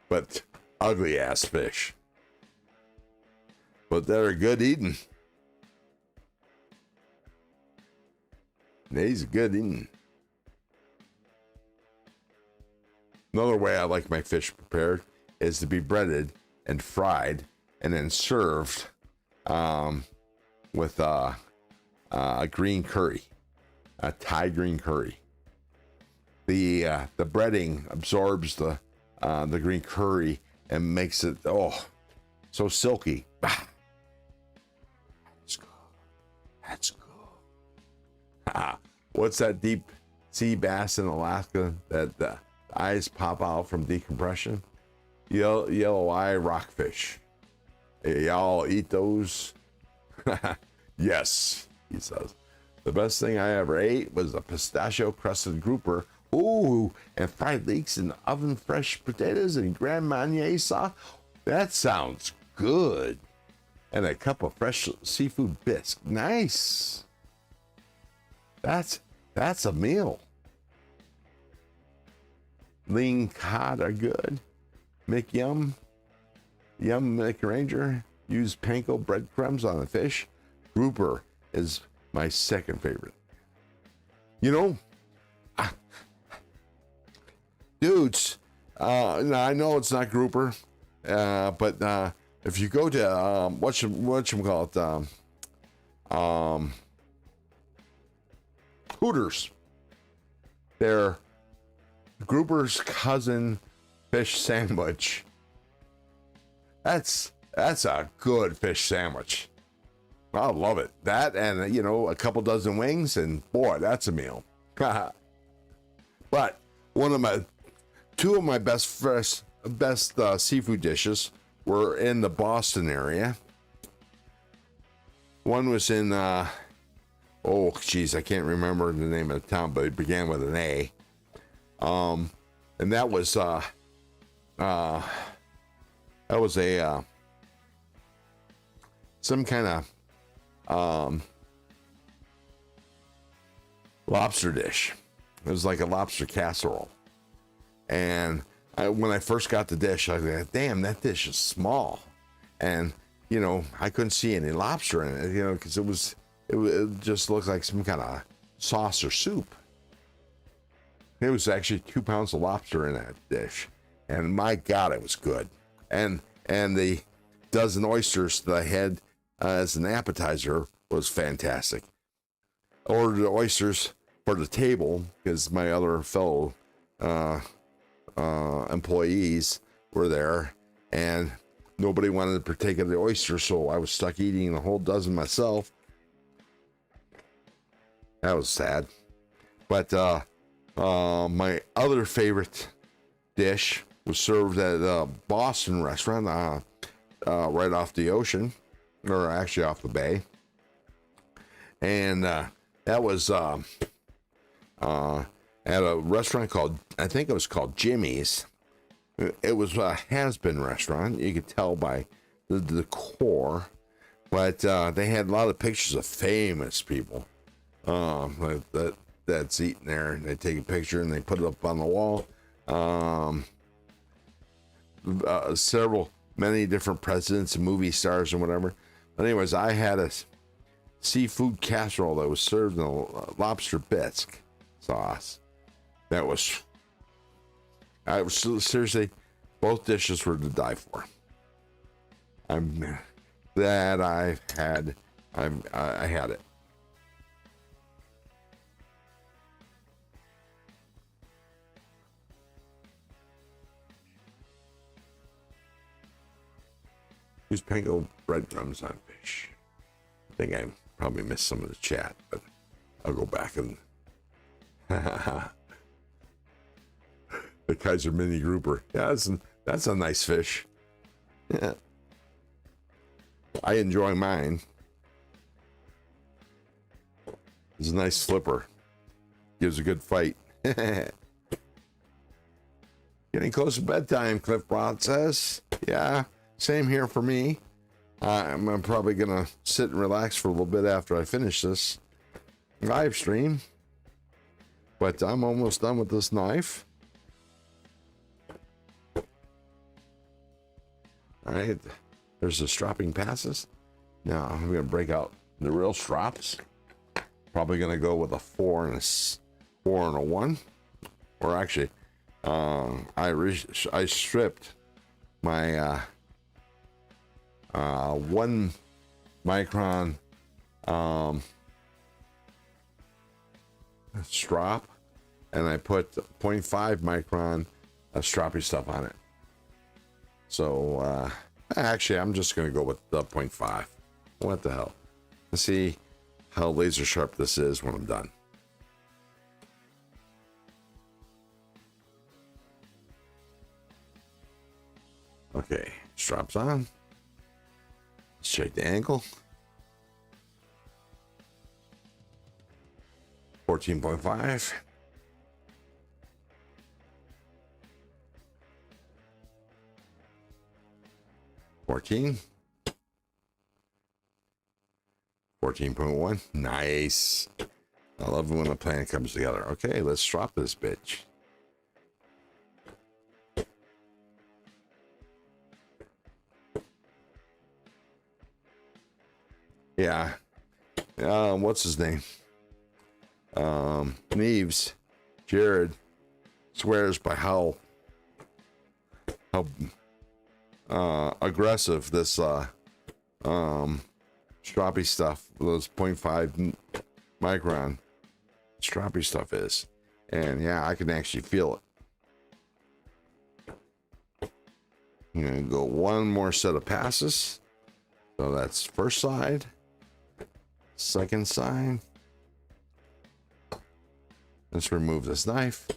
but ugly ass fish. But they're good eating. He's good eating. Another way I like my fish prepared is to be breaded and fried and then served with a green curry, a Thai green curry. The breading absorbs the green curry and makes it so silky. That's good. That's good. What's that deep sea bass in Alaska that the eyes pop out from decompression? Yellow eye rockfish. Y'all eat those? Yes, he says. The best thing I ever ate was a pistachio crusted grouper. Ooh, and fried leeks and oven fresh potatoes and Grand Marnier sauce. That sounds good. And a cup of fresh seafood bisque. Nice. That's a meal. Lean cod are good. Yum McRanger. Use panko breadcrumbs on the fish. Grouper is my second favorite. Dudes, now I know it's not grouper, but if you go to whatchamacallit, Hooters, their grouper's cousin fish sandwich. That's a good fish sandwich. I love it. That and a couple dozen wings, and boy, that's a meal. But two of my best seafood dishes were in the Boston area. One was in I can't remember the name of the town, but it began with an A. And that was a some kind of lobster dish. It was like a lobster casserole. And when I first got the dish, I was like, damn, that dish is small. And, I couldn't see any lobster in it, because it just looked like some kind of sauce or soup. It was actually 2 pounds of lobster in that dish. And my God, it was good. And the dozen oysters that I had as an appetizer was fantastic. I ordered the oysters for the table because my other fellow employees were there, and nobody wanted to partake of the oysters, so I was stuck eating the whole dozen myself. That was sad. But my other favorite dish was served at a Boston restaurant right off the ocean, or actually off the bay. And that was at a restaurant called, I think it was called Jimmy's. It was a has-been restaurant. You could tell by the decor, but they had a lot of pictures of famous people that's eating there. And they take a picture and they put it up on the wall. Many different presidents and movie stars and whatever. But anyways, I had a seafood casserole that was served in a lobster bisque sauce. I was seriously, both dishes were to die for. I had it. Use panko breadcrumbs on fish. I think I probably missed some of the chat, but I'll go back and the Kaiser mini grouper. Yeah, that's a nice fish. Yeah. I enjoy mine. It's a nice flipper. Gives a good fight. Getting close to bedtime, Cliff Broad says. Yeah, same here for me. I'm probably going to sit and relax for a little bit after I finish this live stream. But I'm almost done with this knife. All right, there's the stropping passes. Now I'm going to break out the real strops. Probably going to go with a 4 and a 1. Or actually, I stripped my 1 micron strop, and I put 0.5 micron stroppy stuff on it. So actually, I'm just going to go with the 0.5. What the hell? Let's see how laser sharp this is when I'm done. Okay, straps on. Let's check the angle. 14.5. 14. 14.1. Nice. I love it when a plan comes together. Okay, let's drop this bitch. Yeah. What's his name? Neves. Jared swears by how aggressive this stroppy stuff, those 0.5 micron stroppy stuff is. And yeah, I can actually feel it. I'm gonna go one more set of passes. So that's first side, second side. Let's remove this knife.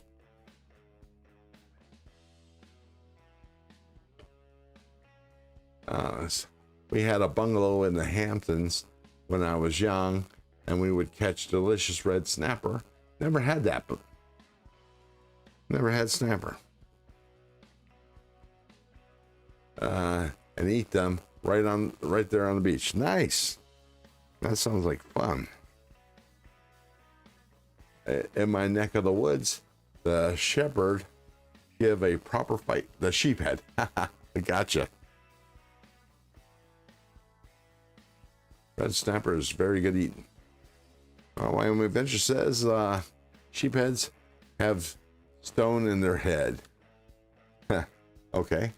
We had a bungalow in the Hamptons when I was young, and we would catch delicious red snapper. Never had that, but never had snapper. And eat them right there on the beach. Nice. That sounds like fun. In my neck of the woods, the shepherd give a proper fight. The sheephead. I gotcha. Red snapper is very good eating. Wyoming Adventure says sheepheads have stone in their head. Okay.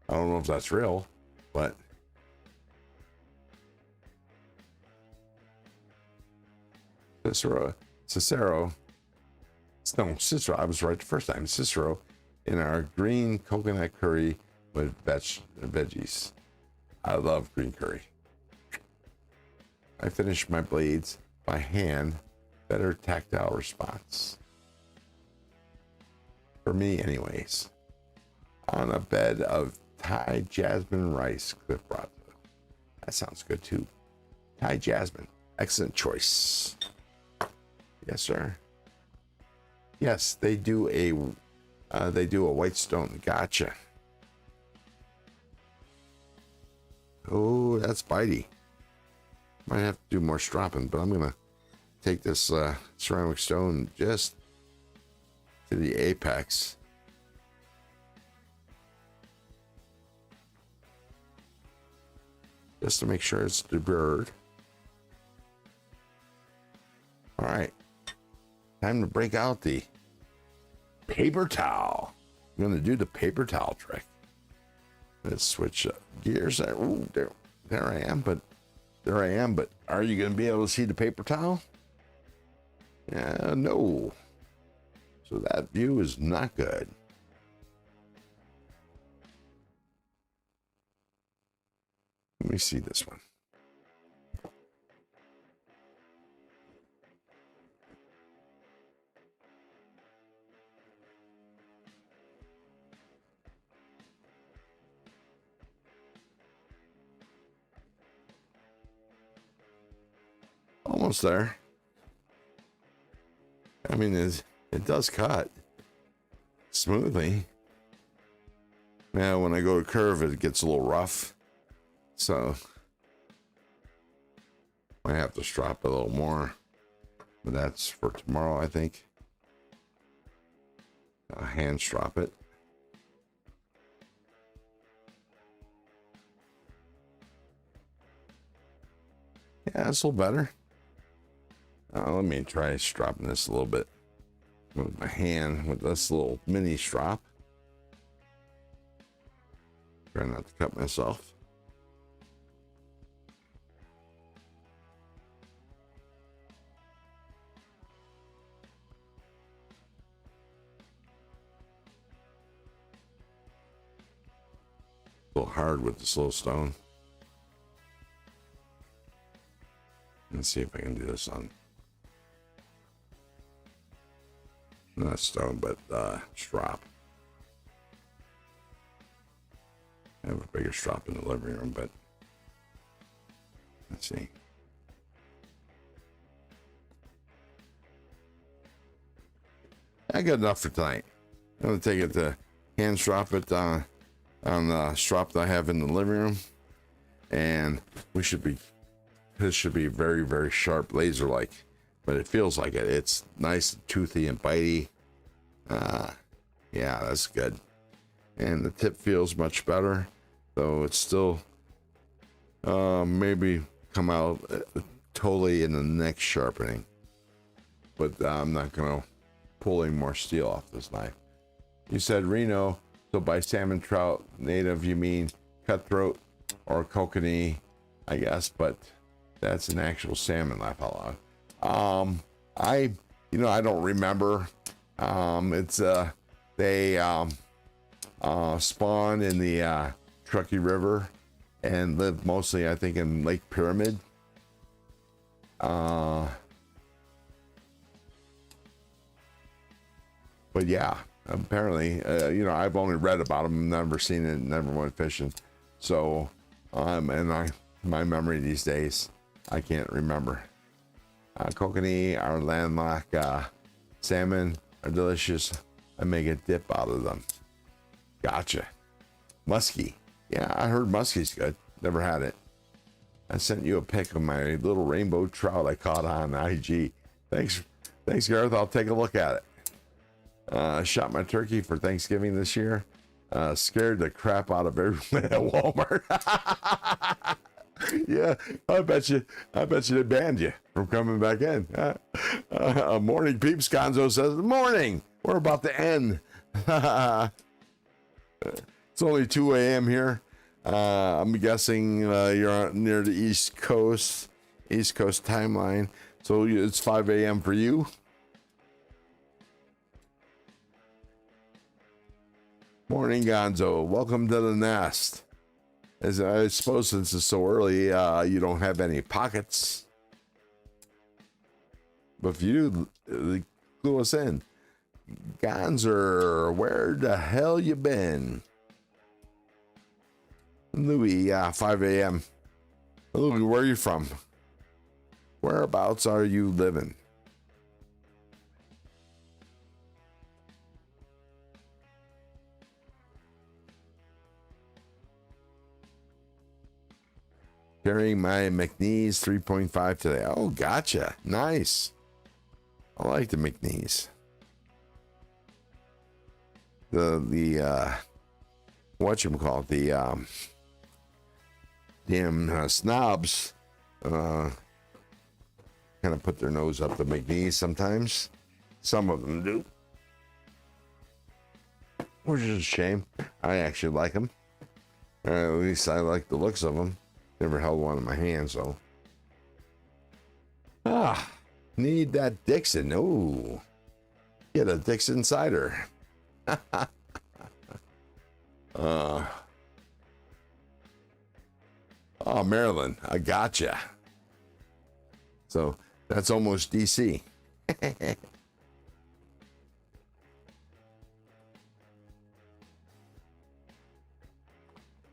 I don't know if that's real, but Cicero, I was right the first time. Cicero in our green coconut curry with veggies. I love green curry. I finish my blades by hand. Better tactile response. For me, anyways. On a bed of Thai jasmine rice, Cliff brought. That sounds good too. Thai jasmine. Excellent choice. Yes, sir. Yes, they do a white stone. Gotcha. Oh, that's bitey. Might have to do more stropping, but I'm gonna take this ceramic stone just to the apex. Just to make sure it's deburred. All right. Time to break out the paper towel. I'm going to do the paper towel trick. Let's switch gears. Ooh, there I am, but are you going to be able to see the paper towel? No. So that view is not good. me see this one. Almost there. I mean, it does cut smoothly. Now, when I go to curve, it gets a little rough. So, I have to strop a little more. But that's for tomorrow, I think. I'll hand strop it. Yeah, that's a little better. Let me try stropping this a little bit with my hand with this little mini strop. Try not to cut myself. A little hard with the slow stone. Let's see if I can do this on not stone, but strop. I have a bigger strop in the living room, but let's see. I got enough for tonight. I'm gonna take it to hand strop it on the strop that I have in the living room, and this should be very, very sharp, laser-like, but it feels like it. It's nice and toothy and bitey. Yeah, that's good. And the tip feels much better, though it's still maybe come out totally in the next sharpening. But I'm not gonna pull any more steel off this knife. You said Reno, so by salmon trout native you mean cutthroat or kokanee, I guess, but that's an actual salmon laugh out loud. I don't remember. It's they spawn in the Truckee River and live mostly, I think, in Lake Pyramid. But yeah, apparently, I've only read about them, never seen it, never went fishing. So, my memory these days, I can't remember. Kokanee, our landlocked salmon are delicious. I make a dip out of them. Gotcha. Muskie. Yeah, I heard muskie's good. Never had it. I sent you a pic of my little rainbow trout I caught on IG. Thanks, Gareth. I'll take a look at it. Shot my turkey for Thanksgiving this year. Scared the crap out of everyone at Walmart. Yeah, I bet you they banned you from coming back in. Morning peeps, Gonzo says, morning. We're about to end. It's only 2 a.m. here. I'm guessing you're near the East Coast timeline. So it's 5 a.m. for you. Morning, Gonzo. Welcome to the nest. As I suppose since it's so early, you don't have any pockets. But if you do, clue us in. Gonzer, where the hell you been? Louis, 5 a.m. Louis, where are you from? Whereabouts are you living? Carrying my McNeese 3.5 today. Oh, gotcha. Nice. I like the McNeese. The whatchamacallit, the damn snobs kind of put their nose up the McNeese sometimes. Some of them do. Which is a shame. I actually like them. At least I like the looks of them. Never held one in my hands, though. Need that Dixon. Ooh. Get a Dixon cider. Oh, Maryland, I gotcha. So that's almost DC.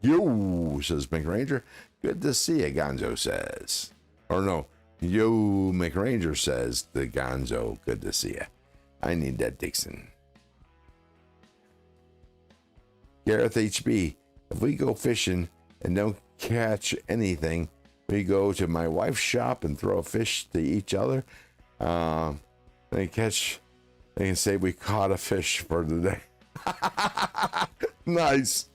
Yo, says McRanger. Good to see you, Gonzo says. Or no, yo, McRanger says the Gonzo. Good to see you. I need that Dixon. Gareth HB. If we go fishing and don't catch anything, we go to my wife's shop and throw a fish to each other. They can say we caught a fish for the day. Nice.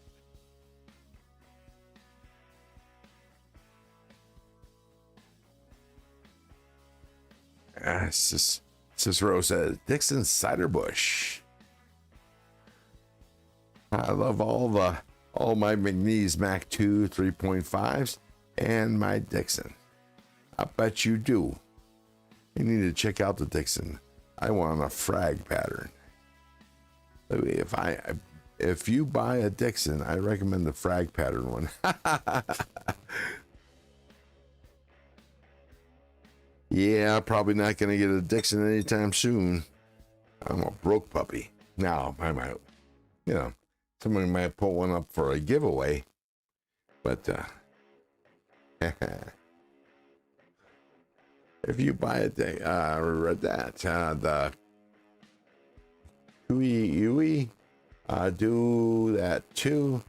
Cicero says Dixon Cider Bush. I love all my McNeese Mac 2 3.5s and my Dixon. I bet you do. You need to check out the Dixon. I want a frag pattern. If you buy a Dixon, I recommend the frag pattern one. Yeah, probably not going to get a Dixon anytime soon. I'm a broke puppy. Now, I might, somebody might put one up for a giveaway. But, if you buy a thing, I read that, the Hui do that too,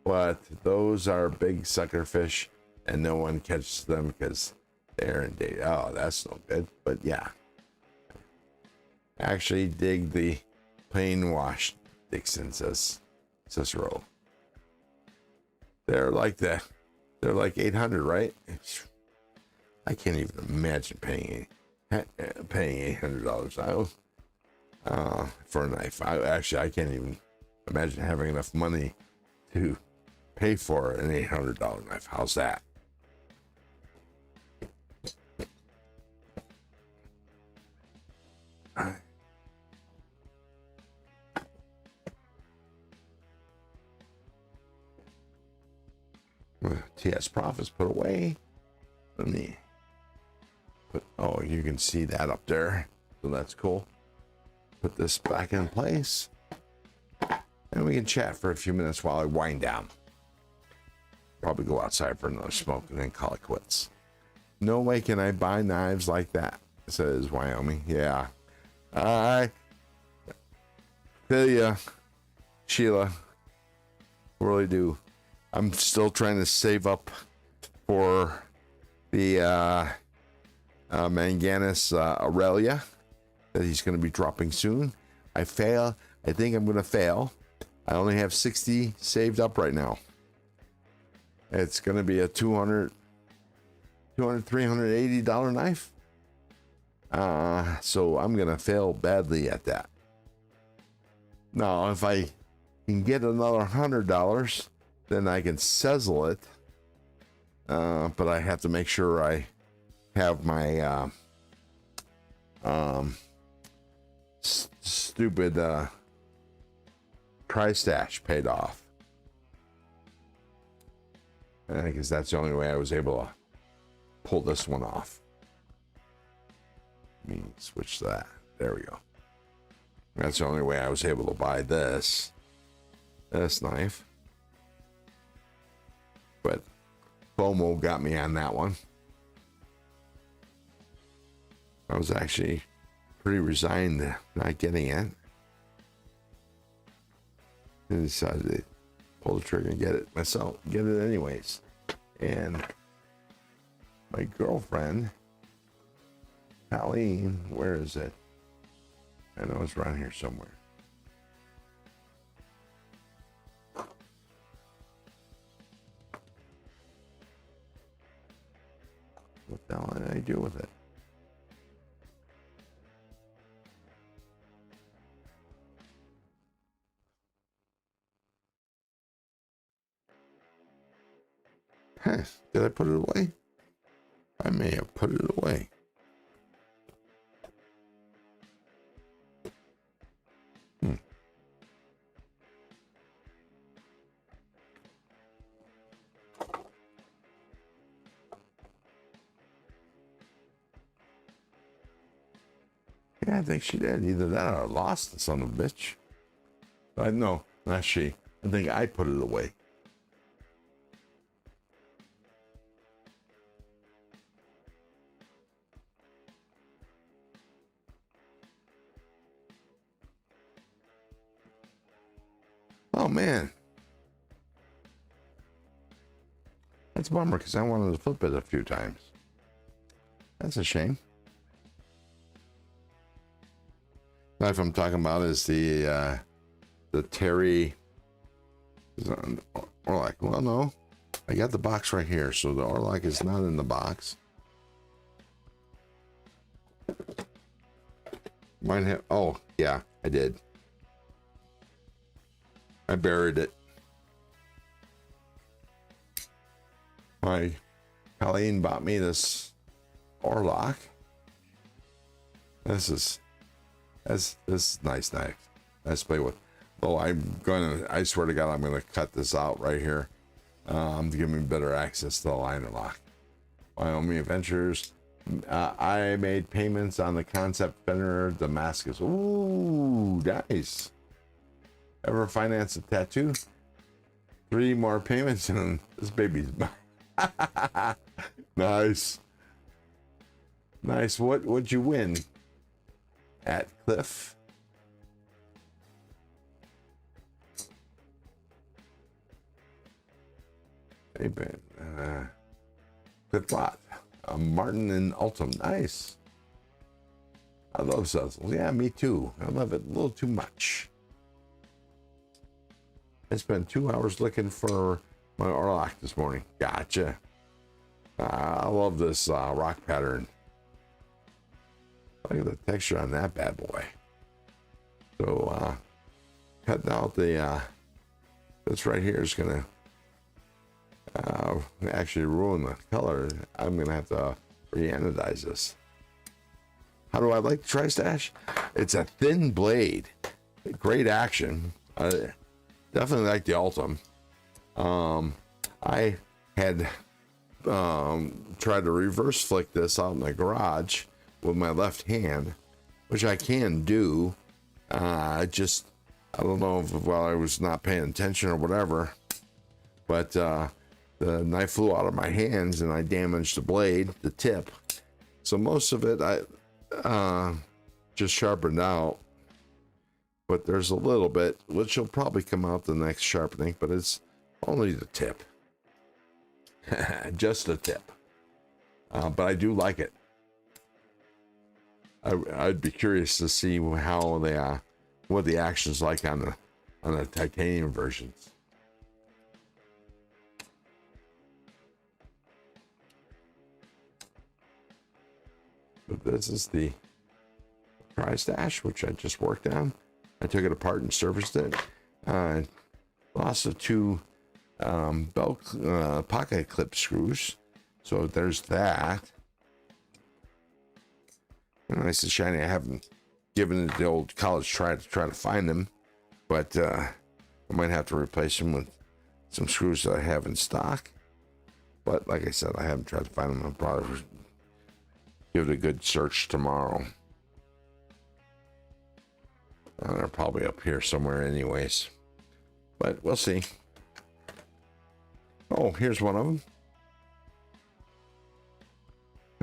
but those are big sucker fish and no one catches them because they're in date. Oh, that's no good. But yeah, actually dig the plain wash Dixon, says Cicero. They're like 800, right? I can't even imagine paying $800 for a knife. I can't even imagine having enough money to pay for an $800 knife. How's that? TS Profits put away. Let me put, oh, you can see that up there. So that's cool. Put this back in place. And we can chat for a few minutes while I wind down. Probably go outside for another smoke and then call it quits. No way can I buy knives like that, says Wyoming. Yeah. I feel ya, Sheila. Really do. I'm still trying to save up for the Manganus Aurelia that he's going to be dropping soon. I think I'm going to fail. I only have 60 saved up right now. It's going to be a $380 knife. So I'm going to fail badly at that. Now, if I can get another $100, then I can sizzle it. But I have to make sure I have my stupid tri-stash paid off. Because that's the only way I was able to pull this one off. Let me switch to that. There we go. That's the only way I was able to buy this knife. But FOMO got me on that one. I was actually pretty resigned to not getting it. I decided to pull the trigger and get it myself, get it anyways. And my girlfriend, Colleen, where is it? I know it's around here somewhere. What the hell did I do with it? Huh, did I put it away? I may have put it away. Yeah, I think she did. Either that or I lost the son of a bitch. But no, not she. I think I put it away. Oh, man. That's a bummer because I wanted to flip it a few times. That's a shame. Knife I'm talking about is the Terry Orlock. Well, no, I got the box right here, so the Orlock is not in the box. Might have. Oh, yeah, I did. I buried it. My Colleen bought me this Orlock. This is nice knife. Nice to play with. Oh, I swear to God, I'm gonna cut this out right here. To give me better access to the liner lock. Wyoming Adventures. I made payments on the Concept Fender Damascus. Ooh, nice. Ever finance a tattoo? 3 more payments and this baby's mine. Nice. Nice. What'd you win? At Cliff. Hey, man. Cliff Bot. Martin and Ultim. Nice. I love Suzzles. Yeah, me too. I love it a little too much. I spent 2 hours looking for my Orlock this morning. Gotcha. I love this rock pattern. Look at the texture on that bad boy. So, cutting out the, this right here is going to actually ruin the color. I'm going to have to re-anodize this. How do I like the Tri-Stash? It's a thin blade. Great action. Definitely like the Ultim. I had tried to reverse flick this out in the garage with my left hand, which I can do. I don't know if while I was not paying attention or whatever, but the knife flew out of my hands and I damaged the blade, the tip. So most of it I just sharpened out, but there's a little bit which will probably come out the next sharpening, but it's only the tip. Just the tip. But I do like it. I'd be curious to see how they what the action's like on the titanium versions. But this is the Tri-Stash, which I just worked on. I took it apart and serviced it. Lost the 2 belt pocket clip screws. So there's that. Nice and shiny. I haven't given it the old college try to find them, but I might have to replace them with some screws that I have in stock. But like I said, I haven't tried to find them. I'll probably give it a good search tomorrow. They're probably up here somewhere anyways, but we'll see. Oh, here's one of them.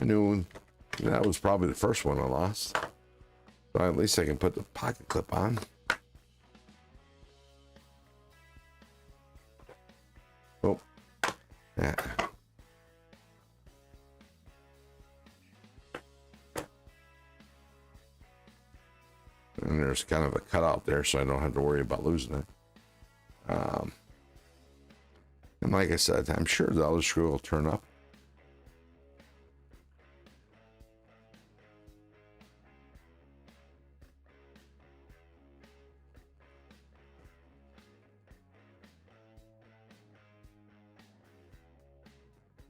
I knew that was probably the first one I lost. So at least I can put the pocket clip on. Oh, yeah. And there's kind of a cutout there, so I don't have to worry about losing it. And like I said, I'm sure the other screw will turn up.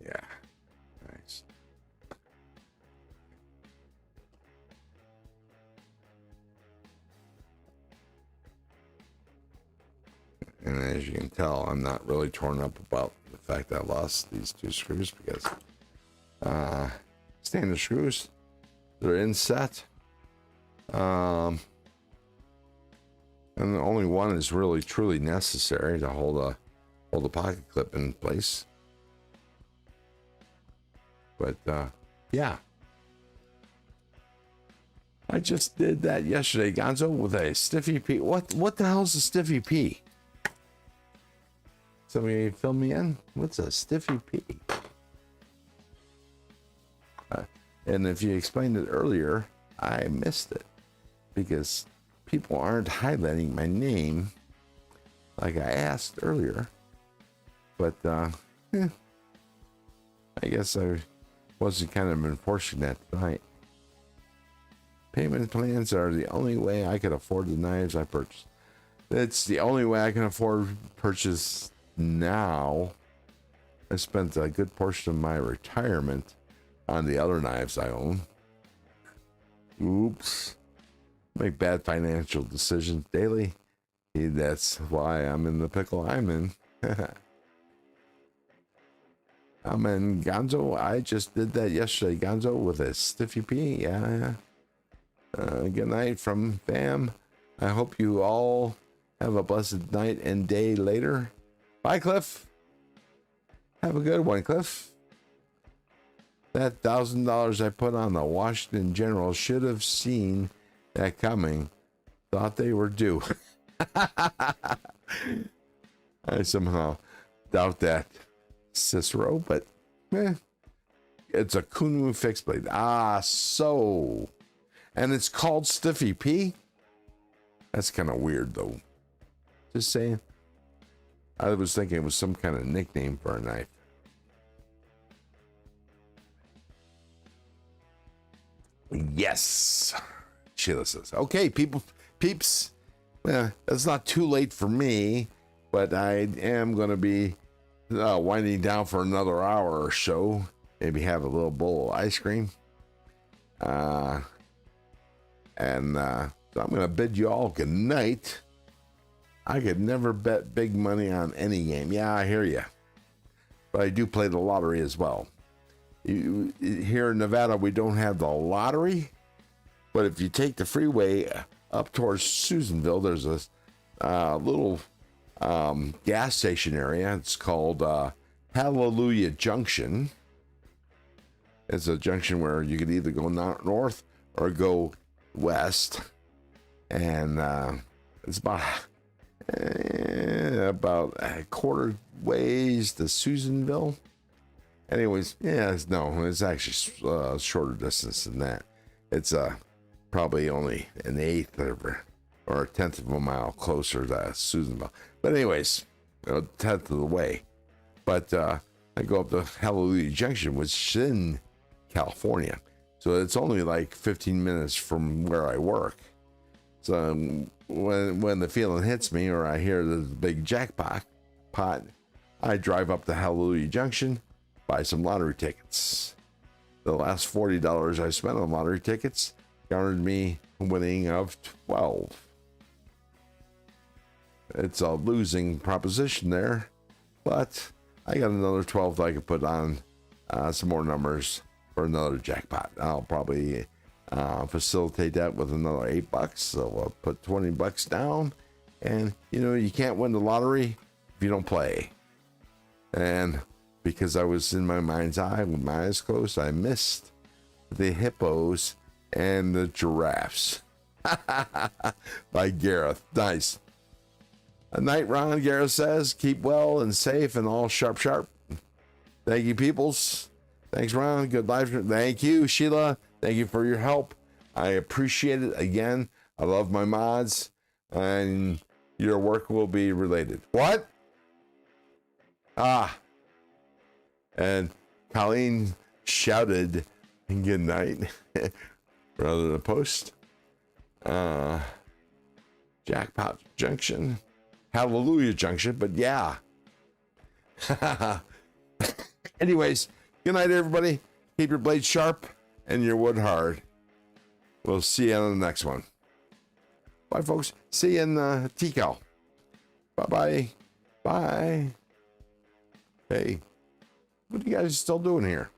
Yeah, nice. And as you can tell, I'm not really torn up about the fact that I lost these 2 screws because standard screws, they're in set. And the only one is really truly necessary to hold a pocket clip in place. But yeah, I just did that yesterday, Gonzo, with a Stiffy P. What the hell's a Stiffy P? Somebody fill me in. What's a Stiffy P? And if you explained it earlier, I missed it because people aren't highlighting my name like I asked earlier. But I guess I wasn't kind of enforcing that tonight. Payment plans are the only way I could afford the knives I purchased. It's the only way I can afford purchase now. I spent a good portion of my retirement on the other knives I own. Oops. Make bad financial decisions daily. That's why I'm in the pickle I'm in. I'm in Gonzo. I just did that yesterday, Gonzo, with a Stiffy P. Yeah. Good night from fam. I hope you all have a blessed night and day later. Bye, Cliff. Have a good one, Cliff. That $1,000 I put on the Washington General should have seen that coming. Thought they were due. I somehow doubt that, Cicero, but it's a Kunmu fixed blade. So. And it's called Stiffy P? That's kind of weird, though. Just saying. I was thinking it was some kind of nickname for a knife. Yes. Sheila says, okay, peeps. It's not too late for me, but I am going to be winding down for another hour or so. Maybe have a little bowl of ice cream. So I'm going to bid you all good night. I could never bet big money on any game. Yeah, I hear you. But I do play the lottery as well. Here in Nevada, we don't have the lottery. But if you take the freeway up towards Susanville, there's a little gas station area. It's called Hallelujah Junction. It's a junction where you could either go north or go west. And it's about a quarter ways to Susanville. Anyways, it's actually a shorter distance than that. It's probably only an eighth or a tenth of a mile closer to Susanville. But anyways, a tenth of the way. But I go up to Hallelujah Junction, which is in California. So it's only like 15 minutes from where I work. So when the feeling hits me or I hear the big jackpot, I drive up to Hallelujah Junction, buy some lottery tickets. The last $40 I spent on lottery tickets garnered me a winning of 12. It's a losing proposition there, but I got another 12 that I could put on some more numbers for another jackpot. I'll probably facilitate that with another $8. So I'll put $20 down. And you can't win the lottery if you don't play. And because I was in my mind's eye with my eyes closed, I missed the hippos and the giraffes. By Gareth. Nice. A night, Ron. Gareth says, keep well and safe and all sharp. Thank you, peoples. Thanks, Ron. Good life. Thank you, Sheila. Thank you for your help. I appreciate it. Again, I love my mods, and your work will be related. What? And Colleen shouted good night rather than a post. Jackpot Junction. Hallelujah Junction, but yeah. Anyways, good night, everybody. Keep your blade sharp and your wood hard. We'll see you on the next one. Bye, folks. See you in TCAL. Bye-bye. Bye. Hey, what are you guys still doing here?